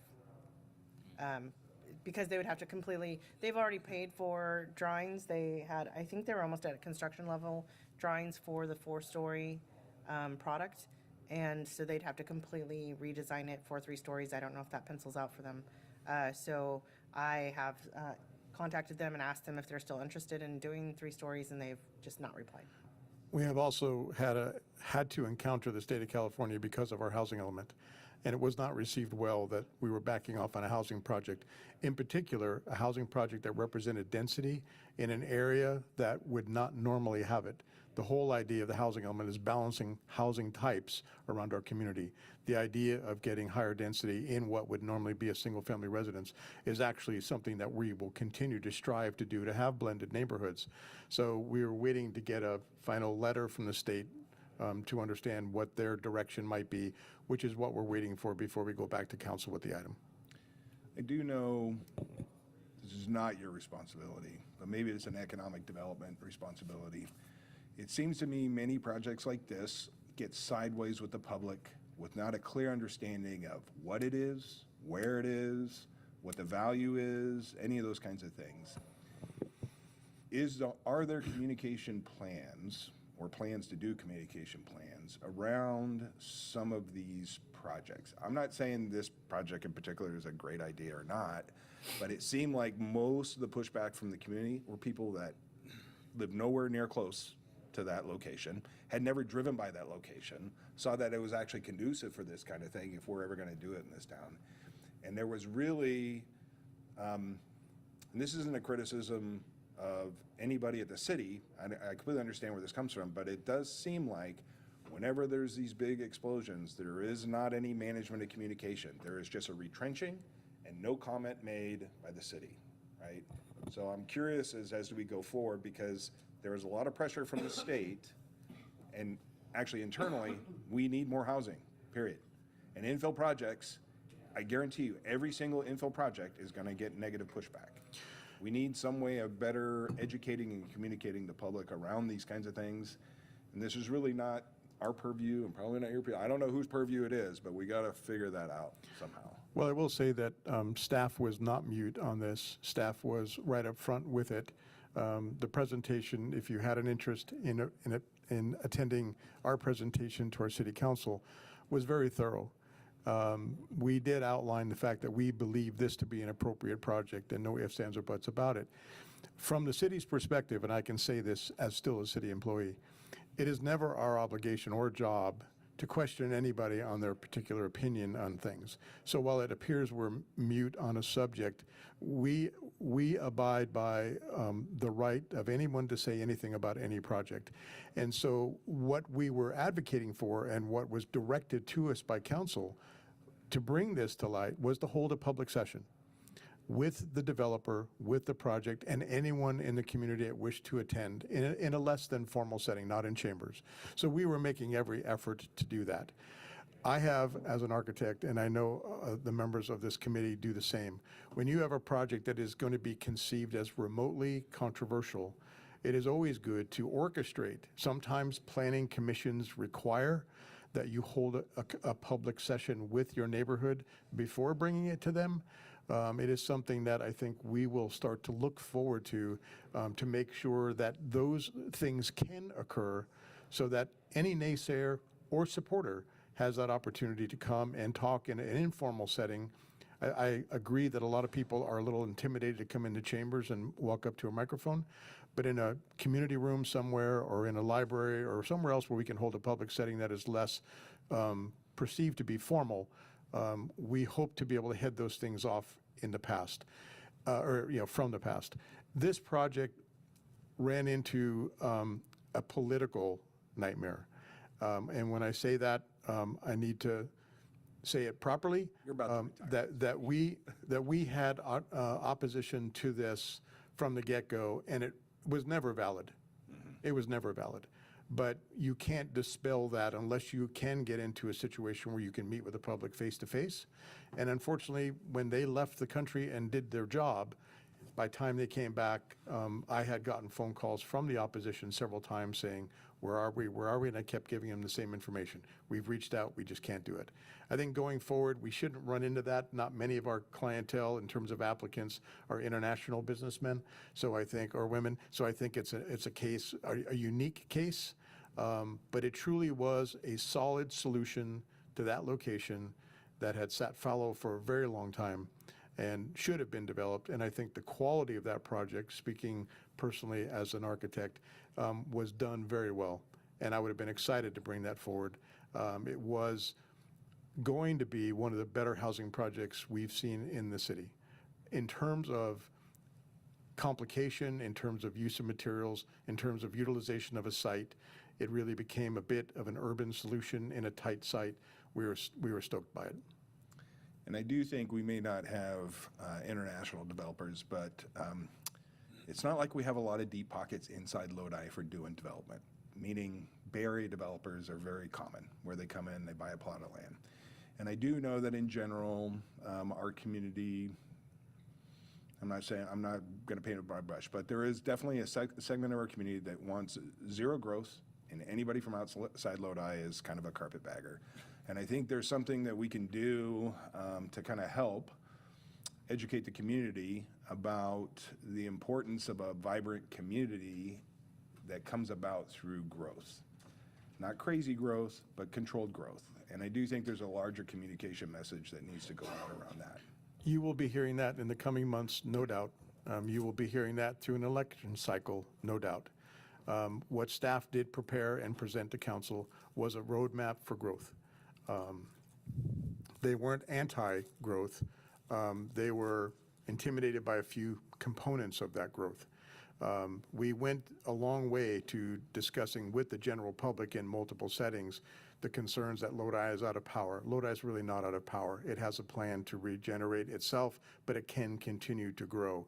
Because they would have to completely, they've already paid for drawings. They had, I think they were almost at construction level drawings for the 4-story product. And so they'd have to completely redesign it for 3 stories. I don't know if that pencils out for them. So I have contacted them and asked them if they're still interested in doing 3 stories, and they've just not replied. We have also had to encounter the state of California because of our housing element, and it was not received well that we were backing off on a housing project. In particular, a housing project that represented density in an area that would not normally have it. The whole idea of the housing element is balancing housing types around our community. The idea of getting higher density in what would normally be a single-family residence is actually something that we will continue to strive to do, to have blended neighborhoods. So we are waiting to get a final letter from the state to understand what their direction might be, which is what we're waiting for before we go back to council with the item. I do know this is not your responsibility, but maybe it's an economic development responsibility. It seems to me many projects like this get sideways with the public with not a clear understanding of what it is, where it is, what the value is, any of those kinds of things. Are there communication plans or plans to do communication plans around some of these projects? I'm not saying this project in particular is a great idea or not, but it seemed like most of the pushback from the community were people that live nowhere near close to that location, had never driven by that location, saw that it was actually conducive for this kind of thing if we're ever going to do it in this town. And there was really, and this isn't a criticism of anybody at the city, I completely understand where this comes from, but it does seem like whenever there's these big explosions, there is not any management of communication. There is just a retrenching and no comment made by the city, right? So I'm curious as we go forward, because there is a lot of pressure from the state, and actually internally, we need more housing, period. And infill projects, I guarantee you, every single infill project is going to get negative pushback. We need some way of better educating and communicating the public around these kinds of things. And this is really not our purview and probably not your purview. I don't know whose purview it is, but we got to figure that out somehow. Well, I will say that staff was not mute on this. Staff was right up front with it. The presentation, if you had an interest in attending our presentation to our city council, was very thorough. We did outline the fact that we believe this to be an appropriate project and no ifs, ands, or buts about it. From the city's perspective, and I can say this as still a city employee, it is never our obligation or job to question anybody on their particular opinion on things. So while it appears we're mute on a subject, we abide by the right of anyone to say anything about any project. And so what we were advocating for and what was directed to us by council to bring this to light was to hold a public session with the developer, with the project, and anyone in the community that wished to attend in a less than formal setting, not in chambers. So we were making every effort to do that. I have, as an architect, and I know the members of this committee do the same, when you have a project that is going to be conceived as remotely controversial, it is always good to orchestrate. Sometimes planning commissions require that you hold a public session with your neighborhood before bringing it to them. It is something that I think we will start to look forward to make sure that those things can occur so that any naysayer or supporter has that opportunity to come and talk in an informal setting. I agree that a lot of people are a little intimidated to come into chambers and walk up to a microphone, but in a community room somewhere or in a library or somewhere else where we can hold a public setting that is less perceived to be formal, we hope to be able to head those things off in the past, from the past. This project ran into a political nightmare. And when I say that, I need to say it properly. You're about to that we had opposition to this from the get-go, and it was never valid. It was never valid. But you can't dispel that unless you can get into a situation where you can meet with the public face-to-face. And unfortunately, when they left the country and did their job, by the time they came back, I had gotten phone calls from the opposition several times saying, where are we, where are we? And I kept giving them the same information. We've reached out, we just can't do it. I think going forward, we shouldn't run into that. Not many of our clientele in terms of applicants are international businessmen, so I think, or women. So I think it's a case, a unique case, but it truly was a solid solution to that location that had sat fallow for a very long time and should have been developed. And I think the quality of that project, speaking personally as an architect, was done very well. And I would have been excited to bring that forward. It was going to be one of the better housing projects we've seen in the city. In terms of complication, in terms of use of materials, in terms of utilization of a site, it really became a bit of an urban solution in a tight site. We were stoked by it. And I do think we may not have international developers, but it's not like we have a lot of deep pockets inside Lodi for doing development, meaning Bay Area developers are very common, where they come in, they buy a plot of land. And I do know that in general, our community, I'm not going to paint a broad brush, but there is definitely a segment of our community that wants zero growth, and anybody from outside Lodi is kind of a carpetbagger. And I think there's something that we can do to kind of help educate the community about the importance of a vibrant community that comes about through growth. Not crazy growth, but controlled growth. And I do think there's a larger communication message that needs to go out around that. You will be hearing that in the coming months, no doubt. You will be hearing that through an election cycle, no doubt. What staff did prepare and present to council was a roadmap for growth. They weren't anti-growth. They were intimidated by a few components of that growth. We went a long way to discussing with the general public in multiple settings the concerns that Lodi is out of power. Lodi is really not out of power. It has a plan to regenerate itself, but it can continue to grow.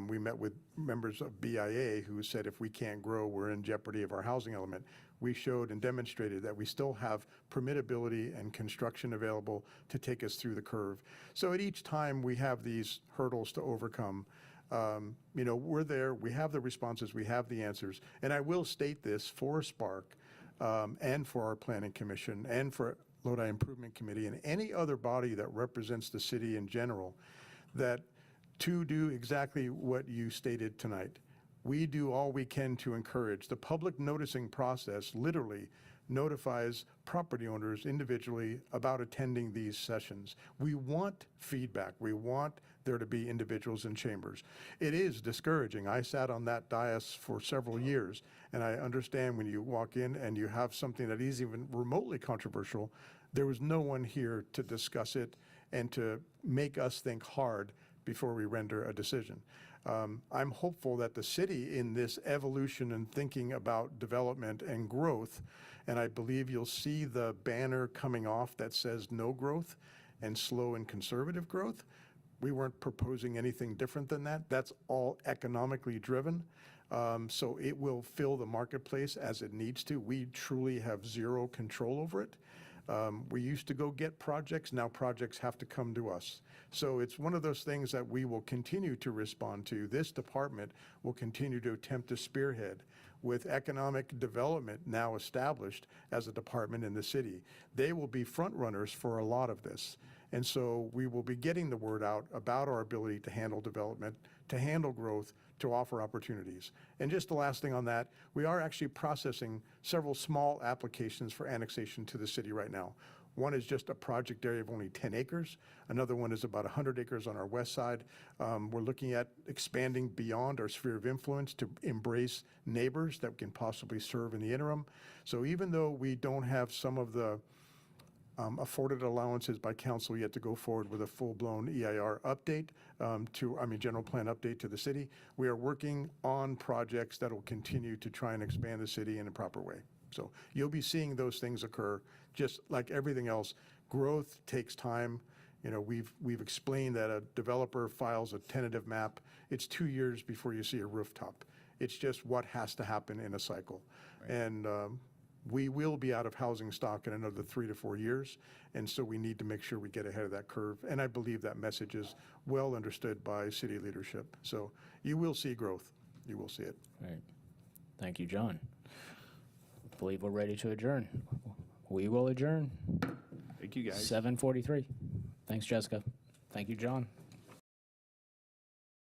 We met with members of BIA who said if we can't grow, we're in jeopardy of our housing element. We showed and demonstrated that we still have permittability and construction available to take us through the curve. So at each time we have these hurdles to overcome, we're there, we have the responses, we have the answers. And I will state this for Spark and for our Planning Commission and for Lodi Improvement Committee and any other body that represents the city in general, that to do exactly what you stated tonight, we do all we can to encourage. The public noticing process literally notifies property owners individually about attending these sessions. We want feedback. We want there to be individuals in chambers. It is discouraging. I sat on that dais for several years, and I understand when you walk in and you have something that is even remotely controversial, there was no one here to discuss it and to make us think hard before we render a decision. I'm hopeful that the city, in this evolution and thinking about development and growth, and I believe you'll see the banner coming off that says no growth and slow and conservative growth. We weren't proposing anything different than that. That's all economically driven. So it will fill the marketplace as it needs to. We truly have zero control over it. We used to go get projects. Now projects have to come to us. So it's one of those things that we will continue to respond to. This department will continue to attempt to spearhead with economic development now established as a department in the city. They will be front runners for a lot of this. And so we will be getting the word out about our ability to handle development, to handle growth, to offer opportunities. And just the last thing on that, we are actually processing several small applications for annexation to the city right now. One is just a project area of only 10 acres. Another one is about 100 acres on our west side. We're looking at expanding beyond our sphere of influence to embrace neighbors that can possibly serve in the interim. So even though we don't have some of the afforded allowances by council yet to go forward with a full-blown EIR update general plan update to the city, we are working on projects that will continue to try and expand the city in a proper way. So you'll be seeing those things occur. Just like everything else, growth takes time. You know, we've explained that a developer files a tentative map. It's 2 years before you see a rooftop. It's just what has to happen in a cycle. And we will be out of housing stock in another 3 to 4 years, and so we need to make sure we get ahead of that curve. And I believe that message is well understood by city leadership. So you will see growth. You will see it. All right. Thank you, John. I believe we're ready to adjourn. We will adjourn. Thank you, guys. 7:43. Thanks, Jessica. Thank you, John.